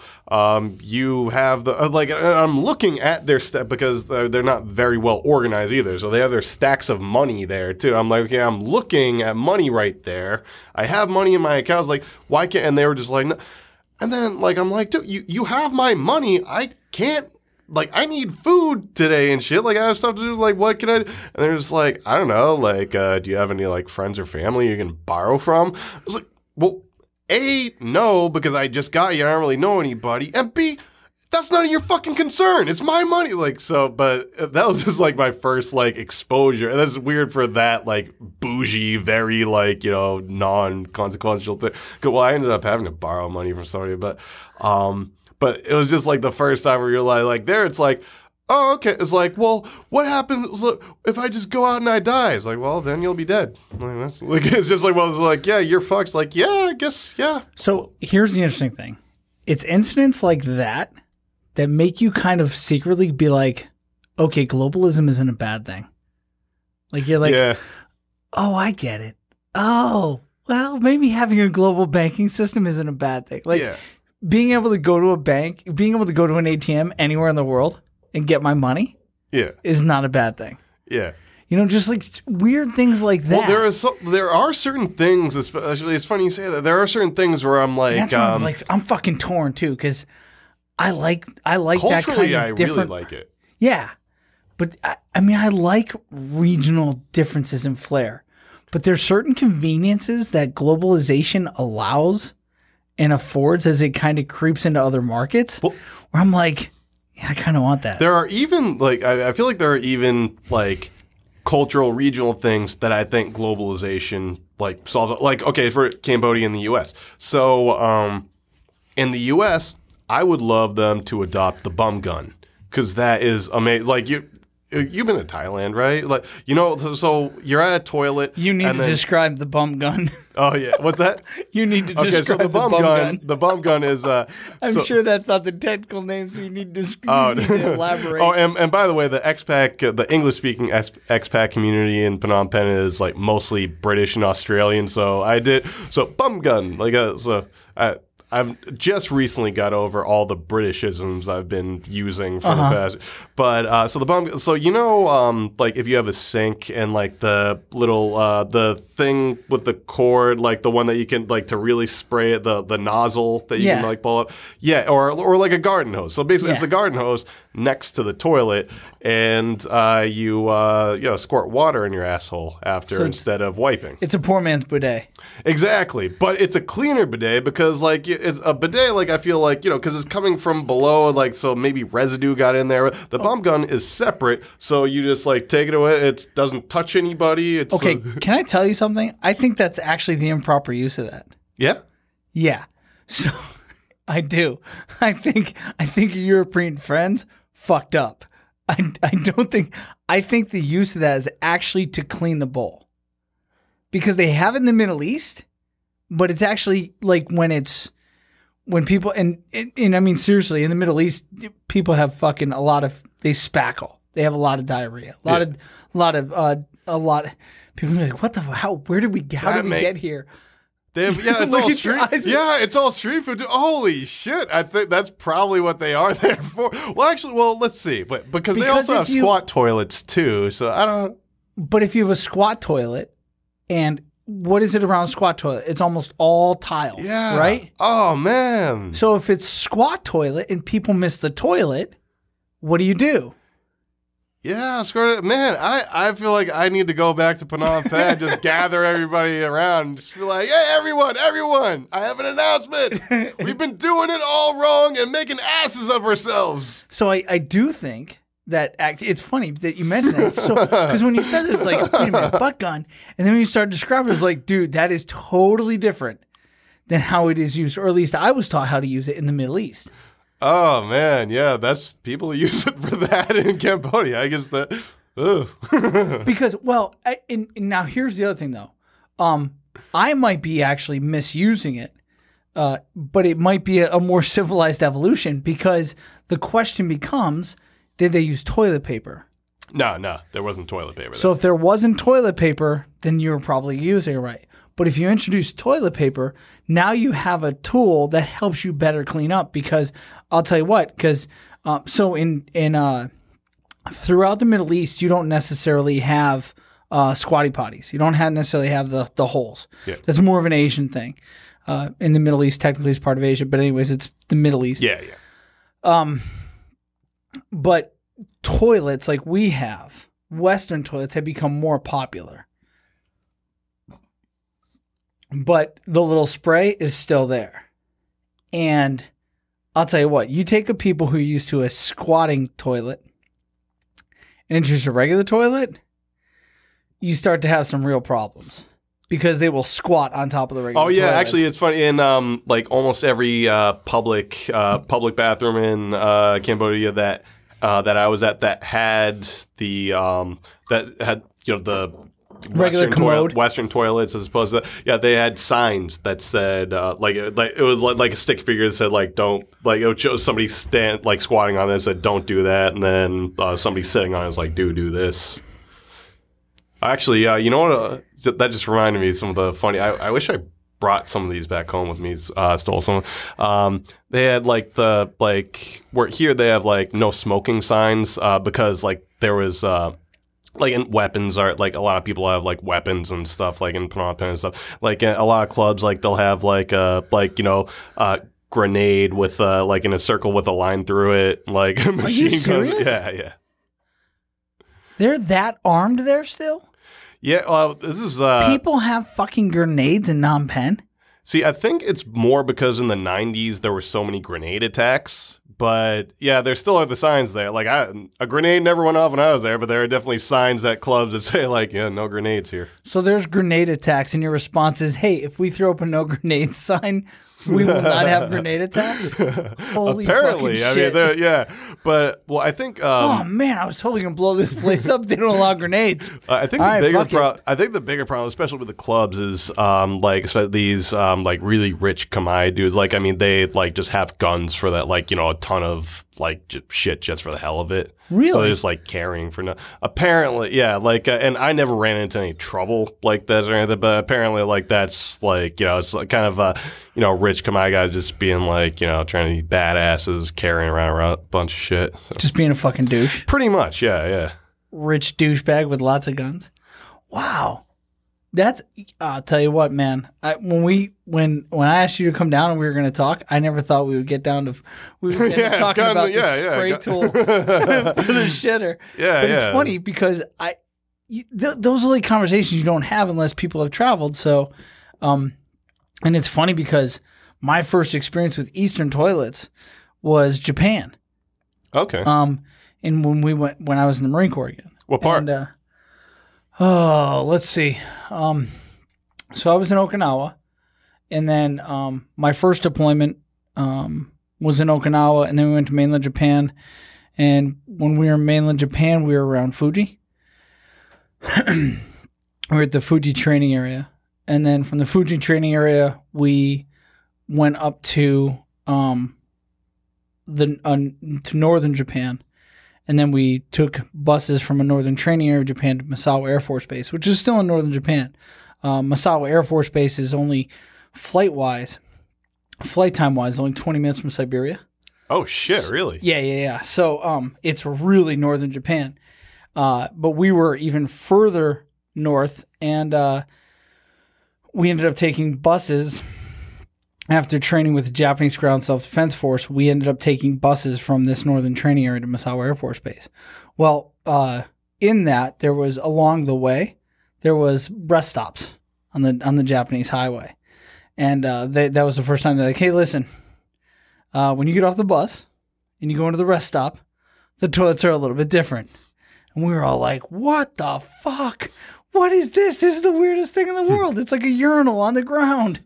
you have the I'm looking at their because they're not very well organized either. So they have their stacks of money there too. I'm like, okay, I'm looking at money right there. I have money in my account. I was like, why can't? And they were just like, no. And then I'm like, dude, you have my money. I can't. Like, I need food today and shit. Like, I have stuff to do. Like, what can I do? And they're just like, I don't know. Like, do you have any, like, friends or family you can borrow from? I was like, well, A, no, because I just got you. I don't really know anybody. And B, that's none of your fucking concern. It's my money. Like, so, but that was just, like, my first, like, exposure. And that's weird for that, like, bougie, very, like, you know, non-consequential thing. Well, I ended up having to borrow money from somebody, but it was just, like, the first time where you're like there, it's like, oh, okay. It's like, well, what happens if I just go out and I die? It's like, well, then you'll be dead. It's just like, well, it's like, yeah, you're fucked. It's like, yeah, I guess, yeah. So here's the interesting thing. It's incidents like that make you kind of secretly be like, okay, globalism isn't a bad thing. Like, you're like, Yeah. oh, I get it. Oh, well, maybe having a global banking system isn't a bad thing. Like, Yeah. being able to go to a bank, being able to go to an ATM anywhere in the world and get my money Yeah. is not a bad thing. Yeah. You know, just like weird things like that. Well, there are certain things, especially, it's funny you say that. There are certain things where I'm like, That's why I'm like, I'm fucking torn too, because I like that culturally, kind of I really different. like it. Yeah, but I mean, I like regional differences in flair. But there's certain conveniences that globalization allows and affords as it kind of creeps into other markets, where I'm like, yeah, I kind of want that. There are even, like, I feel like there are even, like, cultural, regional things that I think globalization, like, solves. Like, okay, for Cambodia and the U.S. So, in the U.S., I would love them to adopt the bum gun, because that is amazing. Like, you've been to Thailand, right? Like, you know, so you're at a toilet. You need to describe the bum gun. Oh yeah, what's that? You need to describe so the bum gun. The bum gun is. I'm sure that's not the technical name, so you need to elaborate. Oh, and by the way, the expat, the English-speaking expat community in Phnom Penh is like mostly British and Australian. So bum gun, like I've just recently got over all the Britishisms I've been using for the past. But so the bum, so you know, like if you have a sink and like the little the thing with the cord, like the one that you can like to really spray it, the nozzle that you can like pull up, or like a garden hose. So basically, it's a garden hose next to the toilet, and you squirt water in your asshole after instead of wiping. It's a poor man's bidet. Exactly, but it's a cleaner bidet because like it's a bidet. Like I feel like because it's coming from below, like so maybe residue got in there. The bum gun is separate, so you just like take it away. It doesn't touch anybody. It's okay. Can I tell you something? I think that's actually the improper use of that. Yeah. Yeah. So I do. I think your European friends fucked up. I don't think. I think the use of that is actually to clean the bowl. Because they have it in the Middle East, but it's actually like when people and I mean seriously, in the Middle East, people have fucking they spackle. They have a lot of diarrhea. A lot. People are like, what the how did we get here? They have, it's all street. Yeah, it's all street food. Holy shit! I think that's probably what they are there for. Well, let's see. But because they also have squat toilets too, so I don't. But if you have a squat toilet. And what is it around a squat toilet? It's almost all tile, right? Oh, man. So if it's squat toilet and people miss the toilet, what do you do? Yeah, man, I feel like I need to go back to Phnom Penh, just gather everybody around, just be like, hey, everyone, I have an announcement. We've been doing it all wrong and making asses of ourselves. So I do think that it's funny that you mentioned that. So because when you said it, it's like, wait a minute, butt gun, and then when you start describing it, it's like, dude, that is totally different than how it is used, or at least I was taught how to use it in the Middle East. Oh man, yeah, that's people use it for that in Cambodia. I guess that. Because and now here's the other thing though, I might be actually misusing it, but it might be a more civilized evolution because the question becomes. Did they use toilet paper? No, there wasn't toilet paper. So if there wasn't toilet paper, then you were probably using it right. But if you introduce toilet paper, now you have a tool that helps you better clean up. Because I'll tell you what, because so in throughout the Middle East, you don't necessarily have squatty potties. You don't necessarily have the holes. Yeah. That's more of an Asian thing. In the Middle East, technically it's part of Asia, but anyways, it's the Middle East. Yeah. But toilets like we have, Western toilets have become more popular. But the little spray is still there. And I'll tell you what, you take a people who are used to a squatting toilet and introduce a regular toilet, you start to have some real problems. Because they will squat on top of the regular toilet. Actually, it's funny. In like almost every public bathroom in Cambodia that I was at that had the the regular commode Western toilets as opposed to they had signs that said like it was like a stick figure that said like don't like it would show somebody squatting on this said don't do that, and then somebody sitting on it was like do this. Actually, you know what? That just reminded me of some of the funny. I wish I brought some of these back home with me. Stole some. They had where here they have like no smoking signs because like there was like in weapons are like a lot of people have like weapons and stuff like in Phnom Penh and stuff. Like a lot of clubs like they'll have like grenade with like in a circle with a line through it like machine guns. Yeah. They're that armed there still? Yeah, this is... People have fucking grenades in Phnom Penh? See, I think it's more because in the 90s there were so many grenade attacks. But yeah, there still are the signs there. Like a grenade never went off when I was there, but there are definitely signs at clubs that say like, yeah, no grenades here. So there's grenade attacks, and your response is, hey, if we throw up a no grenade sign, we will not have grenade attacks? Holy Apparently, fucking I shit. mean, yeah. But, well, I think... oh, man, I was totally going to blow this place up. They don't allow grenades. I think the bigger problem, especially with the clubs, is like especially these like really rich Khmer dudes. Like, I mean, they like just have guns for that, like, you know, a ton of like shit just for the hell of it. Really? So they're just like carrying for no. Apparently, yeah. Like, and I never ran into any trouble like that or anything. But apparently, like that's like, you know, it's like kind of you know, rich Khmer guys just being like, you know, trying to be badasses, carrying around a bunch of shit. So. Just being a fucking douche. Pretty much, yeah. Rich douchebag with lots of guns. Wow. That's, I'll tell you what, man. When I asked you to come down and we were going to talk, I never thought we would get down to talking about the spray tool for the shitter. Yeah, but it's funny because those are like conversations you don't have unless people have traveled. So, and it's funny because my first experience with Eastern toilets was Japan. Okay. And when I was in the Marine Corps again. What part? And, let's see. So I was in Okinawa, and then my first deployment was in Okinawa, and then we went to mainland Japan. And when we were in mainland Japan, we were around Fuji. We were at the Fuji training area, and then from the Fuji training area, we went up to northern Japan. And then we took buses from a northern training area of Japan to Misawa Air Force Base, which is still in northern Japan. Misawa Air Force Base is only flight time-wise, only 20 minutes from Siberia. Oh, shit, really? Yeah. So it's really northern Japan. But we were even further north, and we ended up taking buses. After training with the Japanese Ground Self-Defense Force, we ended up taking buses from this northern training area to Misawa Air Force Base. Well, in that, there was along the way, there was rest stops on the Japanese highway. And that was the first time they're like, hey, listen, when you get off the bus and you go into the rest stop, the toilets are a little bit different. And we were all like, what the fuck? What is this? This is the weirdest thing in the world. It's like a urinal on the ground.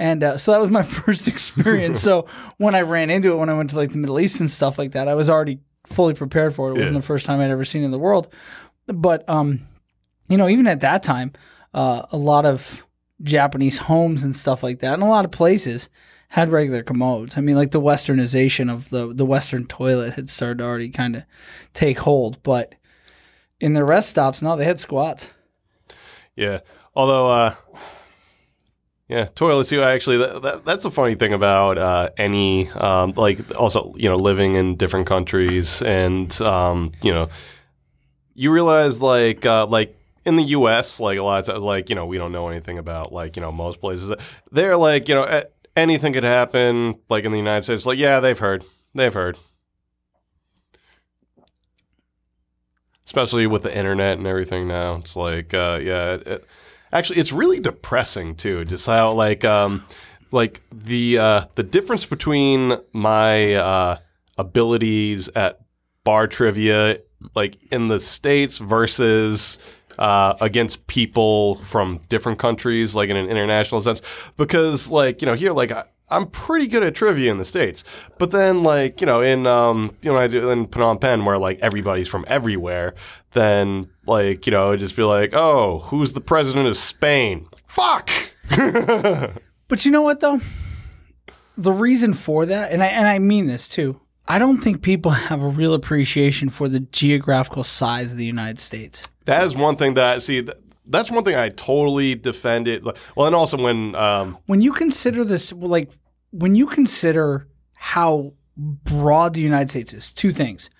And so that was my first experience. So when I ran into it, when I went to like the Middle East and stuff like that, I was already fully prepared for it. It wasn't the first time I'd ever seen it in the world. But, you know, even at that time, a lot of Japanese homes and stuff like that, and a lot of places had regular commodes. I mean, like the westernization of the Western toilet had started to already kind of take hold. But in the rest stops, no, they had squats. Yeah. Although... yeah, toilets too. Actually, that's the funny thing about any like also, you know, living in different countries, and you know, you realize like in the U.S., like a lot of times, like, you know, we don't know anything about like, you know, most places. They're like, you know, anything could happen. Like in the United States, like, yeah, they've heard, especially with the internet and everything now. It's like actually, it's really depressing too. Just how like the difference between my abilities at bar trivia, like in the States versus against people from different countries, like in an international sense. Because like, you know, here, like I'm pretty good at trivia in the States, but then like, you know, in you know, I do in Phnom Penh where like everybody's from everywhere, then like, you know, just be like, oh, who's the president of Spain? Fuck. But you know what though? The reason for that, and I mean this too, I don't think people have a real appreciation for the geographical size of the United States. That is one thing that I see. That's one thing I totally defend it. Well, and also when you consider this, like when you consider how broad the United States is, two things: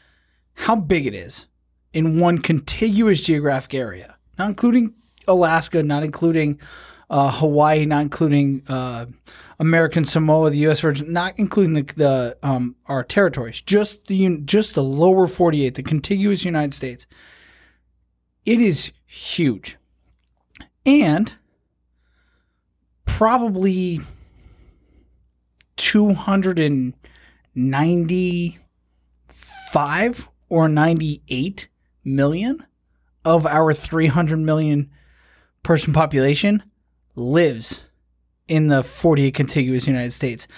how big it is in one contiguous geographic area, not including Alaska, not including Hawaii, not including American Samoa, the U.S. Virgin, not including our territories, just the lower 48, the contiguous United States. It is huge. And probably 295 or 98 million of our 300 million person population lives in the 48 contiguous United States.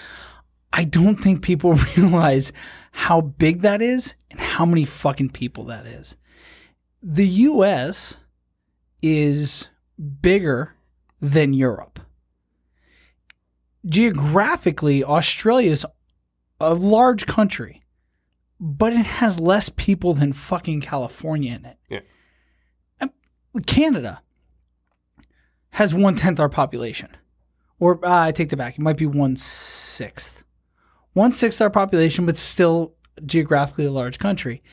I don't think people realize how big that is and how many fucking people that is. The U.S. is bigger than Europe. Geographically, Australia is a large country, but it has less people than fucking California in it. Yeah. Canada has 1/10 our population. Or I take that back. It might be 1/6. 1/6 our population, but still geographically a large country.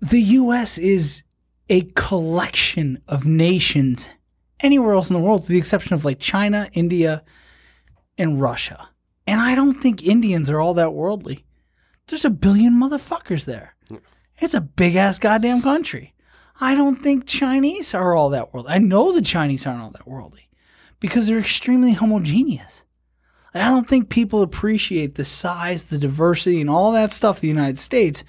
The U.S. is a collection of nations anywhere else in the world, with the exception of like China, India, and Russia. And I don't think Indians are all that worldly. There's a billion motherfuckers there. It's a big-ass goddamn country. I don't think Chinese are all that worldly. I know the Chinese aren't all that worldly because they're extremely homogeneous. I don't think people appreciate the size, the diversity, and all that stuff of the United States.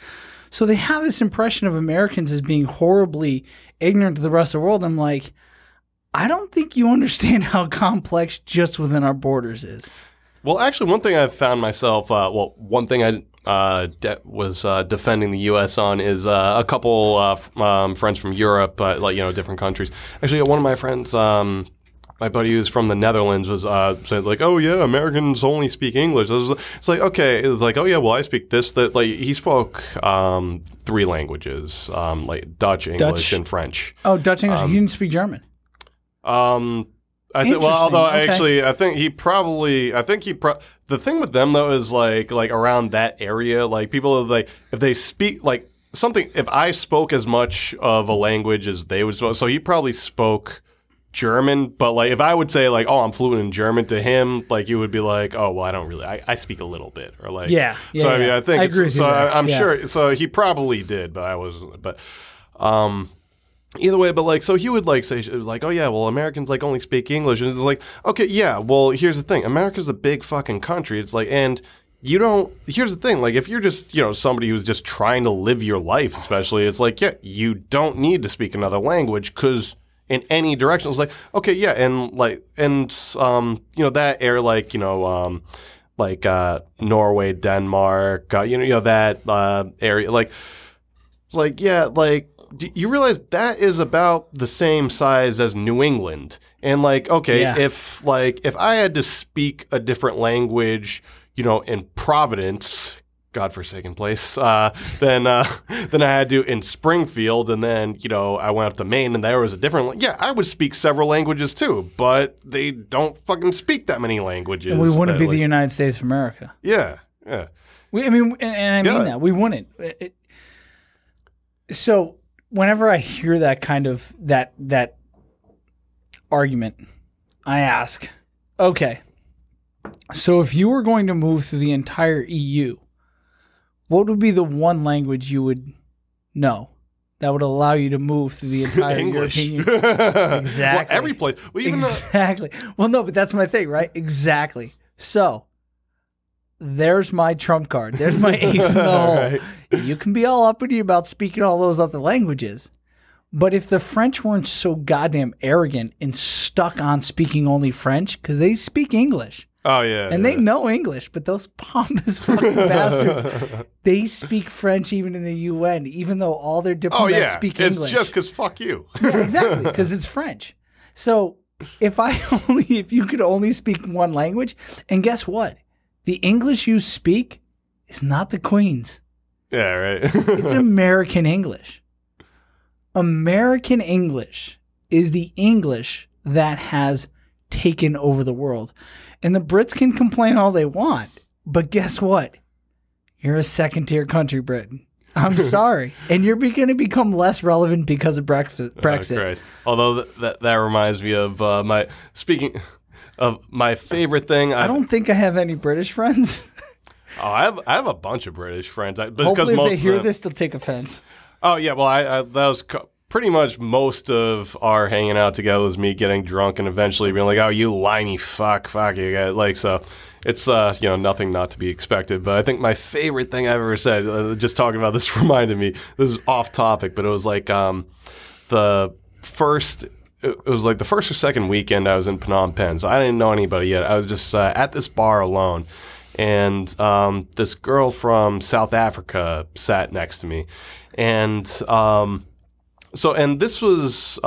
So they have this impression of Americans as being horribly ignorant to the rest of the world. I'm like, I don't think you understand how complex just within our borders is. Well, actually, one thing I've found myself, one thing I was defending the U.S. on is a couple friends from Europe, different countries. Actually, one of my friends, my buddy who's from the Netherlands, was saying like, "Oh yeah, Americans only speak English." It's like, okay, it's like, oh yeah, well I speak this. That like he spoke 3 languages, like Dutch, English, and French. Oh, Dutch, English. He didn't speak German. I think he probably. The thing with them though is like around that area, like people like if they speak like something. If I spoke as much of a language as they would, so he probably spoke German. But like if I would say like, oh, I'm fluent in German to him, like you would be like, oh, well, I don't really. I speak a little bit, or like yeah. So I mean, I think I agree with you. I'm sure. So he probably did, but I wasn't. But either way, but like, so he would like say, it was like, oh yeah, well, Americans like only speak English, and it's like, okay, yeah, well, here's the thing, America's a big fucking country. It's like, and you don't. Here's the thing, like, if you're just somebody who's just trying to live your life, especially, it's like, yeah, you don't need to speak another language because in any direction, it's like, okay, yeah, and that area, like Norway, Denmark, that area, like, it's like, yeah, like. Do you realize that is about the same size as New England? And like, okay, yeah. if I had to speak a different language, in Providence, godforsaken place, then I had to in Springfield, and then I went up to Maine, and there was a different. Yeah, I would speak several languages too, but they don't fucking speak that many languages. And we wouldn't be the United States of America. Yeah. I mean that we wouldn't. So. Whenever I hear that kind of that argument, I ask, okay, so if you were going to move through the entire EU, what would be the one language you would know that would allow you to move through the entire European Union? Exactly. Well, every place. Well, exactly. Well, no, but that's my thing, right? Exactly. So there's my trump card. There's my ace in the hole. Right. You can be all uppity about speaking all those other languages. But if the French weren't so goddamn arrogant and stuck on speaking only French, because they speak English. Oh, yeah. And they know English, but those pompous fucking bastards, they speak French even in the UN, even though all their diplomats speak English. It's just because fuck you. Yeah, exactly, because it's French. So if you could only speak one language, and guess what? The English you speak is not the Queen's. Yeah, right. It's American English. American English is the English that has taken over the world. And the Brits can complain all they want, but guess what? You're a second-tier country, Britain. I'm sorry. And you're going to become less relevant because of Brexit. Although that reminds me of speaking of my favorite thing. I don't think I have any British friends. Oh, I have a bunch of British friends. Hopefully if they hear this, they'll take offense. Oh, yeah. Well, that was pretty much most of our hanging out together was me getting drunk and eventually being like, oh, you whiny fuck you guys. Like, so it's, nothing not to be expected. But I think my favorite thing I've ever said, just talking about this reminded me, this is off topic, but it was like the first or second weekend I was in Phnom Penh. So I didn't know anybody yet. I was just at this bar alone. And this girl from South Africa sat next to me. And this is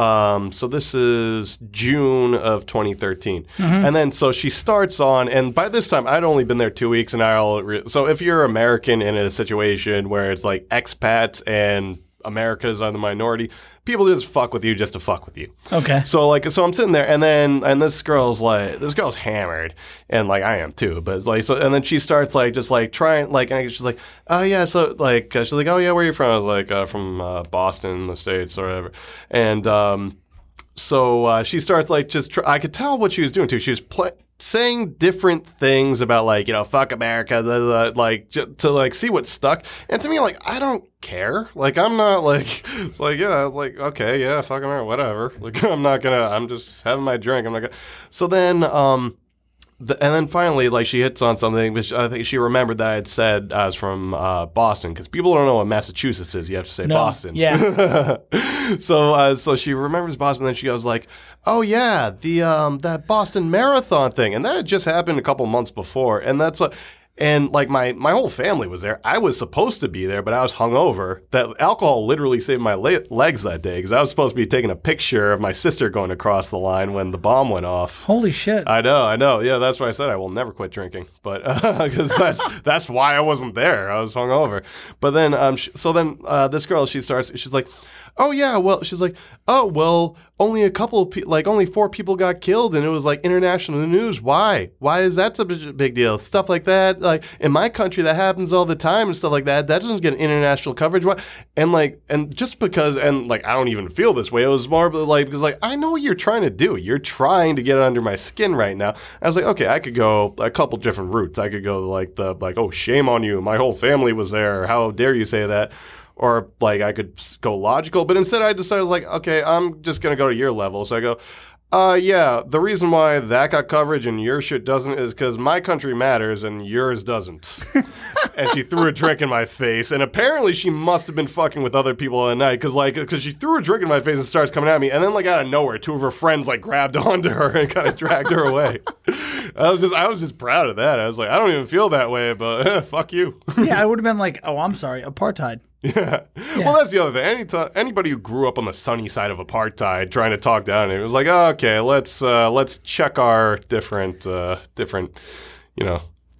June of 2013. And then so she starts on, and by this time I'd only been there 2 weeks, and so if you're American in a situation where it's like expats and Americans are the minority, people just fuck with you just to fuck with you. Okay. So I'm sitting there, and this girl's hammered, and like I am too. But it's like and then she starts like just like trying like, and she's like, oh yeah, so like she's like, oh yeah, where are you from? I was like, from Boston, the States, or whatever. And so she starts like I could tell what she was doing too. She was saying different things about like, fuck America, like to like see what stuck. And to me, like, I don't care. Like, I'm not like, it's like, yeah, like, okay, yeah, fuck America, whatever. Like, I'm just having my drink. I'm not gonna. So then, and then finally, like, she hits on something, which I think she remembered that I had said I was from Boston, because people don't know what Massachusetts is. You have to say Boston. Yeah. So she remembers Boston, and then she goes like, oh yeah, that Boston Marathon thing, and that had just happened a couple months before, and that's what. And like my whole family was there. I was supposed to be there, but I was hungover. That alcohol literally saved my legs that day, because I was supposed to be taking a picture of my sister going across the line when the bomb went off. Holy shit! I know. Yeah, that's why I said I will never quit drinking. But because that's why I wasn't there. I was hungover. But then this girl, she's like, oh yeah, well, she's like, oh well, only a couple of only 4 people got killed, and it was like international news. Why is that such a big deal? Stuff like that, like in my country, that happens all the time and stuff like that. That doesn't get international coverage. Why? And just because, and like I don't even feel this way. It was more like because like I know what you're trying to do. You're trying to get under my skin right now. I was like, okay, I could go a couple different routes. I could go like oh, shame on you, my whole family was there. How dare you say that? Or, like, I could go logical. But instead, I decided, like, okay, I'm just going to go to your level. So I go, yeah, the reason why that got coverage and your shit doesn't is because my country matters and yours doesn't. And she threw a drink in my face. And apparently she must have been fucking with other people at night because she threw a drink in my face and starts coming at me. And then, like, out of nowhere, 2 of her friends, like, grabbed onto her and kind of dragged her away. I was just proud of that. I was like, I don't even feel that way, but fuck you. Yeah, I would have been like, oh, I'm sorry, apartheid. Yeah. Well, that's the other thing. Anybody who grew up on the sunny side of apartheid trying to talk down it was like, oh, okay, let's check our different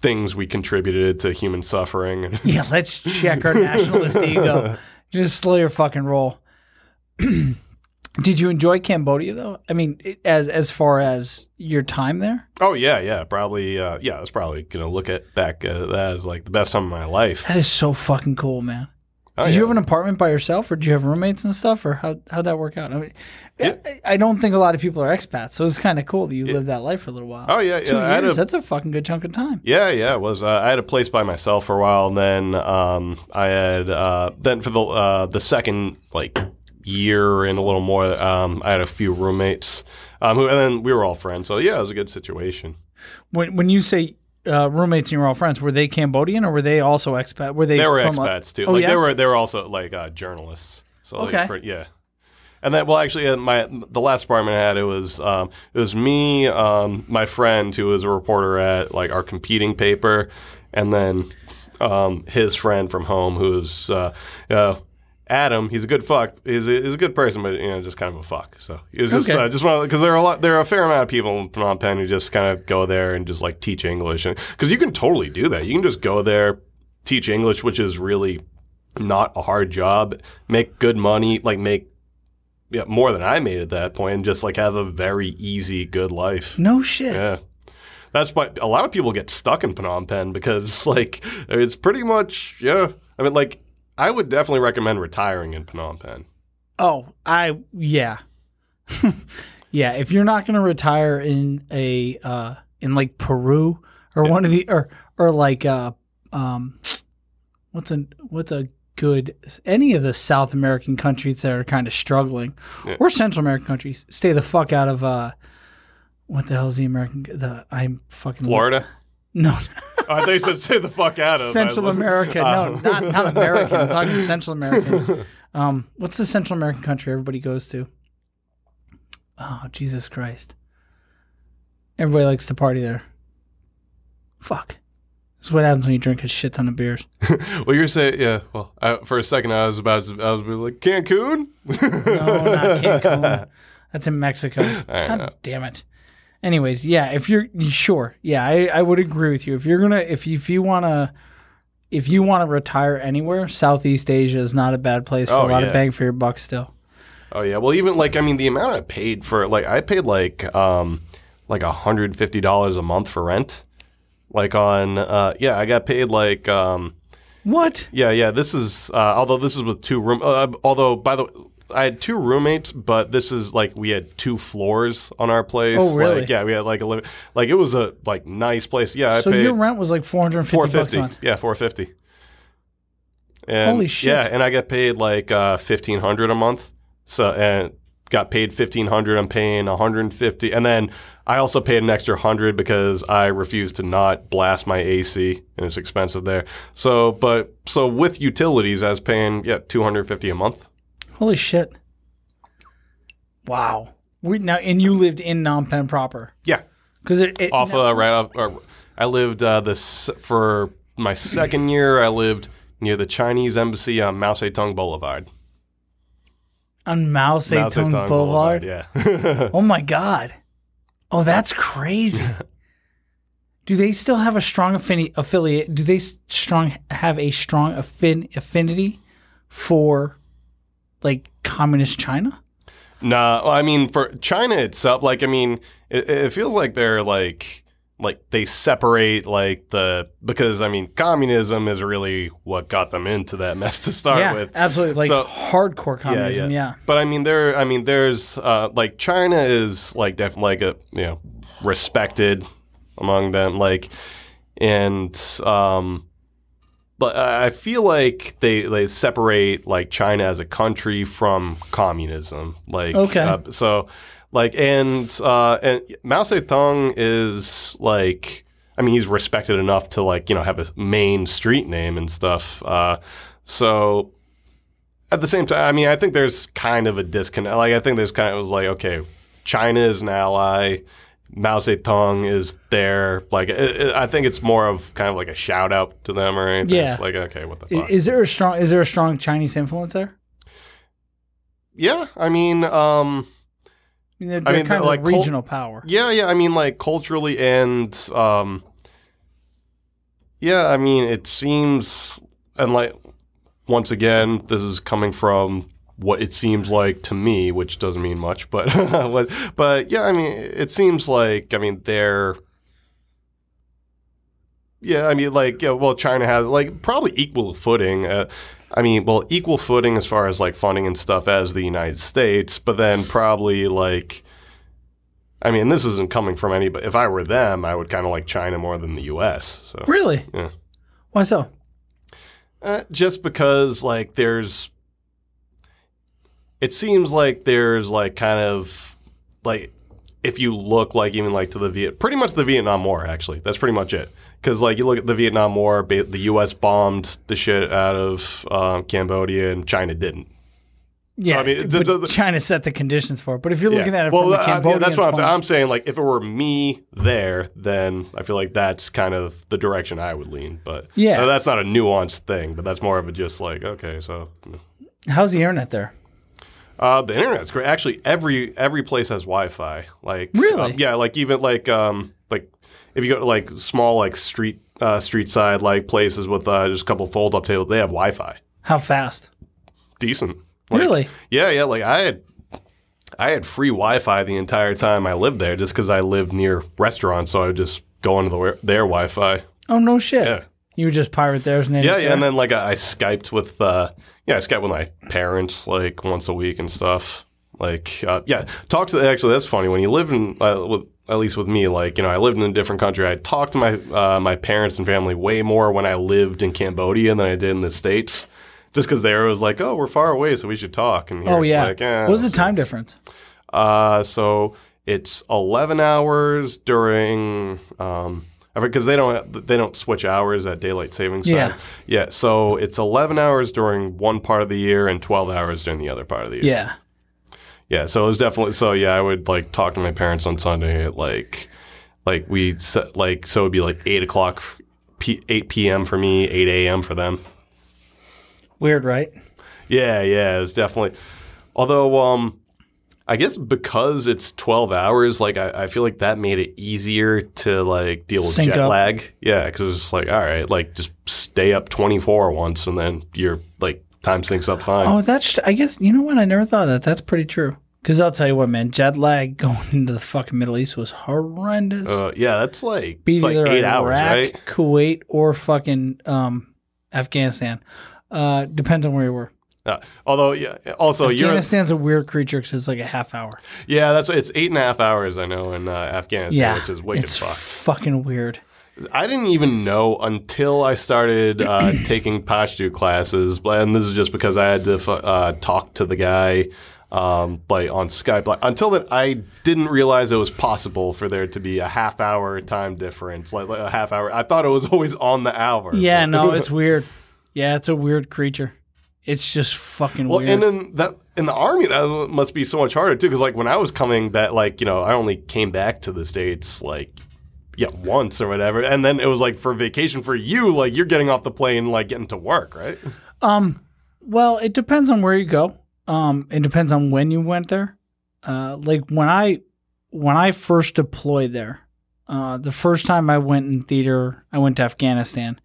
things we contributed to human suffering. Yeah, let's check our nationalist ego. Just slow your fucking roll. Did you enjoy Cambodia though? I mean, as far as your time there? Oh yeah, probably. I was probably gonna look back at that as like the best time of my life. That is so fucking cool, man. Did you have an apartment by yourself, or did you have roommates and stuff, or how'd that work out? I mean, I don't think a lot of people are expats, so it's kind of cool that you lived that life for a little while. Oh yeah, 2 years. That's a fucking good chunk of time. Yeah, it was. I had a place by myself for a while, and then I had then for the second like year and a little more, I had a few roommates and then we were all friends. So yeah, it was a good situation. When you say roommates and you were all friends, were they Cambodian or were they also expat? They were expats too. Oh, like yeah? they were also like journalists. So okay. Yeah. And then, well, actually, the last apartment I had, it was me, my friend who was a reporter at like our competing paper, and then his friend from home who's Adam. He's a good fuck. He's a good person, but just kind of a fuck. So it was just one because there are a fair amount of people in Phnom Penh who just kind of go there and just like teach English, because you can totally do that. You can just go there, teach English, which is really not a hard job, make good money, like make more than I made at that point, and just like have a very easy, good life. No shit. Yeah. That's why a lot of people get stuck in Phnom Penh, because like it's pretty much I mean, like I would definitely recommend retiring in Phnom Penh. Oh, yeah. Yeah, if you're not going to retire in in like Peru or one of the or like what's a good, any of the South American countries that are kind of struggling, or Central American countries, stay the fuck out of, what the hell is the American, I'm fucking... Florida? No. Oh, I thought you said stay the fuck out of. Central America. No, not American. I'm talking Central American. What's the Central American country everybody goes to? Oh, Jesus Christ. Everybody likes to party there. Fuck. This is what happens when you drink a shit ton of beers. Well, you're saying, yeah. Well, for a second, I was like, Cancun? No, not Cancun. That's in Mexico. God damn it. Anyways, yeah, if you're sure, yeah, I would agree with you. If you're gonna, if you wanna retire anywhere, Southeast Asia is not a bad place for a lot of bang for your buck still. Oh yeah, well even like the amount I paid for I paid like $150 a month for rent. Like on I got paid like what? Yeah. This is although this is with 2 room. Although by the way, I had 2 roommates, but this is like we had 2 floors on our place. Oh really? Like, yeah, we had like it was a nice place. Yeah, I so paid your rent was like $450 a month. Yeah, $450. And, holy shit! Yeah, and I got paid like $1,500 a month. So and got paid $1,500. I'm paying $150, and then I also paid an extra $100 because I refused to not blast my AC, and it's expensive there. So with utilities, I was paying $250 a month. Holy shit! Wow. And you lived in Phnom Penh proper. Yeah, because I lived for my second year. I lived near the Chinese embassy on Mao Zedong Boulevard. On Mao Zedong Boulevard? Yeah. Oh my God. Oh, that's crazy. Do they still have a strong affiliate? Do they have a strong affinity for like communist China? No, I mean for China itself, it feels like they're like they separate because communism is really what got them into that mess to start with. Absolutely, hardcore communism. Yeah. But there's China is definitely respected among them, but I feel like they separate separate China as a country from communism. Okay. And Mao Zedong is he's respected enough to have a main street name and stuff. So at the same time, I think there's kind of a disconnect. I think there's okay, China is an ally. Mao Zedong is there. I think it's more of kind of a shout out to them or anything. Yeah. It's okay, what the fuck? Is there a strong Chinese influence there? Yeah, they're kind of a regional power. Yeah. Culturally and it seems, and once again, this is coming from what it seems like to me, which doesn't mean much, but it seems they're China has probably equal footing. Equal footing as far as funding and stuff as the United States, but then probably this isn't coming from anybody. If I were them, I would kind of like China more than the U.S. So really, yeah. Why so? Just because there's. It seems like there's kind of if you look even to the pretty much the Vietnam War, actually. That's pretty much it. Because you look at the Vietnam War, the U.S. bombed the shit out of Cambodia and China didn't. Yeah, but China set the conditions for it. But if you're looking at it from the Cambodian that's what I'm saying. If it were me there, then I feel like that's kind of the direction I would lean. But yeah, that's not a nuanced thing, but that's more of a just okay, so. How's the internet there? The internet's great. Actually, every place has Wi-Fi. Really? Even if you go to small street side places with just a couple fold-up tables, they have Wi-Fi. How fast? Decent. Really? Yeah. I had free Wi-Fi the entire time I lived there, just because I lived near restaurants, so I would just go into their Wi-Fi. Oh no shit! Yeah. You would just pirate theirs and yeah, and then I Skyped with I Skyped with my parents once a week and stuff. Talk to actually that's funny when you live in at least with me, I lived in a different country. I talked to my parents and family way more when I lived in Cambodia than I did in the States. Just because there was like, oh, we're far away, so we should talk. And Oh, yeah. like, What was the time difference? So it's 11 hours during because they don't switch hours at daylight savings time. Yeah. So it's 11 hours during one part of the year and 12 hours during the other part of the year. Yeah. Yeah. So it was definitely I would like talk to my parents on Sunday at like we set like so it'd be like 8 o'clock, 8 p.m. for me, 8 a.m. for them. Weird, right? Yeah. It was definitely. Although I guess because it's 12 hours, like I feel like that made it easier to like deal with jet lag. Yeah, because it was just like, all right, like just stay up 24 once, and then your like time syncs up fine. Oh, I guess you know what? I never thought of that. That's pretty true. Because I'll tell you what, man, jet lag going into the fucking Middle East was horrendous. Yeah, that's like Be it's like either 8 hours, Iraq, right? Kuwait, or fucking Afghanistan. Depends on where you were. Although, yeah, also Afghanistan's a weird creature because it's like a half hour. Yeah, it's 8.5 hours. I know in Afghanistan, which is wicked fucked. Fucking weird. I didn't even know until I started taking Pashto classes, and this is just because I had to talk to the guy like on Skype. Like, until then, I didn't realize it was possible for there to be a half-hour time difference, like a half hour. I thought it was always on the hour. Yeah, no, it's weird. Yeah, it's a weird creature. It's just fucking weird. Well, and in the Army, that must be so much harder, too, because, like, when I was coming back, like, I only came back to the States, like, once or whatever, and then it was, like, for vacation for you, like, you're getting off the plane, like, getting to work, right? Well, it depends on where you go. It depends on when you went there. Like, when I first deployed there, the first time I went in theater, I went to Afghanistan,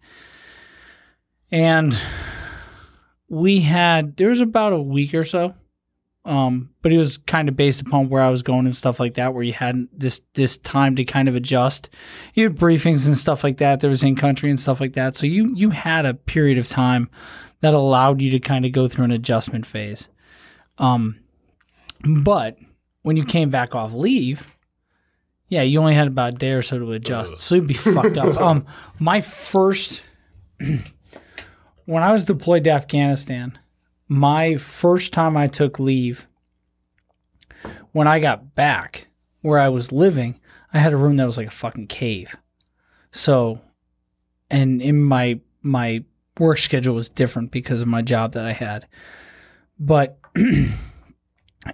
and there was about a week or so, but it was kind of based upon where I was going and stuff like that, where you had this time to kind of adjust. You had briefings and stuff like that. There was in-country and stuff like that. So you had a period of time that allowed you to kind of go through an adjustment phase. But when you came back off leave, yeah, you only had about a day or so to adjust. So you'd be fucked up. My first... When I was deployed to Afghanistan, my first time I took leave, when I got back where I was living, I had a room that was like a fucking cave. So, and in my work schedule was different because of my job that I had. But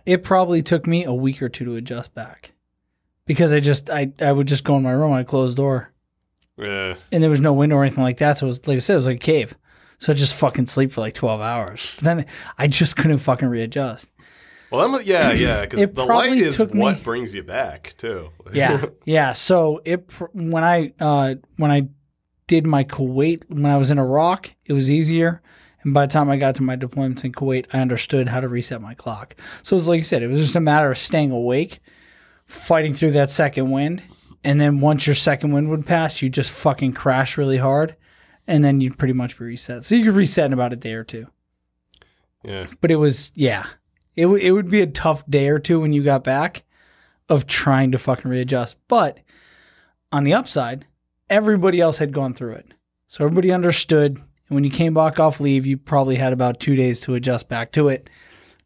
it probably took me a week or two to adjust back. Because I would just go in my room, I'd close the door. Yeah. And there was no window or anything like that, so it was, like I said, it was like a cave. So I just fucking sleep for like 12 hours. But then I just couldn't fucking readjust. Well, yeah, because the light is what brings you back too. Yeah. So when I did my Kuwait, when I was in Iraq, it was easier. And by the time I got to my deployments in Kuwait, I understood how to reset my clock. So it was like you said, it was just a matter of staying awake, fighting through that second wind, and then once your second wind would pass, you just fucking crash really hard. And then you'd pretty much be reset. So you could reset in about a day or two. Yeah. But it was, it would be a tough day or two when you got back of trying to fucking readjust. But on the upside, everybody else had gone through it. So everybody understood. And when you came back off leave, you probably had about 2 days to adjust back to it.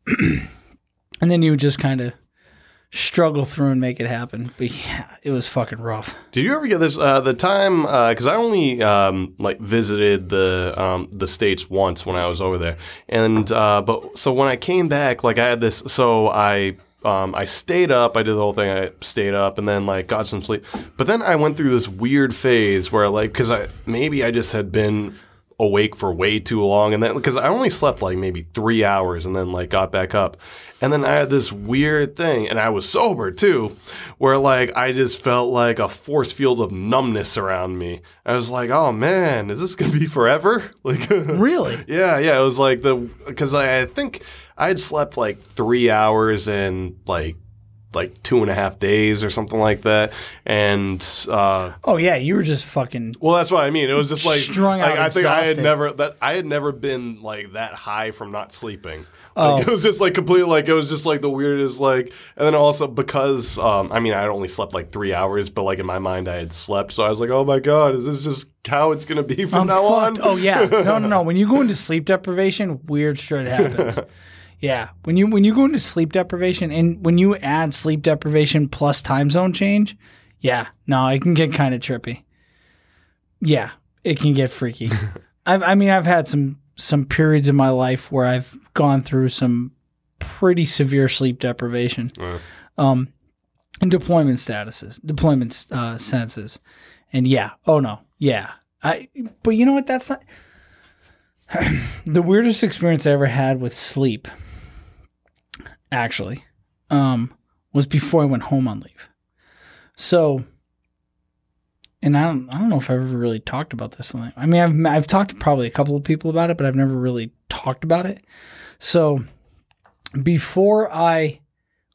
And then you would just kind of struggle through and make it happen. But yeah, it was fucking rough. Did you ever get this the time because I only like visited the States once when I was over there, and but so when I came back, like I had this, so I stayed up, I did the whole thing, I stayed up and then like got some sleep, but then I went through this weird phase where like because I just had been awake for way too long, and then because I only slept like maybe 3 hours and then like got back up. And then I had this weird thing, and I was sober too, where like I just felt like a force field of numbness around me. I was like, "Oh man, is this gonna be forever?" Like, really? Yeah. It was like because I think I had slept like 3 hours in like 2.5 days or something like that, and oh yeah, you were just fucking. Well, that's what I mean. It was just like strung out. I think I had never been like that high from not sleeping. Like, it was just like completely like it was just like the weirdest like, and then also because I mean I only slept like 3 hours, but like in my mind I had slept, so I was like, oh my god, is this just how it's gonna be from now on? Oh yeah, no. When you go into sleep deprivation, weird shit happens. Yeah, when you go into sleep deprivation, and when you add sleep deprivation plus time zone change, yeah, no, it can get kind of trippy. Yeah, it can get freaky. I've had some periods in my life where I've gone through some pretty severe sleep deprivation, and deployment senses, and yeah, oh no, yeah. But you know what? That's not the weirdest experience I ever had with sleep. Actually, was before I went home on leave. So, and I don't know if I've ever really talked about this. I mean, I've talked to probably a couple of people about it, but I've never really talked about it. So, before I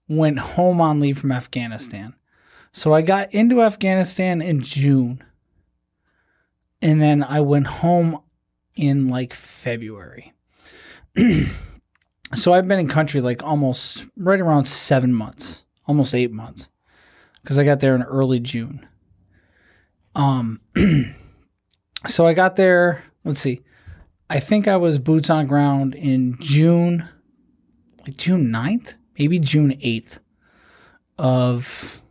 went home on leave from Afghanistan, so I got into Afghanistan in June, and then I went home in like February. So I've been in country like almost right around 7 months, almost 8 months, because I got there in early June. So I got there, let's see, I think I was boots on ground in June, like June 9th, maybe June 8th of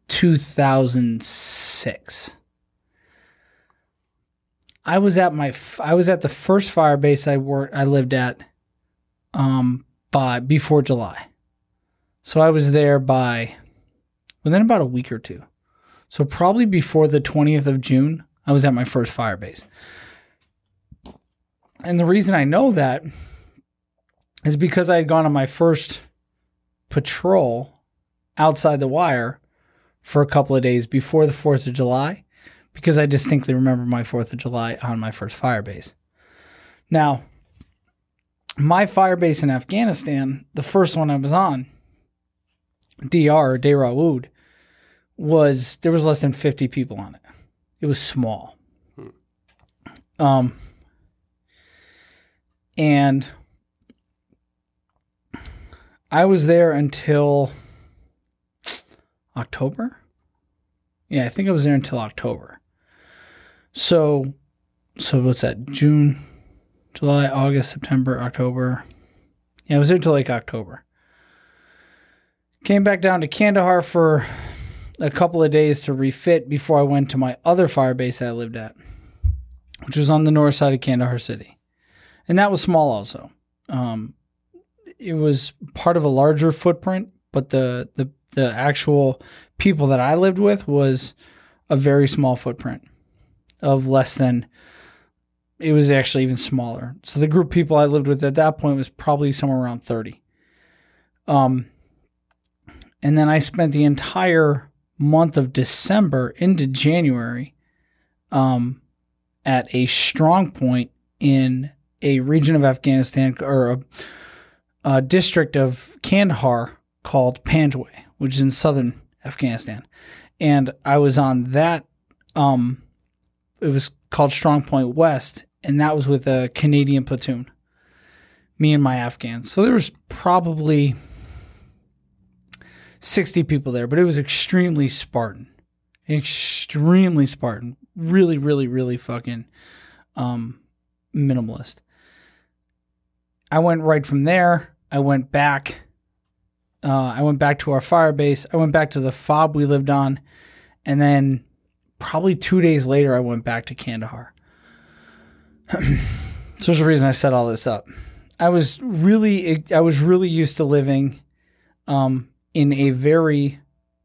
2006. I was at the first fire base I lived at before July. So I was there within about a week or two. So probably before the 20th of June, I was at my first fire base. And the reason I know that is because I had gone on my first patrol outside the wire for a couple of days before the 4th of July, because I distinctly remember my 4th of July on my first fire base. Now, my fire base in Afghanistan, the first one I was on, DR, Dehra Wood, there was less than 50 people on it. It was small. And I was there until October. Yeah, I think I was there until October. So what's that? June, July, August, September, October. Yeah, I was there until like October. Came back down to Kandahar for a couple of days to refit before I went to my other fire base that I lived at, which was on the north side of Kandahar city. And that was small also. It was part of a larger footprint, but the actual people that I lived with was a very small footprint of less than, it was actually even smaller. So the group of people I lived with at that point was probably somewhere around 30. And then I spent the entire month of December into January at a strong point in a region of Afghanistan, or a district of Kandahar called Panjwai, which is in southern Afghanistan. And I was on that, it was called Strong Point West, and that was with a Canadian platoon, me and my Afghans. So there was probably 60 people there, but it was extremely Spartan. Really, really, really fucking minimalist. I went right from there. I went back to our fire base. I went back to the fob we lived on. And then probably 2 days later, I went back to Kandahar. So there's a reason I set all this up. I was really used to living in a very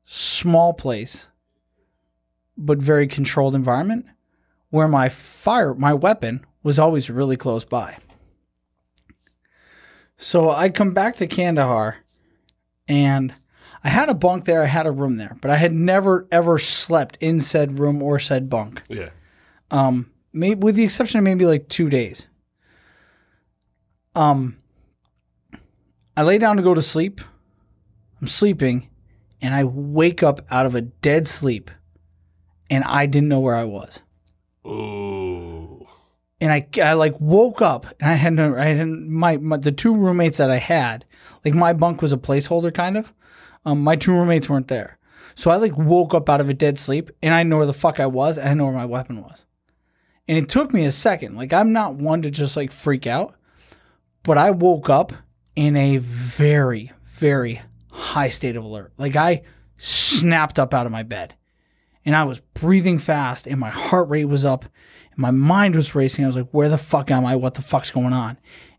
small place, but very controlled environment, where my weapon was always really close by. So I come back to Kandahar, and I had a bunk there, I had a room there, but I had never ever slept in said room or said bunk. Yeah. Maybe with the exception of maybe like 2 days. I lay down to go to sleep. I'm sleeping, and I wake up out of a dead sleep, and I didn't know where I was. Ooh. And I like woke up, and I had the two roommates that I had, like my bunk was a placeholder kind of. My two roommates weren't there. So I like woke up out of a dead sleep, and I know where the fuck I was, and I know where my weapon was. And it took me a second. Like, I'm not one to just like freak out, but I woke up in a very, very high state of alert. Like, I snapped up out of my bed, and I was breathing fast, and my heart rate was up, and my mind was racing. I was like, where the fuck am I? What the fuck's going on?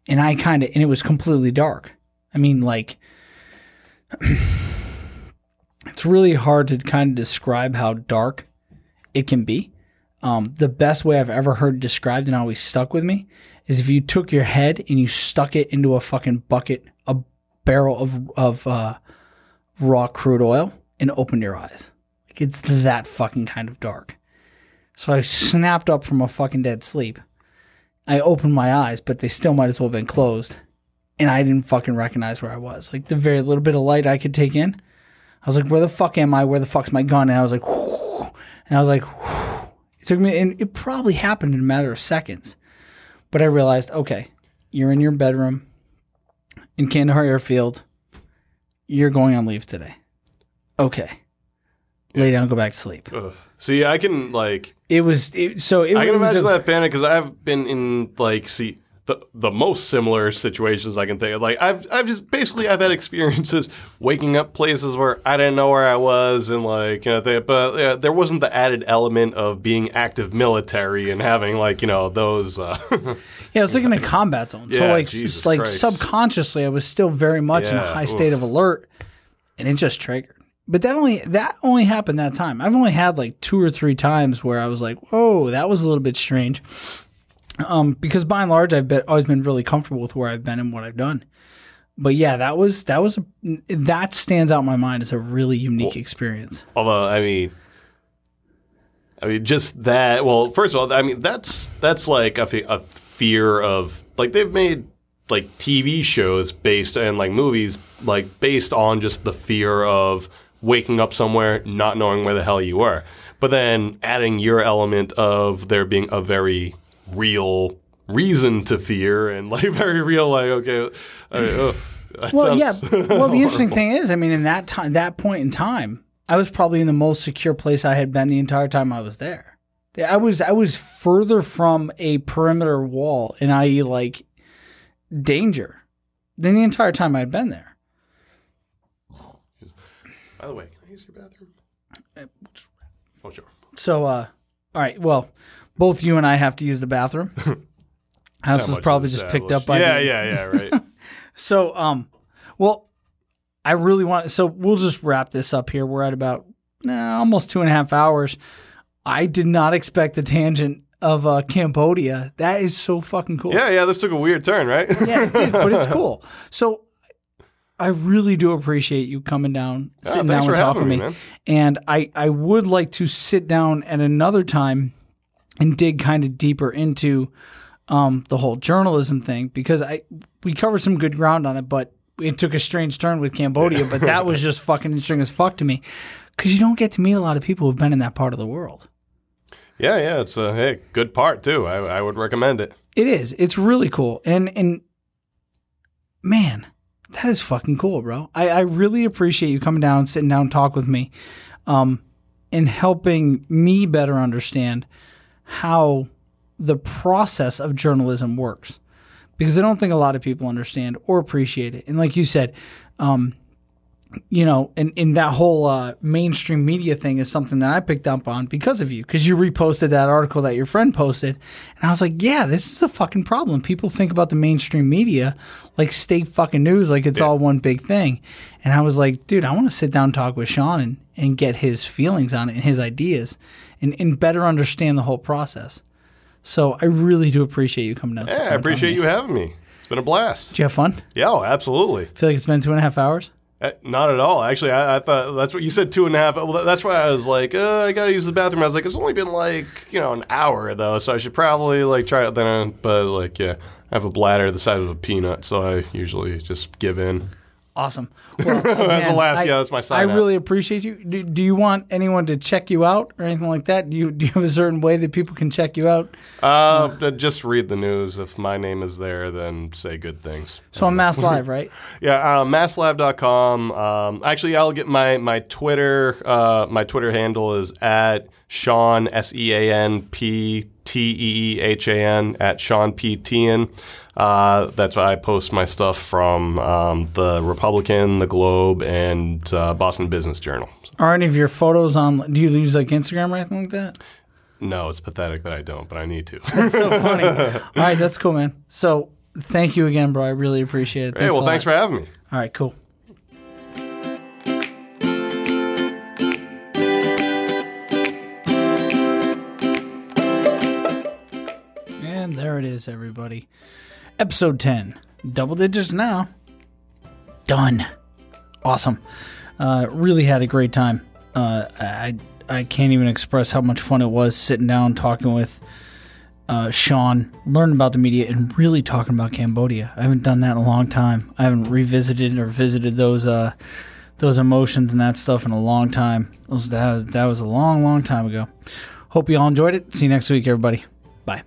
And and it was completely dark. I mean, like, it's really hard to kind of describe how dark it can be. The best way I've ever heard described and always stuck with me is if you took your head and you stuck it into a fucking bucket, a barrel of raw crude oil, and opened your eyes. Like, it's that fucking kind of dark. So I snapped up from a fucking dead sleep. I opened my eyes, but they still might as well have been closed. And I didn't fucking recognize where I was. Like, the very little bit of light I could take in, I was like, where the fuck am I? Where the fuck's my gun? And I was like, whoo. And I was like, whoo. It took me, and it probably happened in a matter of seconds. But I realized, okay, you're in your bedroom in Kandahar Airfield. You're going on leave today. Okay. Lay down, go back to sleep. Ugh. See, I can, like... I can imagine that panic, because I've been in, like, the most similar situations I can think of. Like, I've had experiences waking up places where I didn't know where I was, and like, you know, but yeah, there wasn't the added element of being active military and having, like, you know, those. Yeah, it's like in a combat zone. So like, Jesus like Christ. Subconsciously, I was still very much in a high state of alert, and it just triggered. But that only happened that time. I've only had like 2 or 3 times where I was like, whoa, that was a little bit strange. Because by and large, always been really comfortable with where I've been and what I've done. But yeah, that stands out in my mind as a really unique experience. Although, I mean, just that. Well, first of all, I mean, that's like a fear of, like, they've made like TV shows based and like movies like based on just the fear of waking up somewhere, not knowing where the hell you were. But then adding your element of there being a very real reason to fear, and like very real, like, okay, I mean, well, yeah. Well, the interesting thing is, I mean, in that point in time, I was probably in the most secure place I had been the entire time I was there. I was further from a perimeter wall, and i.e. like danger, than the entire time I had been there. By the way, can I use your bathroom? Oh, sure. So, all right, well, both you and I have to use the bathroom. House was probably just picked up by right. So, well, I really want, so we'll just wrap this up here. We're at about almost 2.5 hours. I did not expect the tangent of Cambodia. That is so fucking cool. Yeah, this took a weird turn, right? Yeah, it did, but it's cool. So I really do appreciate you coming down, sitting down and talking to me. Man. And I would like to sit down at another time and dig kind of deeper into the whole journalism thing, because we covered some good ground on it, but it took a strange turn with Cambodia. But that was just fucking interesting as fuck to me, because you don't get to meet a lot of people who've been in that part of the world. Yeah, it's a good part too. I would recommend it. It is. It's really cool, and man, that is fucking cool, bro. I really appreciate you coming down, sitting down, talk with me, and helping me better understand how the process of journalism works, because I don't think a lot of people understand or appreciate it. And like you said, you know, and that whole mainstream media thing is something that I picked up on because of you, because you reposted that article that your friend posted, and I was like, yeah, this is a fucking problem. People think about the mainstream media like state fucking news, like it's all one big thing. And I was like, dude, I want to sit down and talk with Sean and get his feelings on it and his ideas and better understand the whole process. So I really do appreciate you coming down. Yeah, I appreciate you having me. It's been a blast. Did you have fun? Yeah, absolutely. Feel like it's been 2.5 hours? Not at all. Actually, I thought that's what you said, 2.5. Well, that's why I was like, I gotta use the bathroom. I was like, it's only been like, an hour though, so I should probably like try it then. But like, yeah, I have a bladder the size of a peanut, so I usually just give in. Awesome. Well, That's the last. That's my sign. I really appreciate you. Do you want anyone to check you out or anything like that? Do you have a certain way that people can check you out? Just read the news. If my name is there, then say good things. So on Mass Live, right? Yeah, masslive.com. Actually, I'll get my Twitter. My Twitter handle is at Sean SeanPTeehan at Sean P. Teehan. That's why I post my stuff from the Republican, the Globe, and Boston Business Journal. Are any of your photos on? Do you use like Instagram or anything like that? No, it's pathetic that I don't, but I need to. That's so funny. All right, that's cool, man. So thank you again, bro. I really appreciate it. Thanks for having me. All right, cool. And there it is, everybody. Episode 10. Double digits now. Done. Awesome. Really had a great time. I can't even express how much fun it was sitting down talking with Sean, learning about the media, and really talking about Cambodia. I haven't done that in a long time. I haven't revisited or visited those emotions and that stuff in a long time. That was a long, long time ago. Hope you all enjoyed it. See you next week, everybody. Bye.